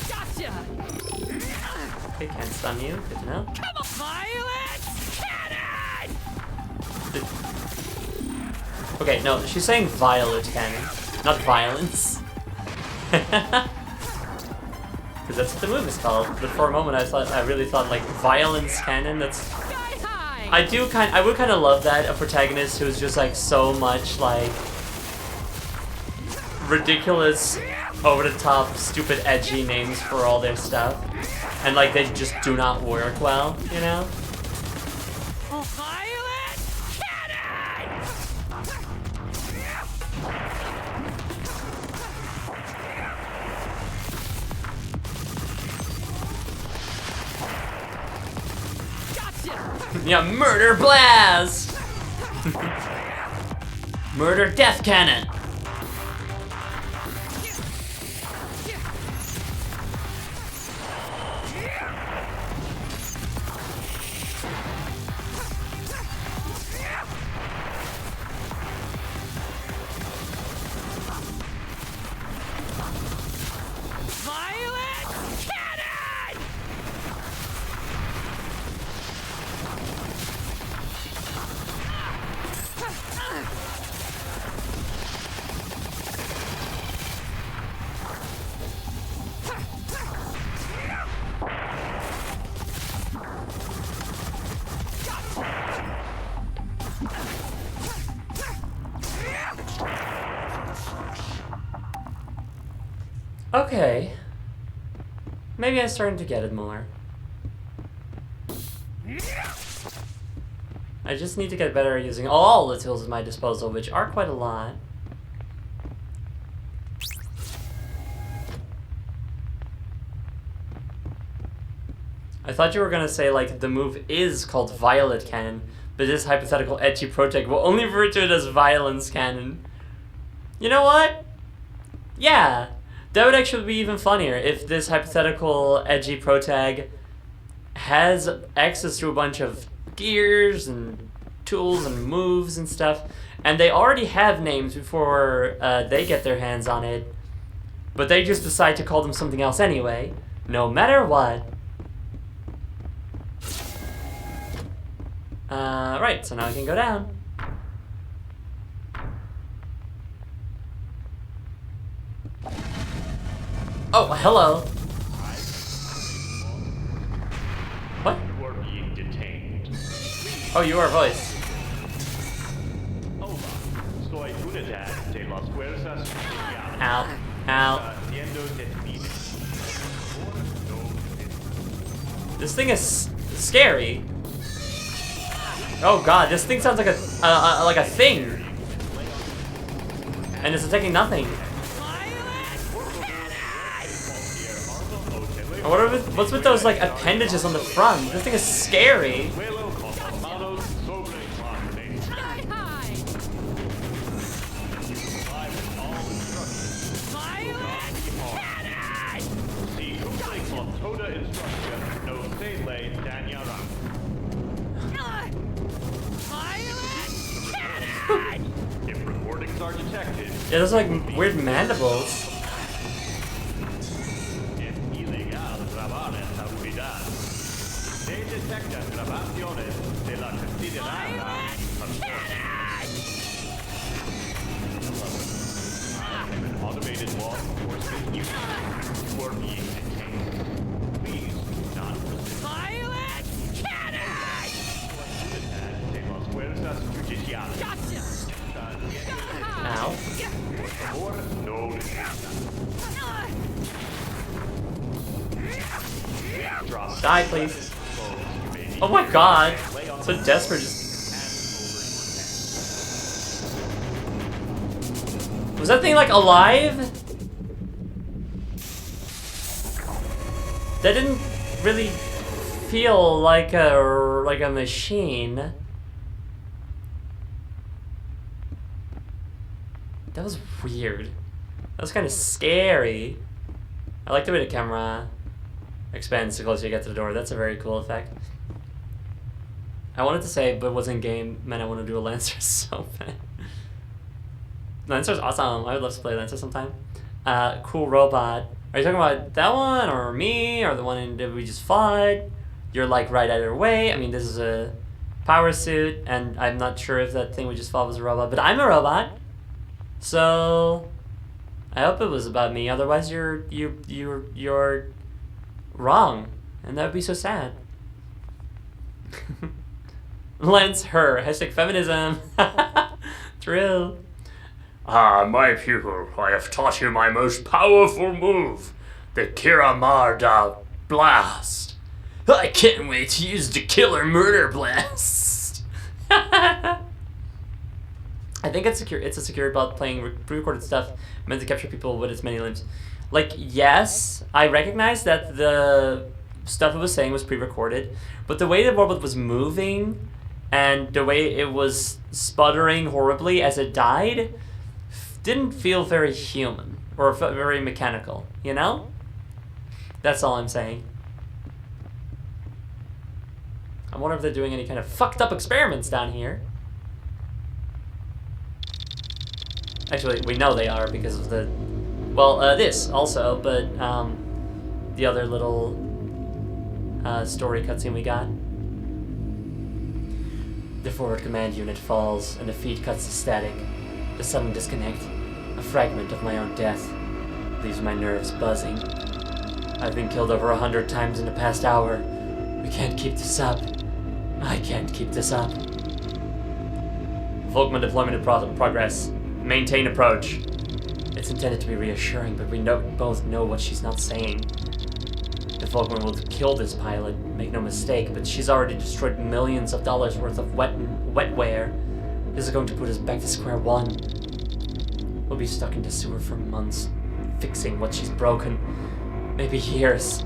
Gotcha! Okay, can't stun you, good to know. Come on, Violet Cannon! Okay, no, she's saying violet cannon, not violence. Because that's what the move is called. But for a moment, I really thought like violence cannon. That's. Sky high! I would kind of love that, a protagonist who's just like so much like ridiculous, over the top, stupid, edgy names for all their stuff, and like they just do not work well, you know? Violet Cannon! Gotcha! Yeah, murder blast! Murder death cannon! Violet Cannon! Okay. Maybe I'm starting to get it more. I just need to get better at using all the tools at my disposal, which are quite a lot. I thought you were gonna say, like, the move is called Violet Cannon, but this hypothetical edgy project will only refer to it as Violence Cannon. You know what? Yeah, that would actually be even funnier if this hypothetical edgy protag has access to a bunch of gears and tools and moves and stuff, and they already have names before they get their hands on it, but they just decide to call them something else anyway, no matter what. Right, so now I can go down. Oh, hello. What? You are being detained. Oh, you are a voice. Hola. Soy unidad de las fuerzas especiales. Ow. Ow. Haciendo detenido. This thing is scary. Oh god, this thing sounds like a thing. And it's attacking nothing. I wonder what's with those like appendages on the front. This thing is scary. Sky high! If recordings are detected, Yeah, those like weird mandibles. es ilegal grabar esta unidad. Se detectan grabaciones de la considerada an automated law enforcement unit. You are being detained. Please Ow. No. Drop. Die, please. Oh my god. So desperate. Was that thing like alive? That didn't really feel like a machine. That was weird. That was kind of scary. I like the way the camera expands the closer you get to the door. That's a very cool effect. I wanted to say, but was in game, man, I want to do a Lancer so bad. Lancer's awesome. I would love to play Lancer sometime. Cool robot. Are you talking about that one, or me, or the one that we just fought? You're like right either way. I mean, this is a power suit, and I'm not sure if that thing we just fought was a robot, but I'm a robot. So I hope it was about me. Otherwise, you're wrong, and that would be so sad. Lance her hashtag feminism. True. Ah, my pupil, I have taught you my most powerful move, the Kiramarda Blast. I can't wait to use the Killer Murder Blast. I think it's a secure about playing pre-recorded stuff meant to capture people with as many limbs. Like, yes, I recognize that the stuff it was saying was pre-recorded, but the way the robot was moving and the way it was sputtering horribly as it died didn't feel very human or very mechanical, you know? That's all I'm saying. I wonder if they're doing any kind of fucked up experiments down here. Actually, we know they are because of the, well, this also, but the other little story cutscene we got. The forward command unit falls and the feed cuts to static. The sudden disconnect, a fragment of my own death, leaves my nerves buzzing. I've been killed over 100 times in the past hour. We can't keep this up. I can't keep this up. Volkman deployment in progress. Maintain approach. It's intended to be reassuring, but we both know what she's not saying. The Volkman will kill this pilot, make no mistake, but she's already destroyed millions of dollars worth of wetware. This is going to put us back to square one. We'll be stuck in the sewer for months, fixing what she's broken. Maybe years.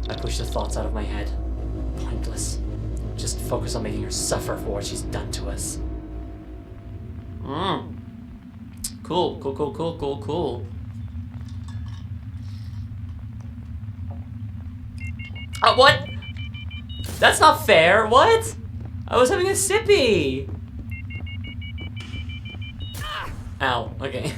I push the thoughts out of my head. Pointless. Just focus on making her suffer for what she's done to us. Cool. What? That's not fair. What? I was having a sippy. Ow. Okay.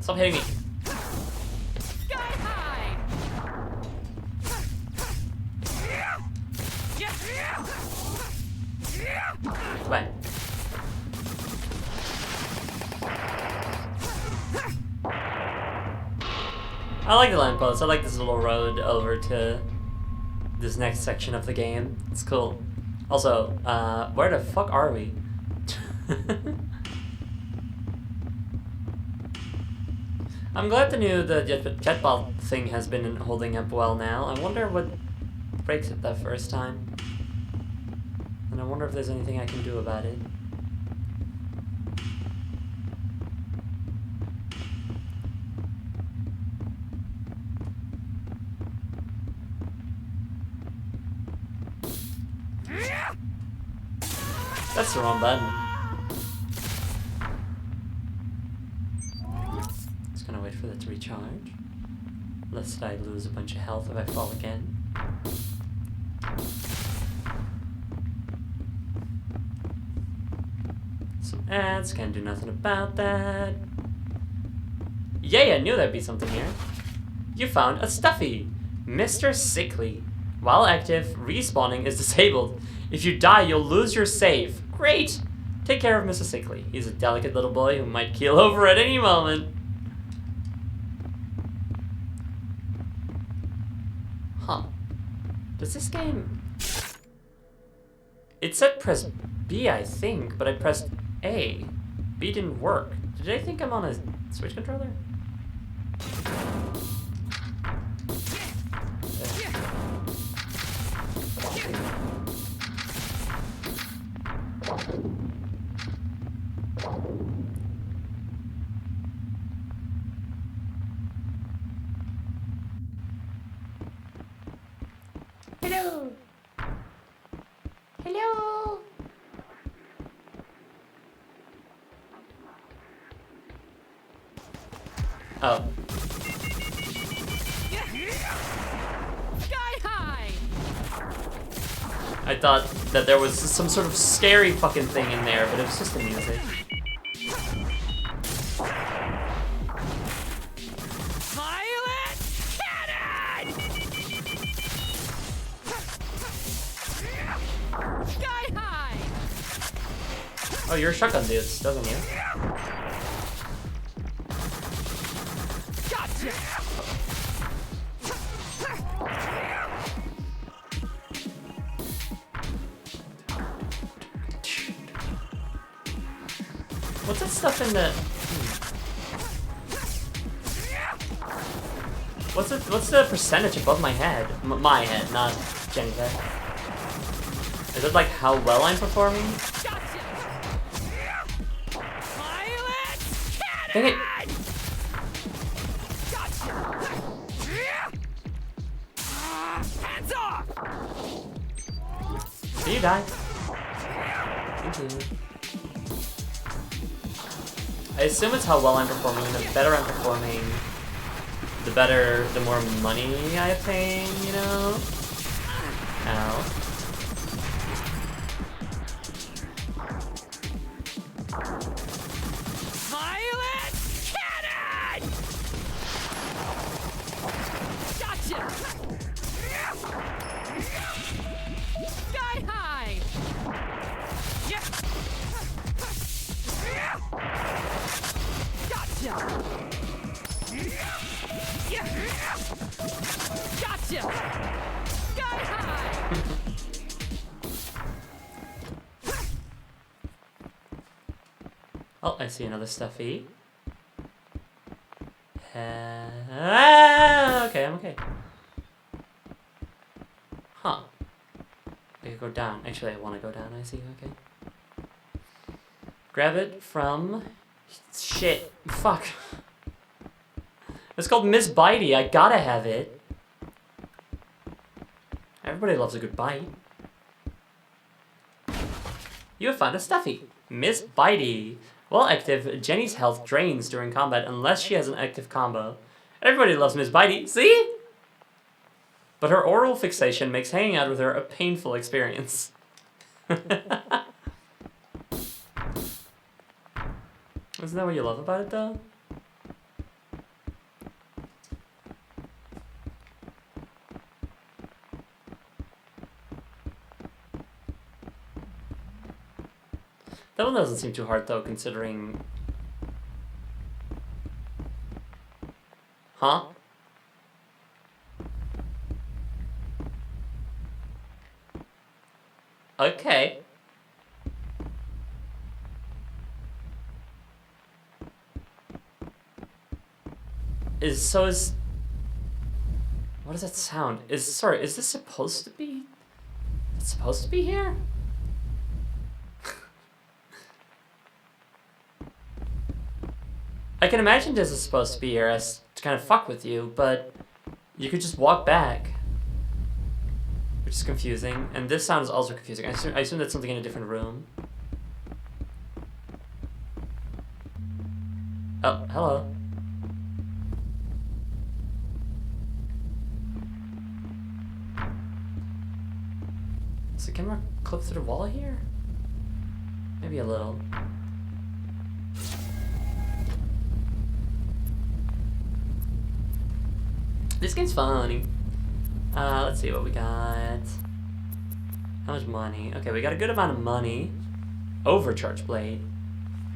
Stop hitting me. Sky high. Come on. I like the lamppost. I like this little road over to this next section of the game. It's cool. Also, where the fuck are we? I'm glad the jetball thing has been holding up well now. I wonder what breaks it that first time. And I wonder if there's anything I can do about it. That's the wrong button. Just gonna wait for that to recharge. Lest I lose a bunch of health if I fall again. Some ads, can't do nothing about that. Yay, I knew there'd be something here. You found a stuffy, Mr. Sickly. While active, respawning is disabled. If you die, you'll lose your save. Great! Take care of Mr. Sickly. He's a delicate little boy who might keel over at any moment. Huh. Does this game... It said press B, I think, but I pressed A. B didn't work. Did I think I'm on a Switch controller? Hello. Hello. Oh. Sky high! I thought that there was some sort of scary fucking thing in there, but it was just the music. Pilot cannon! Sky high! Oh, you're a shotgun dude, doesn't you? Gotcha! What's that stuff in the... What's the percentage above my head? My head, not Jenny's head. Is it like how well I'm performing? Gotcha! Pilot Dang it! cannon! Gotcha! Hands off! Did you die? Thank you. I assume it's how well I'm performing, and the better I'm performing, the better, the more money I obtain, you know? Ow. Pilot cannon! Gotcha! Sky high! Yeah! Gotcha! Yeah! Gotcha! Sky high! Oh, I see another stuffy. Okay, I'm okay. Huh. I could go down. Actually, I want to go down, I see, okay. Grab it from... Shit. Fuck. It's called Miss Bitey. I gotta have it. Everybody loves a good bite. You have found a stuffy. Miss Bitey. While active, Jenny's health drains during combat unless she has an active combo. Everybody loves Miss Bitey. See? But her oral fixation makes hanging out with her a painful experience. Isn't that what you love about it, though? That one doesn't seem too hard, though, considering... Huh? Okay. What does that sound? Sorry, is this supposed to be... It's supposed to be here? I can imagine this is supposed to be here as to kind of fuck with you, but you could just walk back. Which is confusing. And this sound is also confusing. I assume that's something in a different room. Oh, hello. Is the camera clipped through the wall here? Maybe a little. This game's funny. Let's see what we got. How much money? Okay, we got a good amount of money. Overcharge blade.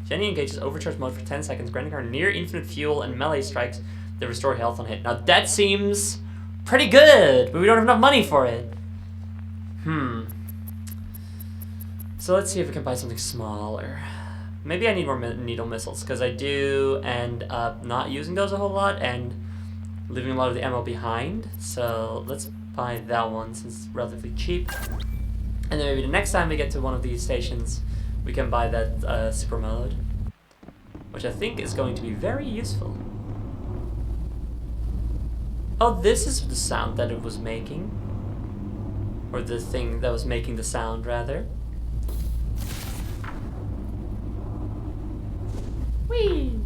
Jenny engages overcharge mode for 10 seconds, granting her near infinite fuel and melee strikes that restore health on hit. Now that seems pretty good, but we don't have enough money for it. So let's see if we can buy something smaller. Maybe I need more needle missiles, because I do end up not using those a whole lot and leaving a lot of the ammo behind. So let's buy that one since it's relatively cheap. And then maybe the next time we get to one of these stations, we can buy that super mode, which I think is going to be very useful. Oh, this is the sound that it was making. Or the thing that was making the sound, rather. Whee!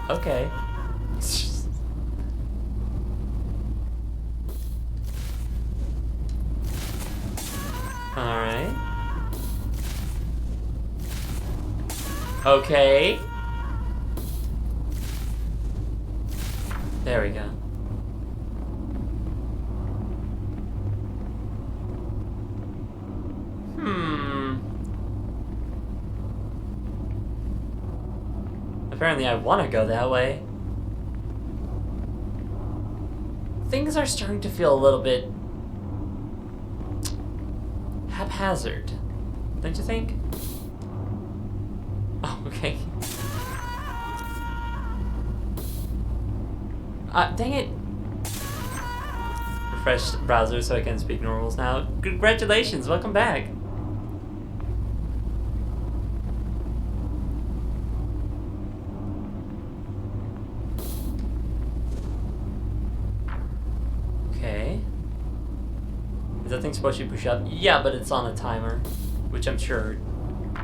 Okay. Alright. Okay. There we go. Apparently I want to go that way. Things are starting to feel a little bit haphazard, don't you think? Oh, okay. Dang it. Refresh the browser so I can speak normals now. Congratulations, welcome back. Okay. Is that thing supposed to push up? Yeah, but it's on a timer, which I'm sure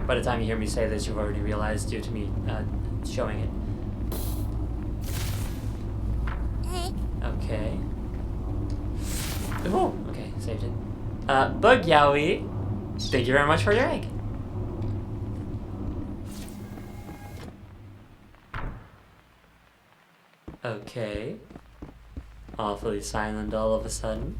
by the time you hear me say this, you've already realized due to me showing it. Okay. Oh, okay, saved it. Bug Yowie, thank you very much for your egg. Okay. Awfully silent all of a sudden.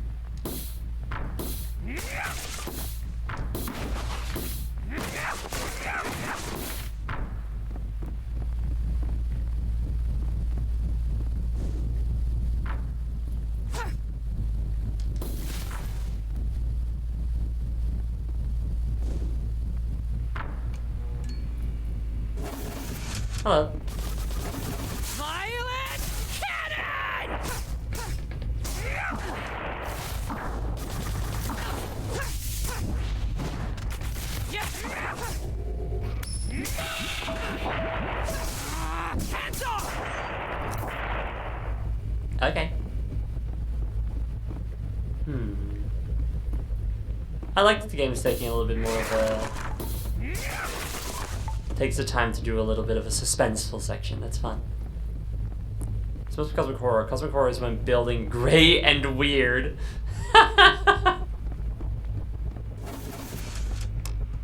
Hello. Violet cannon! Hands off! Okay. I like that the game is taking a little bit more of a... takes the time to do a little bit of a suspenseful section. That's fun. It's supposed to be cosmic horror. Cosmic horror is when building gray and weird.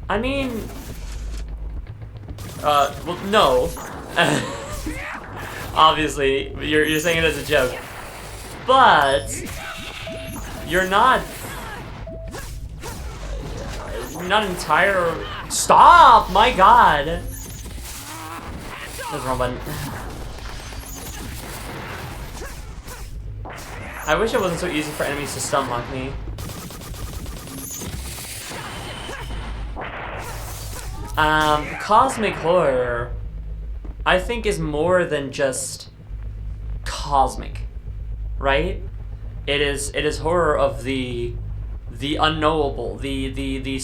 I mean... well, no. Obviously, you're saying it as a joke. But... you're not entire... Stop! My god! That's the wrong button. I wish it wasn't so easy for enemies to stun lock me. Cosmic horror, I think, is more than just cosmic, right? It is horror of the unknowable, the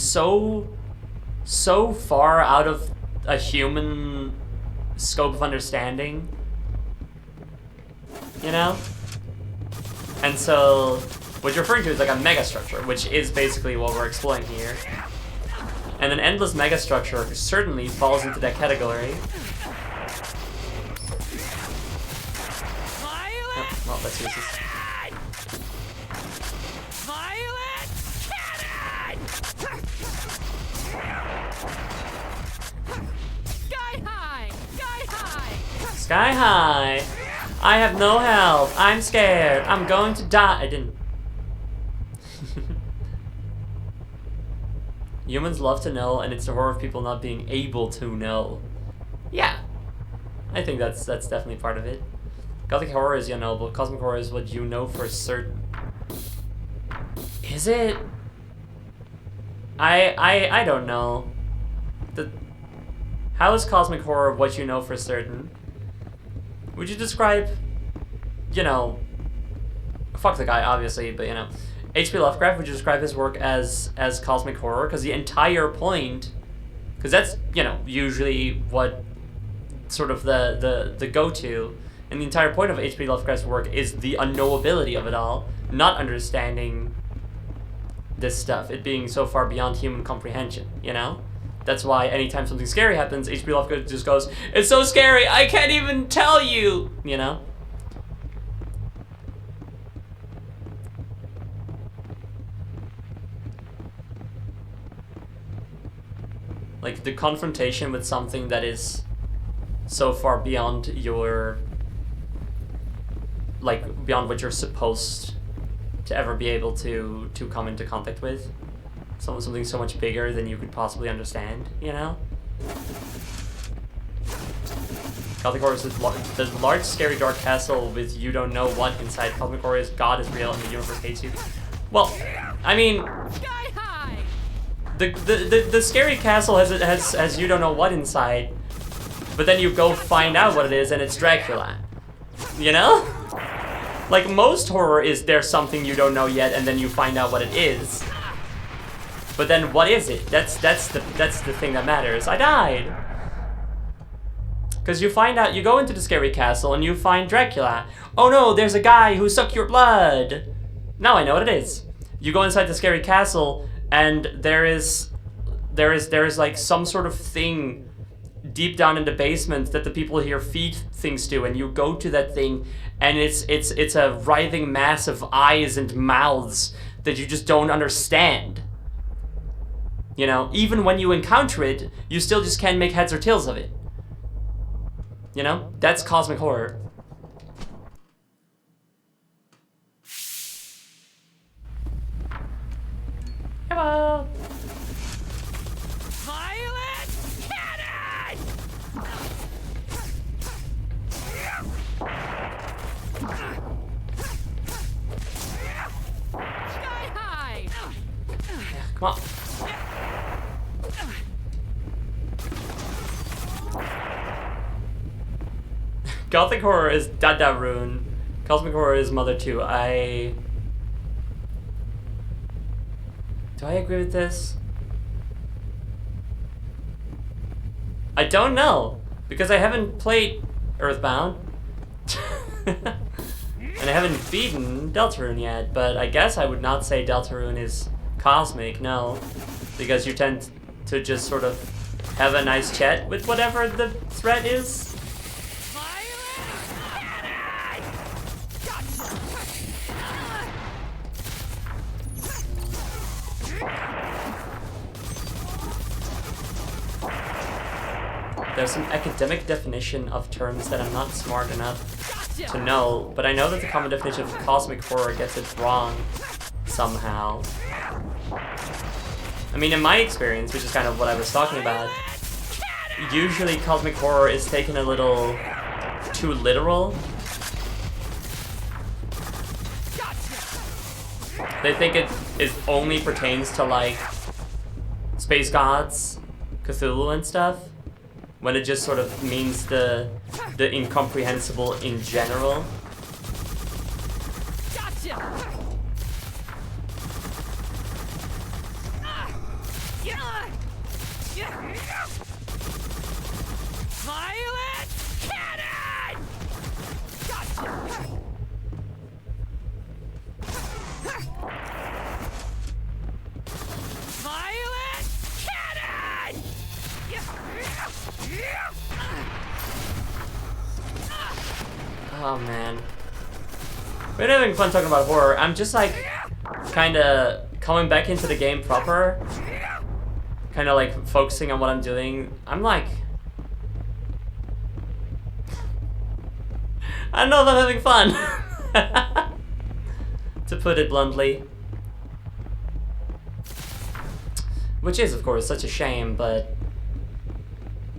so far out of a human scope of understanding, you know? And so, what you're referring to is like a megastructure, which is basically what we're exploring here. And an endless megastructure certainly falls into that category. Oh, well, let's use this. Violet cannon! Sky high! Sky Sky high. I have no health. I'm scared. I'm going to die. I didn't. Humans love to know, and it's the horror of people not being able to know. Yeah. I think that's definitely part of it. Gothic horror is unknowable. Cosmic horror is what you know for certain. Is it? I don't know. How is cosmic horror what you know for certain? Would you describe, you know, fuck the guy obviously, but you know, H.P. Lovecraft, would you describe his work as cosmic horror? Because the entire point, because that's, you know, usually what sort of the go-to, and the entire point of H.P. Lovecraft's work is the unknowability of it all, not understanding this stuff, it being so far beyond human comprehension, you know? That's why anytime something scary happens, H.P. Lovecraft just goes, "It's so scary, I can't even tell you," you know? Like, the confrontation with something that is so far beyond your, like, beyond what you're supposed to ever be able to come into contact with. Something so much bigger than you could possibly understand, you know? Gothic horror is the large, scary, dark castle with you don't know what inside. Cosmic horror is God is real and the universe hates you. Well, I mean, the scary castle has you don't know what inside, but then you go find out what it is and it's Dracula, you know? Like, most horror is there's something you don't know yet and then you find out what it is. But then what is it? That's the thing that matters. I died. Because you find out, you go into the scary castle and you find Dracula. Oh no, there's a guy who sucked your blood. Now I know what it is. You go inside the scary castle and there is like some sort of thing deep down in the basement that the people here feed things to, and you go to that thing and it's a writhing mass of eyes and mouths that you just don't understand. You know, even when you encounter it, you still just can't make heads or tails of it. You know? That's cosmic horror. Hello! Violet cannon! Sky high! Come on. Gothic horror is Dada Rune. Cosmic horror is Mother 2. Do I agree with this? I don't know, because I haven't played Earthbound. And I haven't beaten Deltarune yet, but I guess I would not say Deltarune is cosmic, no. Because you tend to just sort of have a nice chat with whatever the threat is. There's some academic definition of terms that I'm not smart enough to know, but I know that the common definition of cosmic horror gets it wrong somehow. I mean, in my experience, which is kind of what I was talking about, usually cosmic horror is taken a little too literal. They think it only pertains to, like, space gods, Cthulhu and stuff, when it just sort of means the incomprehensible in general. Violet cannon! Violet cannon! Oh man. We're having fun talking about horror. I'm just like kinda coming back into the game proper. Kinda like focusing on what I'm doing. I'm like I don't know if I'm having fun. To put it bluntly. Which is, of course, such a shame, but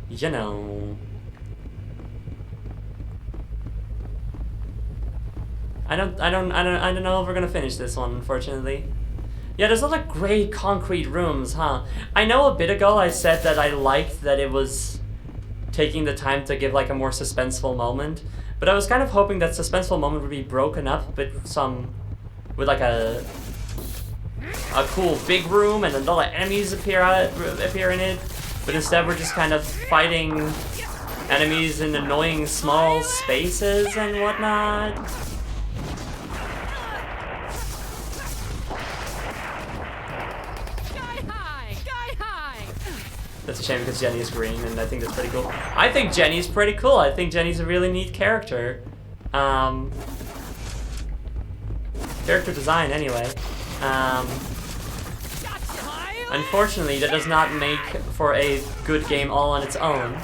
you know. I don't know if we're gonna finish this one, unfortunately. Yeah, there's a lot of gray concrete rooms, huh? I know a bit ago I said that I liked that it was taking the time to give like a more suspenseful moment, but I was kind of hoping that suspenseful moment would be broken up with like a cool big room and then all the enemies appear in it, but instead we're just kind of fighting enemies in annoying small spaces and whatnot. That's a shame because Jenny is green, and I think that's pretty cool. I think Jenny's pretty cool. I think Jenny's a really neat character. Character design, anyway. Unfortunately, that does not make for a good game all on its own.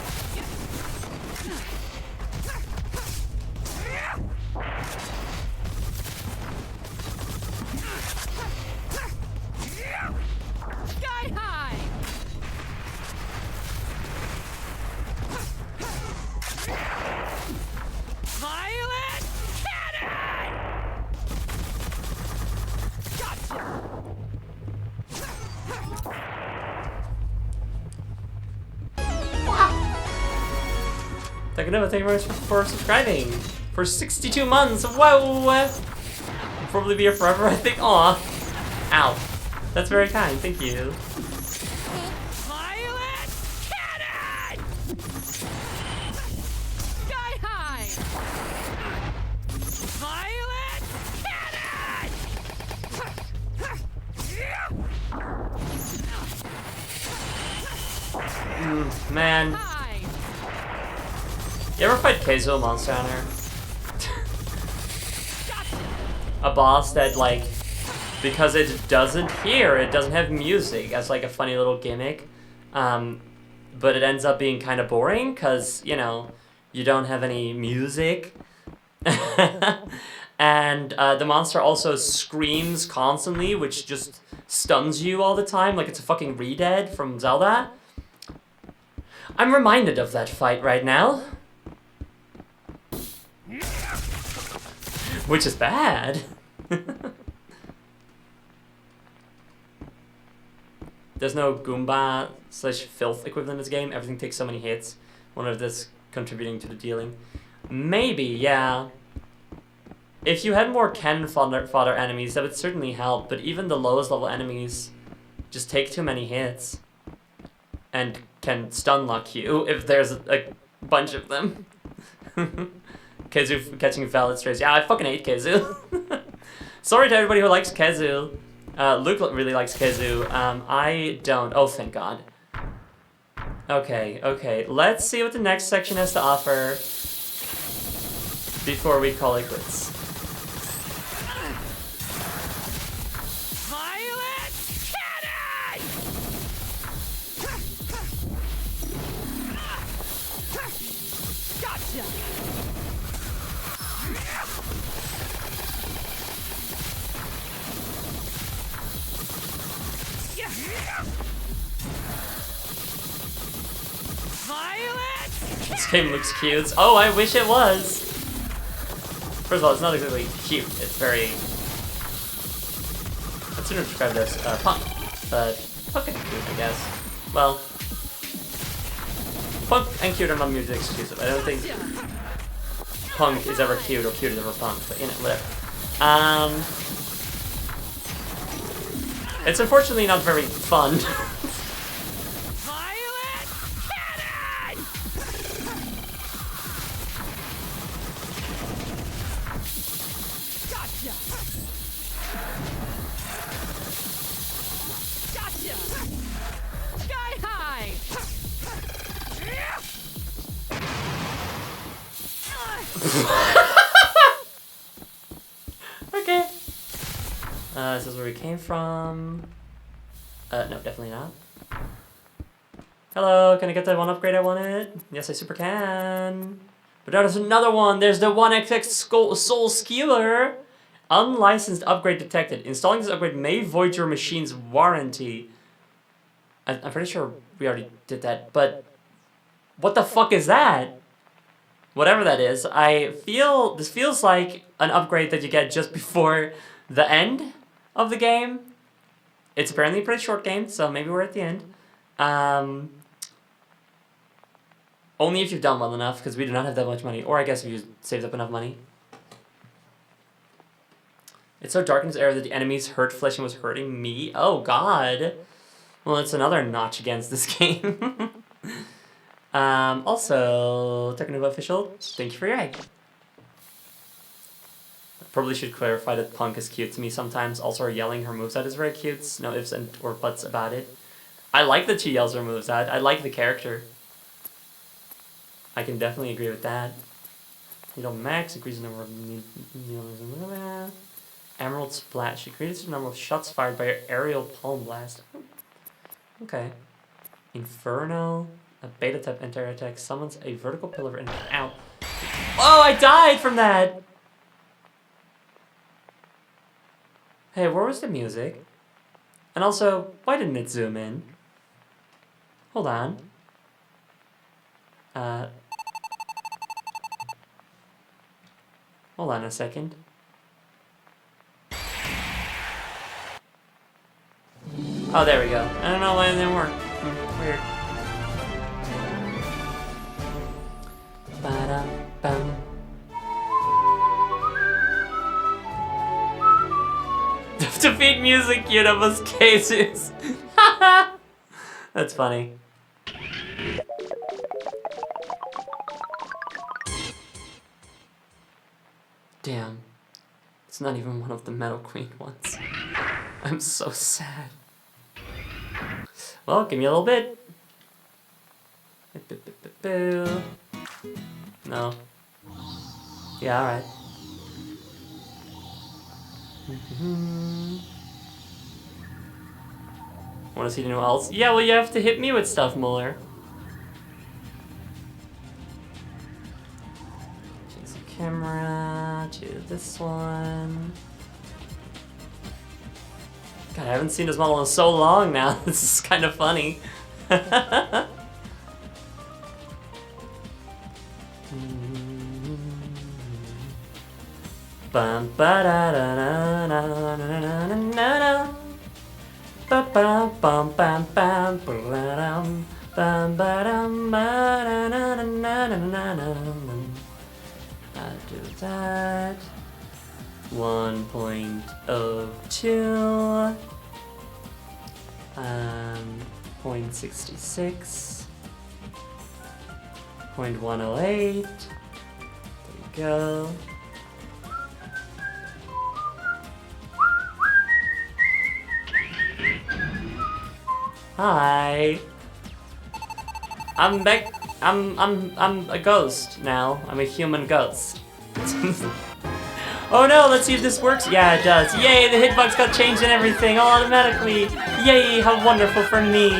Thank you very much for subscribing. For 62 months, whoa! I'll probably be here forever, I think. Aw. Ow. That's very kind, thank you. Violet cannon! Sky high! Violet cannon! Man. High! You ever fight Keizo in Monster Hunter? A boss that, like, because it doesn't have music as, like, a funny little gimmick, but it ends up being kind of boring, because, you know, you don't have any music. And the monster also screams constantly, which just stuns you all the time, like it's a fucking Re-Dead from Zelda. I'm reminded of that fight right now. Which is bad. There's no Goomba / filth equivalent in this game. Everything takes so many hits. Wonder if that's contributing to the dealing. Maybe, yeah. If you had more cannon fodder enemies, that would certainly help, but even the lowest level enemies just take too many hits. And can stun lock you if there's a bunch of them. Khezu catching valid strays. Yeah, I fucking hate Khezu. Sorry to everybody who likes Khezu. Luke really likes Khezu. I don't. Oh, thank God. Okay. Let's see what the next section has to offer before we call it quits. Violet cannon! Gotcha! Violet! This game looks cute. Oh, I wish it was. First of all, it's not exactly cute. It's very... I'd sooner describe it as punk, but fucking cute, I guess. Well, punk and cute are not mutually exclusive. I don't think punk is ever cute or cute is ever punk, but you know, whatever. It's unfortunately not very fun. Violet cannon! Gotcha! Gotcha! Sky high! Okay. This is where we came from. No, definitely not. Hello, can I get that one upgrade I wanted? Yes, I super can. But there's another one. There's the 1XX Soul Skewer. Unlicensed upgrade detected. Installing this upgrade may void your machine's warranty. I'm pretty sure we already did that, but what the fuck is that? Whatever that is, this feels like an upgrade that you get just before the end of the game. It's apparently a pretty short game, so maybe we're at the end. Only if you've done well enough, because we do not have that much money. Or I guess if you saved up enough money. It's so dark in this area that the enemy's hurt flesh and was hurting me. Oh god. Well, it's another notch against this game. Also, Technova official, thank you for your egg. I probably should clarify that Punk is cute to me sometimes. Also, her yelling her moveset is very cute. No ifs and or buts about it. I like that she yells her moveset. I like the character. I can definitely agree with that. Needle max increases the number of needles. Emerald splash increases the number of shots fired by your aerial palm blast. Okay. Inferno. A beta type anti-attack summons a vertical pillar and out. Oh, I died from that! Hey, where was the music? And also, why didn't it zoom in? Hold on. Hold on a second. Oh, there we go. I don't know why it didn't work. Weird. Ba-da-bum. Defeat music Universe cases. That's funny. Damn. It's not even one of the Metal Queen ones. I'm so sad. Well, give me a little bit. No. Yeah, alright. Wanna see anyone else? Yeah, well, you have to hit me with stuff, Muller. Change the camera to this one. God, I haven't seen this model in so long now. This is kind of funny. Bum ba da da na na na na na na ba ba bum bam bam bum bum ba dum ba na na na na na na. I do that. 1.02. 0.66. 0.108. There we go. Hi. I'm back. I'm a ghost now. I'm a human ghost. Oh no, let's see if this works. Yeah, it does. Yay, the hitbox got changed and everything all automatically. Yay, how wonderful for me.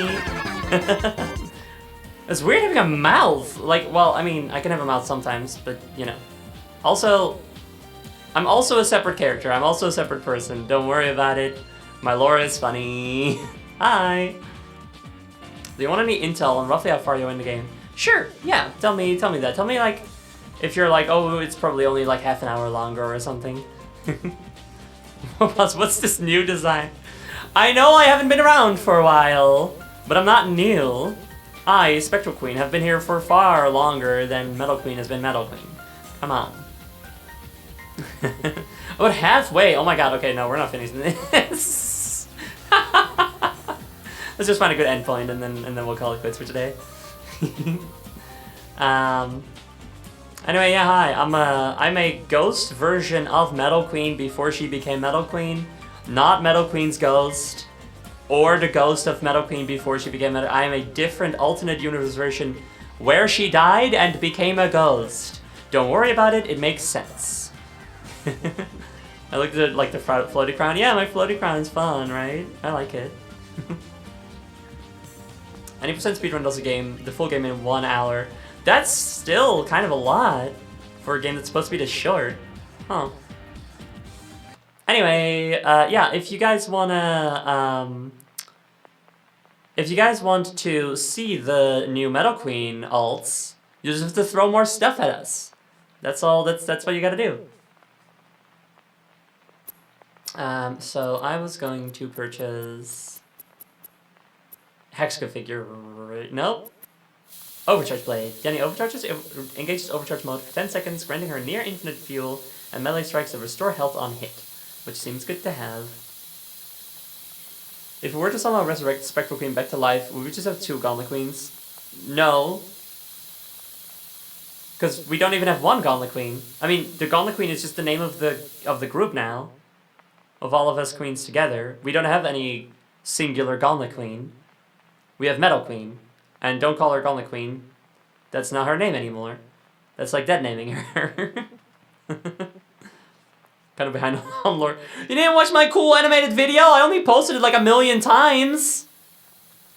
It's weird having a mouth. Like, well, I mean, I can have a mouth sometimes, but you know. Also, I'm also a separate character. I'm also a separate person. Don't worry about it. My lore is funny. Hi. Do you want any intel on roughly how far you're in the game? Sure, yeah, tell me that. Tell me, like, if you're like, oh, it's probably only like half an hour longer or something. What's this new design? I know I haven't been around for a while, but I'm not new. I, Spectral Queen, have been here for far longer than Metal Queen has been Metal Queen. Come on. About halfway, oh my god, okay, no, we're not finishing this. Let's just find a good endpoint and then we'll call it quits for today. Anyway, yeah, hi. I'm a ghost version of Metal Queen before she became Metal Queen. Not Metal Queen's ghost, or the ghost of Metal Queen before she became Metal. I am a different alternate universe version where she died and became a ghost. Don't worry about it, it makes sense. I looked at it like the floaty crown. Yeah, my floaty crown is fun, right? I like it. 90% speedrun does the full game in 1 hour. That's still kind of a lot for a game that's supposed to be this short. Huh. Anyway, yeah, if you guys want to see the new Metal Queen alts, you just have to throw more stuff at us. That's all, that's what you gotta do. So I was going to purchase Hexica figure, nope. Overcharge blade. Getting overcharges, engages overcharge mode for 10 seconds, granting her near infinite fuel and melee strikes that restore health on hit, which seems good to have. If we were to somehow resurrect the Spectral Queen back to life, would we just have 2 Gauntlet Queens? No. Because we don't even have 1 Gauntlet Queen. I mean, the Gauntlet Queen is just the name of the group now. Of all of us queens together. We don't have any singular Gauntlet Queen. We have Metal Queen. And don't call her Gauntlet Queen. That's not her name anymore. That's like dead naming her. Kind of behind on lore. You didn't watch my cool animated video? I only posted it like 1,000,000 times.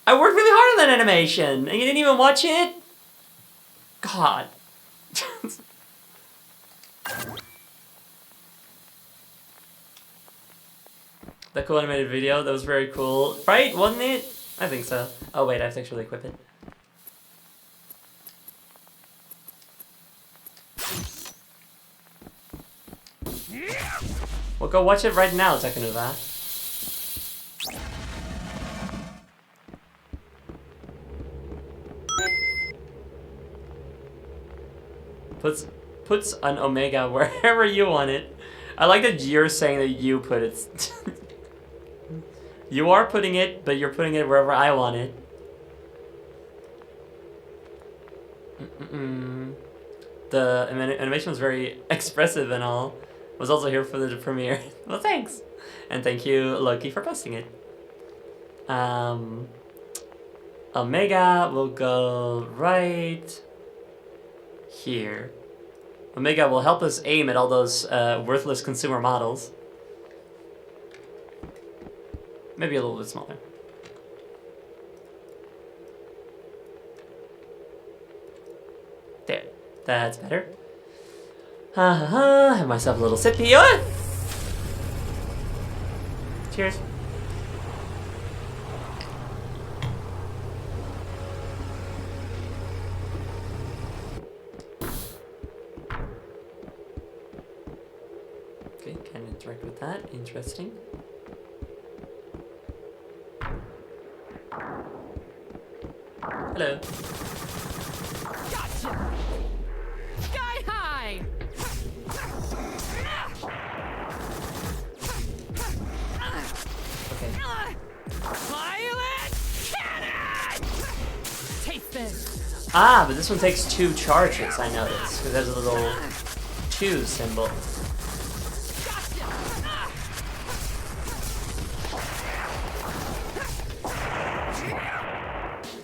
I worked really hard on that animation, and you didn't even watch it? God. That cool animated video, that was very cool. Right? Wasn't it? I think so. Oh wait, I have to actually equip it. Well, go watch it right now, Tekanuva. Puts an Omega wherever you want it. I like that you're saying that you put it. You are putting it, but you're putting it wherever I want it. The animation was very expressive and all. Was also here for the premiere. Well, thanks. And thank you, Loki, for posting it. Omega will go right here. Omega will help us aim at all those worthless consumer models. Maybe a little bit smaller. There. That's better. Have myself a little sippy. Oh! Cheers. Okay, can interact with that. Interesting. Hello. Gotcha! Sky high! Okay. Violet cannon! Take this. Ah, but this one takes 2 charges, I noticed. Because there's a little 2 symbol.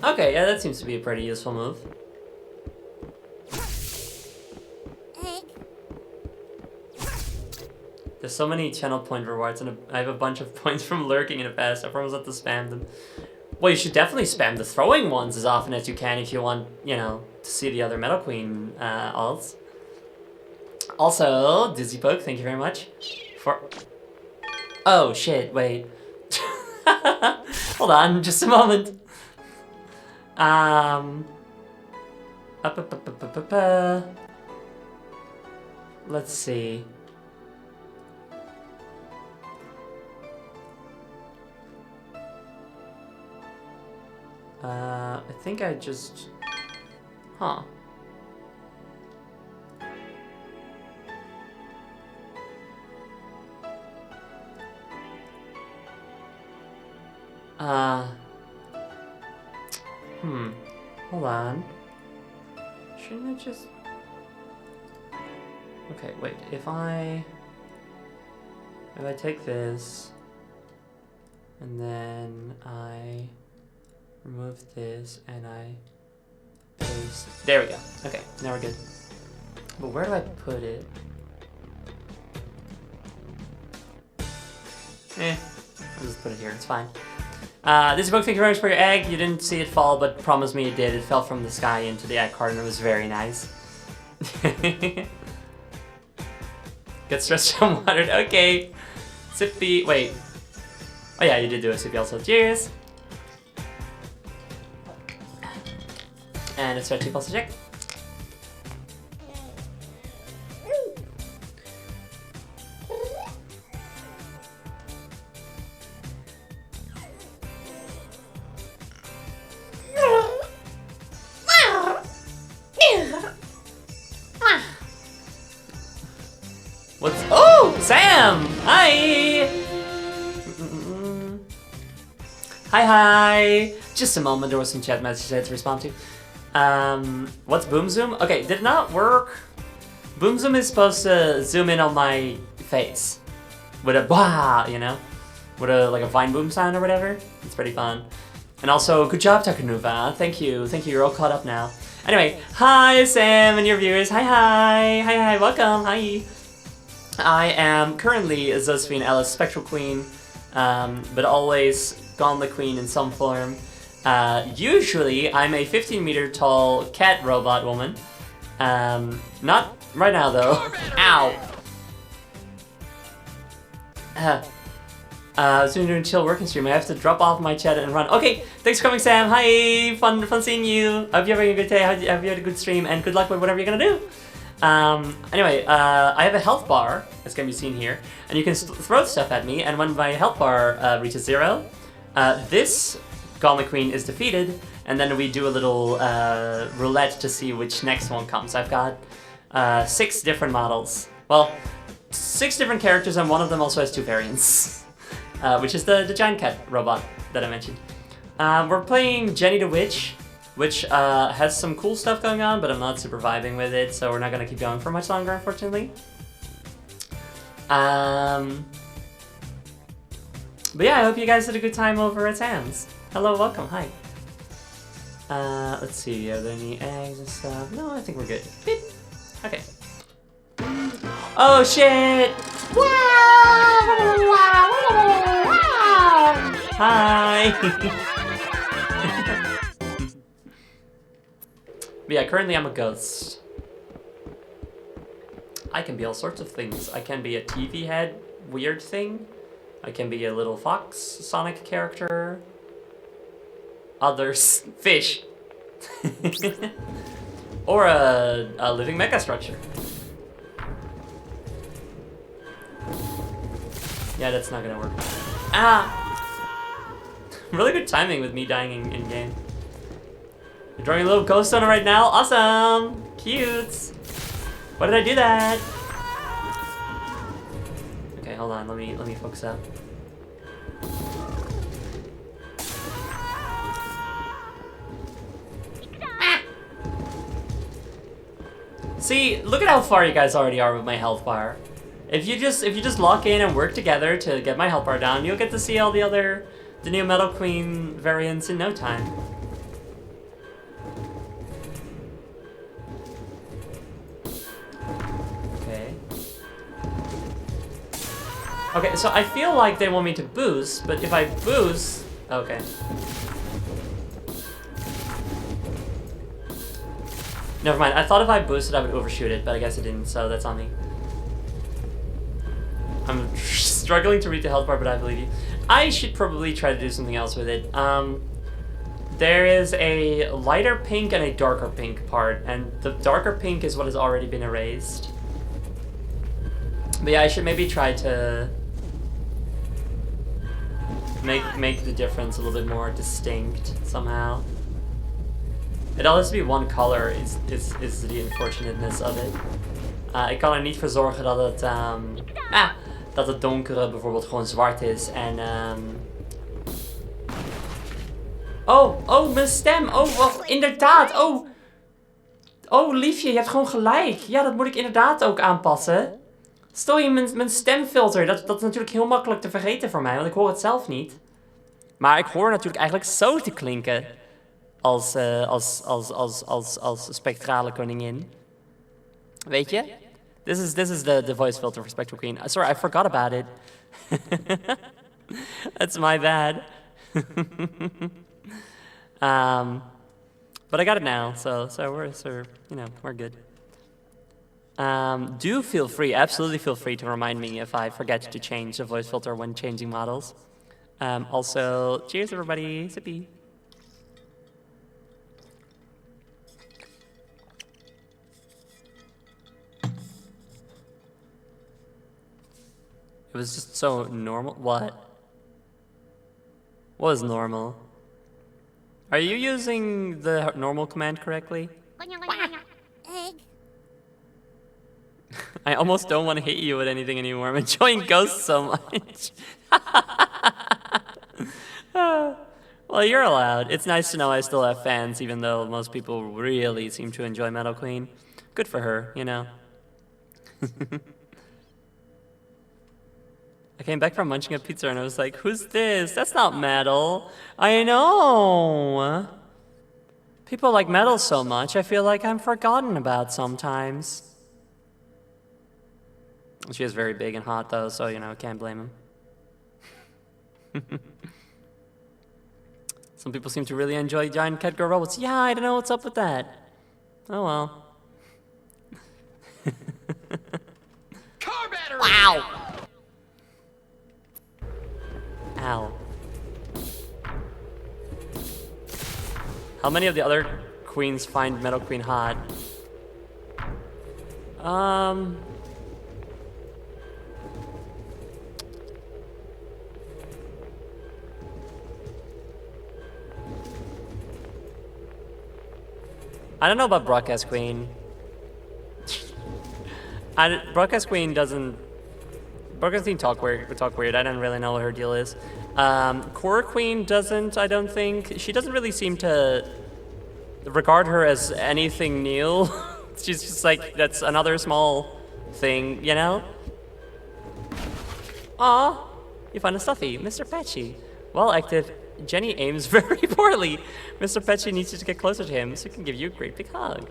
Okay, yeah, that seems to be a pretty useful move. There's so many channel point rewards, and I have a bunch of points from lurking in the past. I promise not to spam them. Well, you should definitely spam the throwing ones as often as you can if you want, you know, to see the other Metal Queen alts. Also, Dizzy Poke, thank you very much for... Oh, shit, wait. Hold on, just a moment. Let's see. I think I just... Huh. Hold on. Shouldn't I just... Okay, wait, if I take this, and then I remove this, and I paste... There we go. Okay, now we're good. But where do I put it? I'll just put it here, it's fine. This is a book, thank you very much for your egg. You didn't see it fall, but promise me it did. It fell from the sky into the egg carton. It was very nice. Get stretched and watered. Okay. Sippy. Wait. Oh yeah, you did do a sippy also. Cheers. And a stretchy also check. What's... Oh! Sam! Hi! Hi, hi! Just a moment, there was some chat messages I had to respond to. What's Boom Zoom? Okay, did it not work? Boom Zoom is supposed to zoom in on my face. With a bah, you know? With a, like a vine boom sound or whatever. It's pretty fun. And also, good job, Takanuva. Thank you, you're all caught up now. Anyway, hi Sam and your viewers. Hi, welcome, hi. I am currently a Josephine Ellis Spectral Queen, but always Gauntlet Queen in some form. Usually, I'm a 15-meter tall cat robot woman. Not right now, though. Ow! Soon doing chill working stream. I have to drop off my chat and run. Okay, thanks for coming, Sam. Hi, fun seeing you. Hope you're having a good day. Hope you had a good stream, and good luck with whatever you're gonna do. Anyway, I have a health bar, as can be seen here, and you can throw stuff at me, and when my health bar reaches 0, this Gauntlet Queen is defeated, and then we do a little roulette to see which next one comes. I've got 6 different models. Well, 6 different characters, and one of them also has 2 variants, which is the giant cat robot that I mentioned. We're playing Jenny the Witch, which has some cool stuff going on, but I'm not super vibing with it, so we're not gonna keep going for much longer, unfortunately. But yeah, I hope you guys had a good time over at Sam's. Hello, welcome, hi. Let's see, are there any eggs and stuff? No, I think we're good. Beep. Okay. Oh shit! Hi! But yeah, currently I'm a ghost. I can be all sorts of things. I can be a TV head weird thing. I can be a little fox Sonic character. Others, fish. Or a living mecha structure. Yeah, that's not gonna work. Ah! Really good timing with me dying in game. You're drawing a little ghost on it right now? Awesome! Cute! Why did I do that? Okay, hold on, let me focus up. Ah! See, look at how far you guys already are with my health bar. If you just lock in and work together to get my health bar down, you'll get to see all the new Metal Queen variants in no time. Okay, so I feel like they want me to boost, but if I boost... Okay. Never mind, I thought if I boosted I would overshoot it, but I guess I didn't, so that's on me. I'm struggling to read the health bar, but I believe you. I should probably try to do something else with it. There is a lighter pink and a darker pink part, and the darker pink is what has already been erased. But yeah, I should maybe try to make the difference a little bit more distinct somehow. It all has to be one color is the unfortunateness of it. Ik kan er niet voor zorgen dat het dat het donkere bijvoorbeeld gewoon zwart is en oh mijn stem, inderdaad, oh liefje, je hebt gewoon gelijk. Ja, dat moet ik inderdaad ook aanpassen. Sorry, mijn stemfilter, dat is natuurlijk heel makkelijk te vergeten voor mij, want ik hoor het zelf niet. Maar ik hoor natuurlijk eigenlijk zo te klinken als spectrale koningin. Weet je? This is the voice filter for Spectral Queen. Sorry, I forgot about it. That's my bad. But I got it now, so we're good. Do feel free, absolutely feel free to remind me if I forget to change the voice filter when changing models. Also, cheers everybody, sippy. It was just so normal. What? What was normal? Are you using the normal command correctly? Egg. I almost don't want to hit you with anything anymore. I'm enjoying ghosts so much. Well, you're allowed. It's nice to know I still have fans, even though most people really seem to enjoy Metal Queen. Good for her, you know. I came back from munching a pizza and I was like, who's this? That's not Metal. I know. People like Metal so much, I feel like I'm forgotten about sometimes. She is very big and hot though, so, you know, can't blame him. Some people seem to really enjoy giant cat girl robots. Yeah, I don't know what's up with that. Oh well. Car battery! Wow. Ow. How many of the other queens find Metal Queen hot? I don't know about Broadcast Queen. Broadcast Queen doesn't. Broadcast Queen talk weird. I don't really know what her deal is. Core Queen doesn't. I don't think she doesn't really seem to regard her as anything new. She's just like that's another small thing, you know. Aw, you found a stuffy, Mr. Patchy. Well active. Jenny aims very poorly. Mr. Patchy needs you to get closer to him so he can give you a great big hug.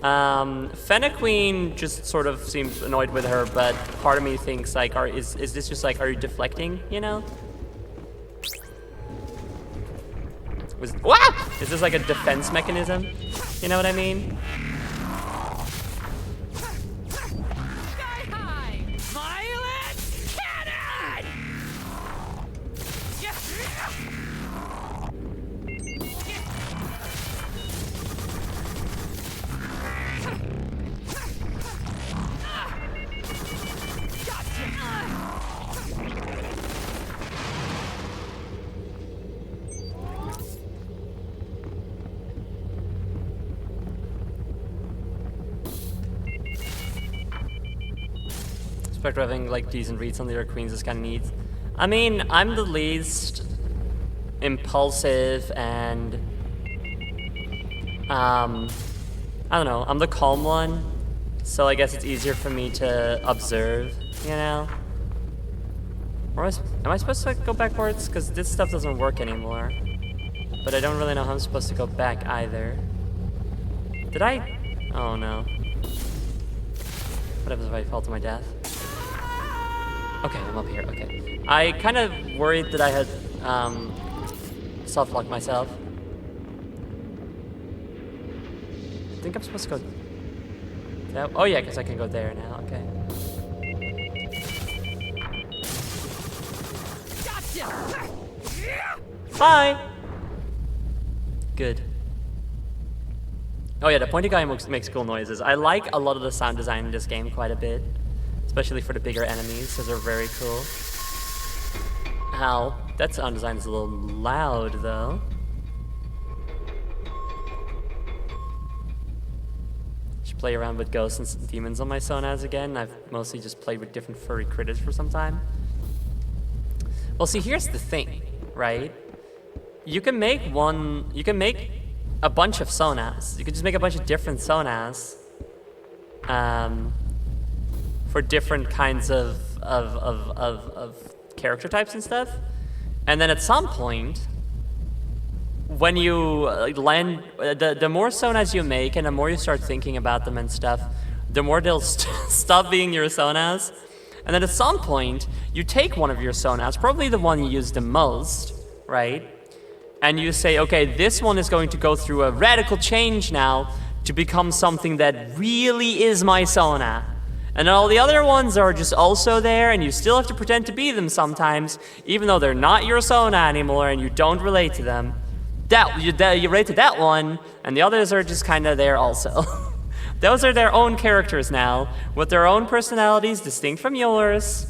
Fenna Queen just sort of seems annoyed with her, but part of me thinks like, is this just like, are you deflecting, you know? Is this like a defense mechanism? You know what I mean? Sky high! Violet cannon! Spectre having like decent reads on the other queens is kind of neat. I mean, I'm the least impulsive and I don't know. I'm the calm one, so I guess it's easier for me to observe. You know. Or am I supposed to go backwards? Because this stuff doesn't work anymore. But I don't really know how I'm supposed to go back either. Did I? Oh no. What happens if I fall to my death? Okay, I'm up here, okay. I kind of worried that I had soft-locked myself. I think I'm supposed to go that. Oh yeah, because I can go there now, okay. Bye! Good. Oh yeah, the pointy guy makes cool noises. I like a lot of the sound design in this game quite a bit. Especially for the bigger enemies, because they're very cool. Ow. That sound design is a little loud, though. Should play around with ghosts and demons on my Sonaz again. I've mostly just played with different furry critters for some time. Well, see, here's the thing, right? You can make a bunch of Sonaz. You can just make a bunch of different Sonaz. For different kinds of character types and stuff. And then at some point, when you land, the more Sonaz you make and the more you start thinking about them and stuff, the more they'll stop being your Sonaz. And then at some point, you take one of your sonas, probably the one you use the most, right? And you say, okay, this one is going to go through a radical change now to become something that really is my sona. And all the other ones are just also there, and you still have to pretend to be them sometimes, even though they're not your sona anymore and you don't relate to them. You relate to that one, and the others are just kind of there also. Those are their own characters now, with their own personalities distinct from yours.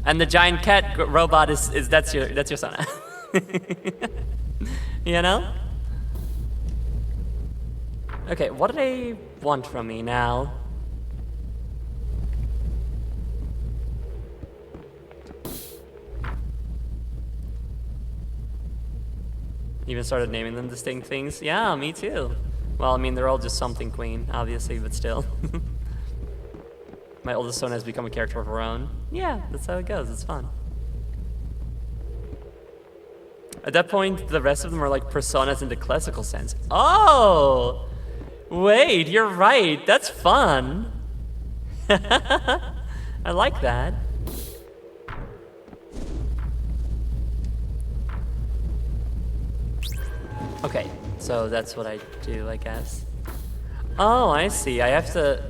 And the giant cat robot that's your sona. You know? Okay, what do they want from me now? Even started naming them distinct things? Yeah, me too. Well, I mean, they're all just something queen, obviously, but still. My oldest son has become a character of her own. Yeah, that's how it goes. It's fun. At that point, the rest of them are like personas in the classical sense. Oh! Wait, you're right. That's fun. I like that. Okay, so that's what I do, I guess. Oh, I see. I have to...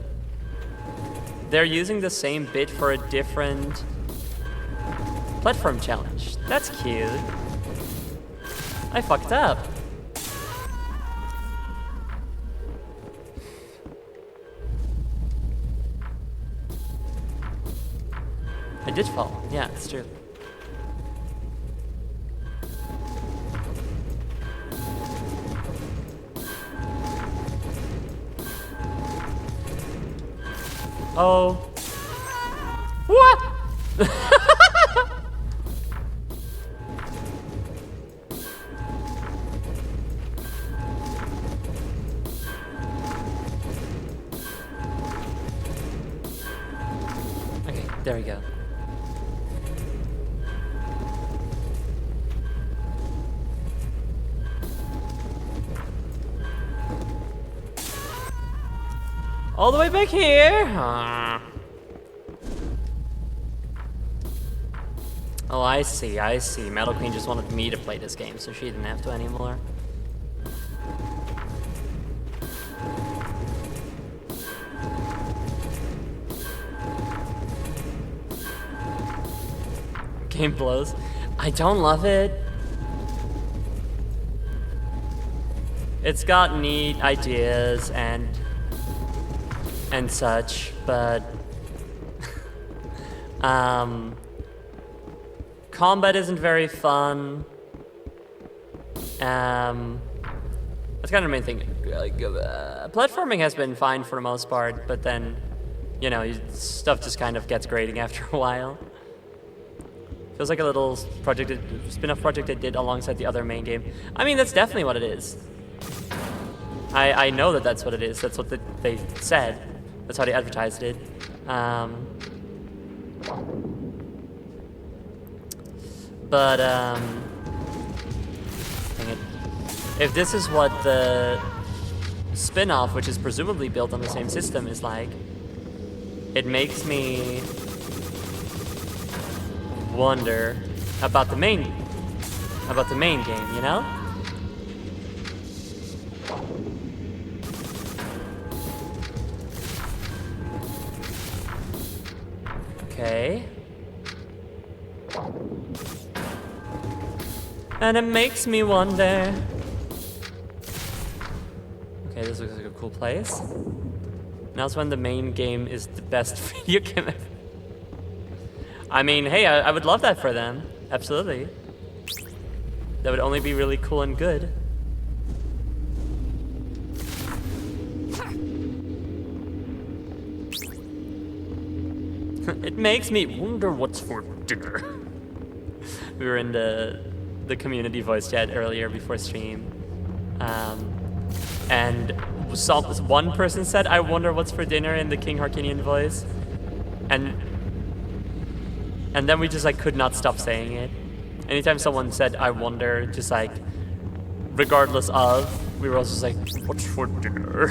They're using the same bit for a different platform challenge. That's cute. I fucked up. I did fall. Yeah, it's true. Oh. What? Okay, there we go. All the way back here. Oh, I see, I see. Metal Queen just wanted me to play this game, so she didn't have to anymore. Game blows. I don't love it. It's got neat ideas and such, but combat isn't very fun. That's kind of the main thing. Like, platforming has been fine for the most part, but then, you know, stuff just kind of gets grating after a while. Feels like a little spin-off project they did alongside the other main game. I mean, that's definitely what it is. I know that that's what it is. That's what they said. That's how they advertised it. But, dang it. If this is what the spin-off, which is presumably built on the same system, is like, it makes me wonder about the main game, you know? Okay. And it makes me wonder. Okay, this looks like a cool place. Now it's when the main game is the best video game ever. I mean, hey, I would love that for them. Absolutely. That would only be really cool and good. It makes me wonder what's for dinner. We were in the community voice chat earlier before stream. And one person said, I wonder what's for dinner in the King Harkinian voice. And then we just like could not stop saying it. Anytime someone said, I wonder, just like, regardless of, we were all just like, what's for dinner?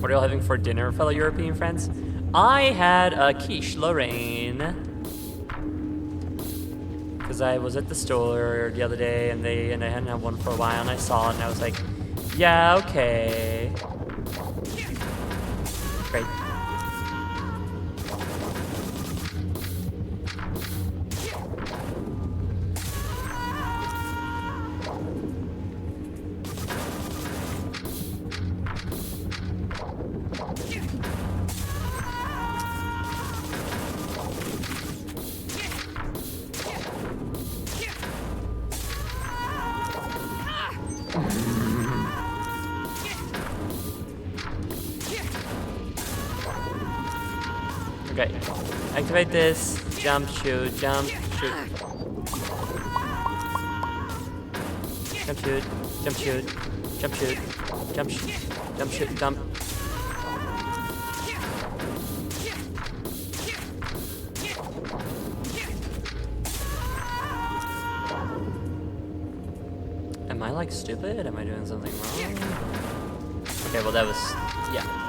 What are y'all having for dinner, fellow European friends? I had a quiche Lorraine. Because I was at the store the other day and I hadn't had one for a while and I saw it and I was like, yeah, okay. Great. Okay. Activate this. Jump, shoot, jump, shoot. Jump, shoot, jump, shoot, jump, shoot, jump, shoot, jump, shoot, jump. Am I like stupid? Am I doing something wrong? Okay, well that was, yeah.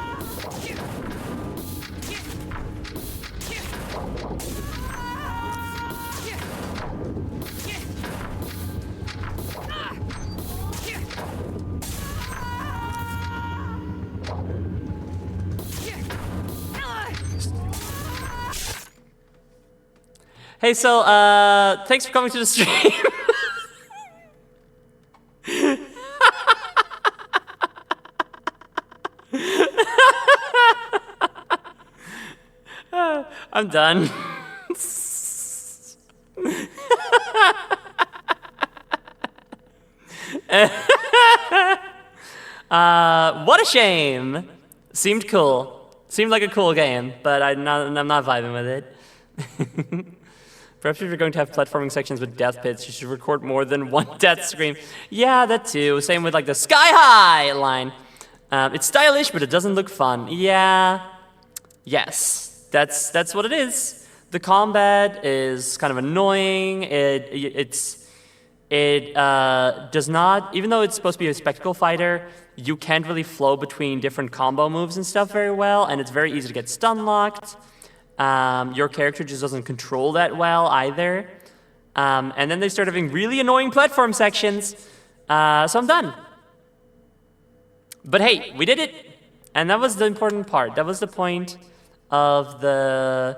Hey, so, thanks for coming to the stream. I'm done. What a shame. Seemed cool. Seemed like a cool game, but I'm not vibing with it. Perhaps if you're going to have platforming sections with death pits, you should record more than one death scream. Yeah, that too. Same with like the sky high line. It's stylish, but it doesn't look fun. Yeah. Yes. That's what it is. The combat is kind of annoying. It does not, even though it's supposed to be a spectacle fighter, you can't really flow between different combo moves and stuff very well, and it's very easy to get stun locked. Your character just doesn't control that well either. And then they start having really annoying platform sections. So I'm done. But hey, we did it. And that was the important part. That was the point of the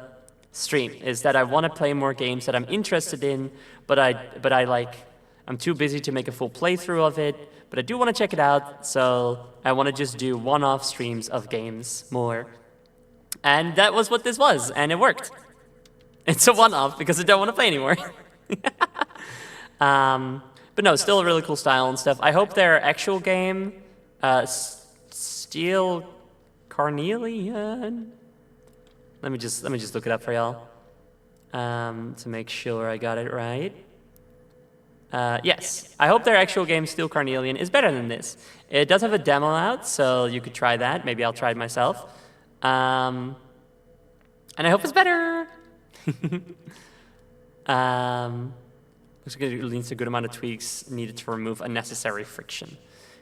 stream, is that I want to play more games that I'm interested in, but I'm too busy to make a full playthrough of it, but I do want to check it out, so I want to just do one-off streams of games more. And that was what this was, and it worked. It's a one-off because I don't want to play anymore. But no, still a really cool style and stuff. I hope their actual game, Steel Carnelian. Let me just look it up for y'all to make sure I got it right. Yes, I hope their actual game, Steel Carnelian, is better than this. It does have a demo out, so you could try that. Maybe I'll try it myself. And I hope it's better. Looks like it leads to a good amount of tweaks needed to remove unnecessary friction.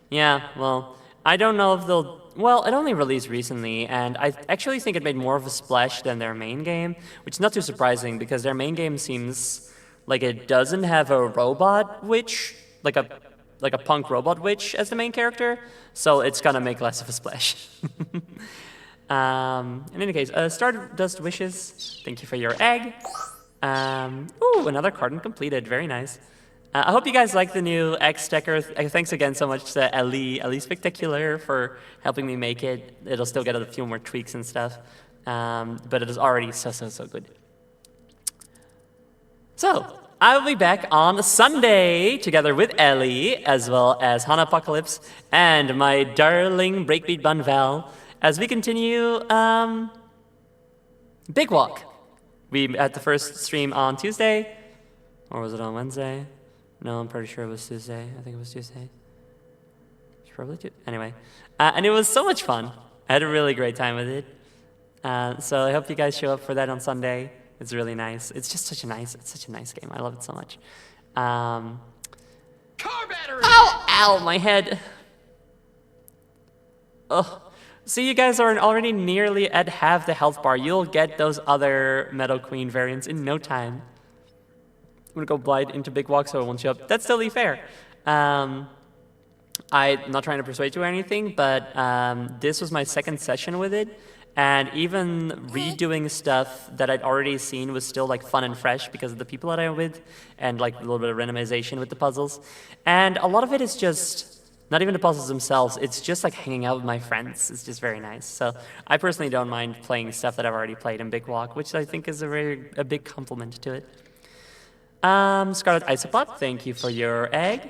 Yeah, well, I don't know if they'll... Well, it only released recently, and I actually think it made more of a splash than their main game, which is not too surprising, because their main game seems like it doesn't have a robot witch, like a punk robot witch as the main character, so it's gonna make less of a splash. In any case, Stardust Wishes, thank you for your egg. Ooh, another carton completed, very nice. I hope you guys like the new egg stacker. Thanks again so much to Ellie Spectacular for helping me make it. It'll still get a few more tweaks and stuff, but it is already so good. So, I will be back on Sunday together with Ellie, as well as Hana Apocalypse and my darling Breakbeat Bun Val, as we continue Big Walk. We had the first stream on Tuesday, or was it on Wednesday? No, I'm pretty sure it was Tuesday. I think it was Tuesday. It's probably Tuesday. Anyway, and it was so much fun. I had a really great time with it. So I hope you guys show up for that on Sunday. It's really nice. It's just such a nice game. I love it so much. Car battery! Ow! Ow, my head. Oh, So you guys are already nearly at half the health bar. You'll get those other Meadow Queen variants in no time. I'm gonna go blind into Big Walk so it won't show up. That's totally fair. I'm not trying to persuade you or anything, but this was my second session with it. And even redoing stuff that I'd already seen was still like fun and fresh because of the people that I'm with and like a little bit of randomization with the puzzles. And a lot of it is just not even the puzzles themselves, it's just like hanging out with my friends. It's just very nice. So I personally don't mind playing stuff that I've already played in Big Walk, which I think is a big compliment to it. Scarlet Isopod, thank you for your egg.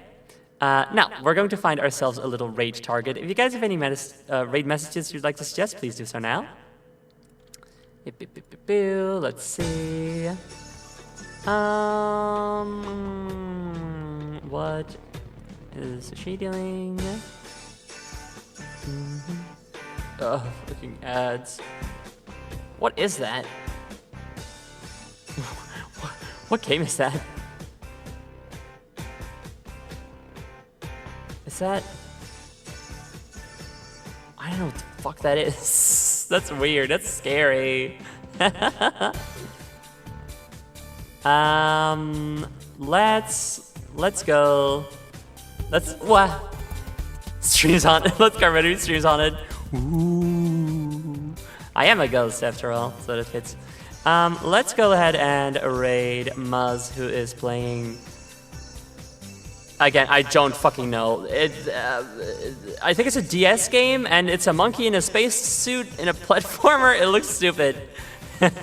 Now, we're going to find ourselves a little raid target. If you guys have any raid messages you'd like to suggest, please do so now. Let's see. What is she doing? Oh, fucking ads. What is that? What game is that? Is that... I don't know what the fuck that is. That's weird. That's scary. Let's go. What? Streams on it. Let's get ready. Streams on it. Ooh. I am a ghost after all, so that fits. Let's go ahead and raid Muzz, who is playing. Again, I don't fucking know. I think it's a DS game, and it's a monkey in a space suit in a platformer. It looks stupid. Raid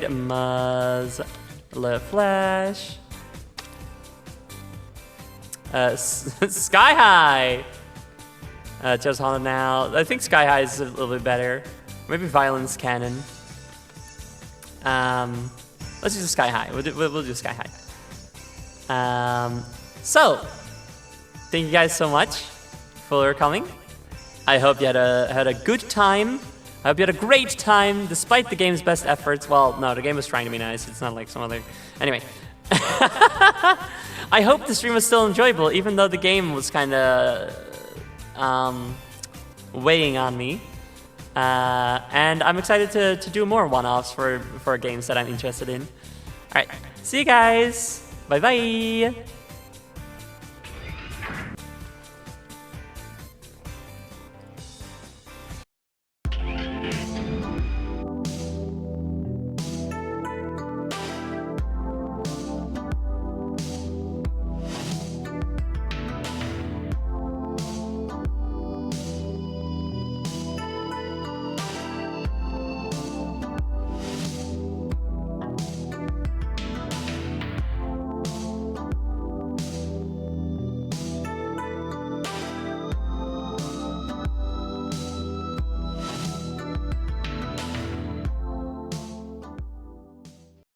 Muzz Le Flash. Sky High. Just haunted now. I think Sky High is a little bit better. Maybe Violence Cannon. Let's do Sky High. We'll do Sky High. So, thank you guys so much for coming. I hope you had a good time. I hope you had a great time, despite the game's best efforts. Well, no, the game was trying to be nice. It's not like some other... Anyway. I hope the stream was still enjoyable, even though the game was kind of weighing on me. And I'm excited to do more one-offs for games that I'm interested in. All right, see you guys. Bye-bye.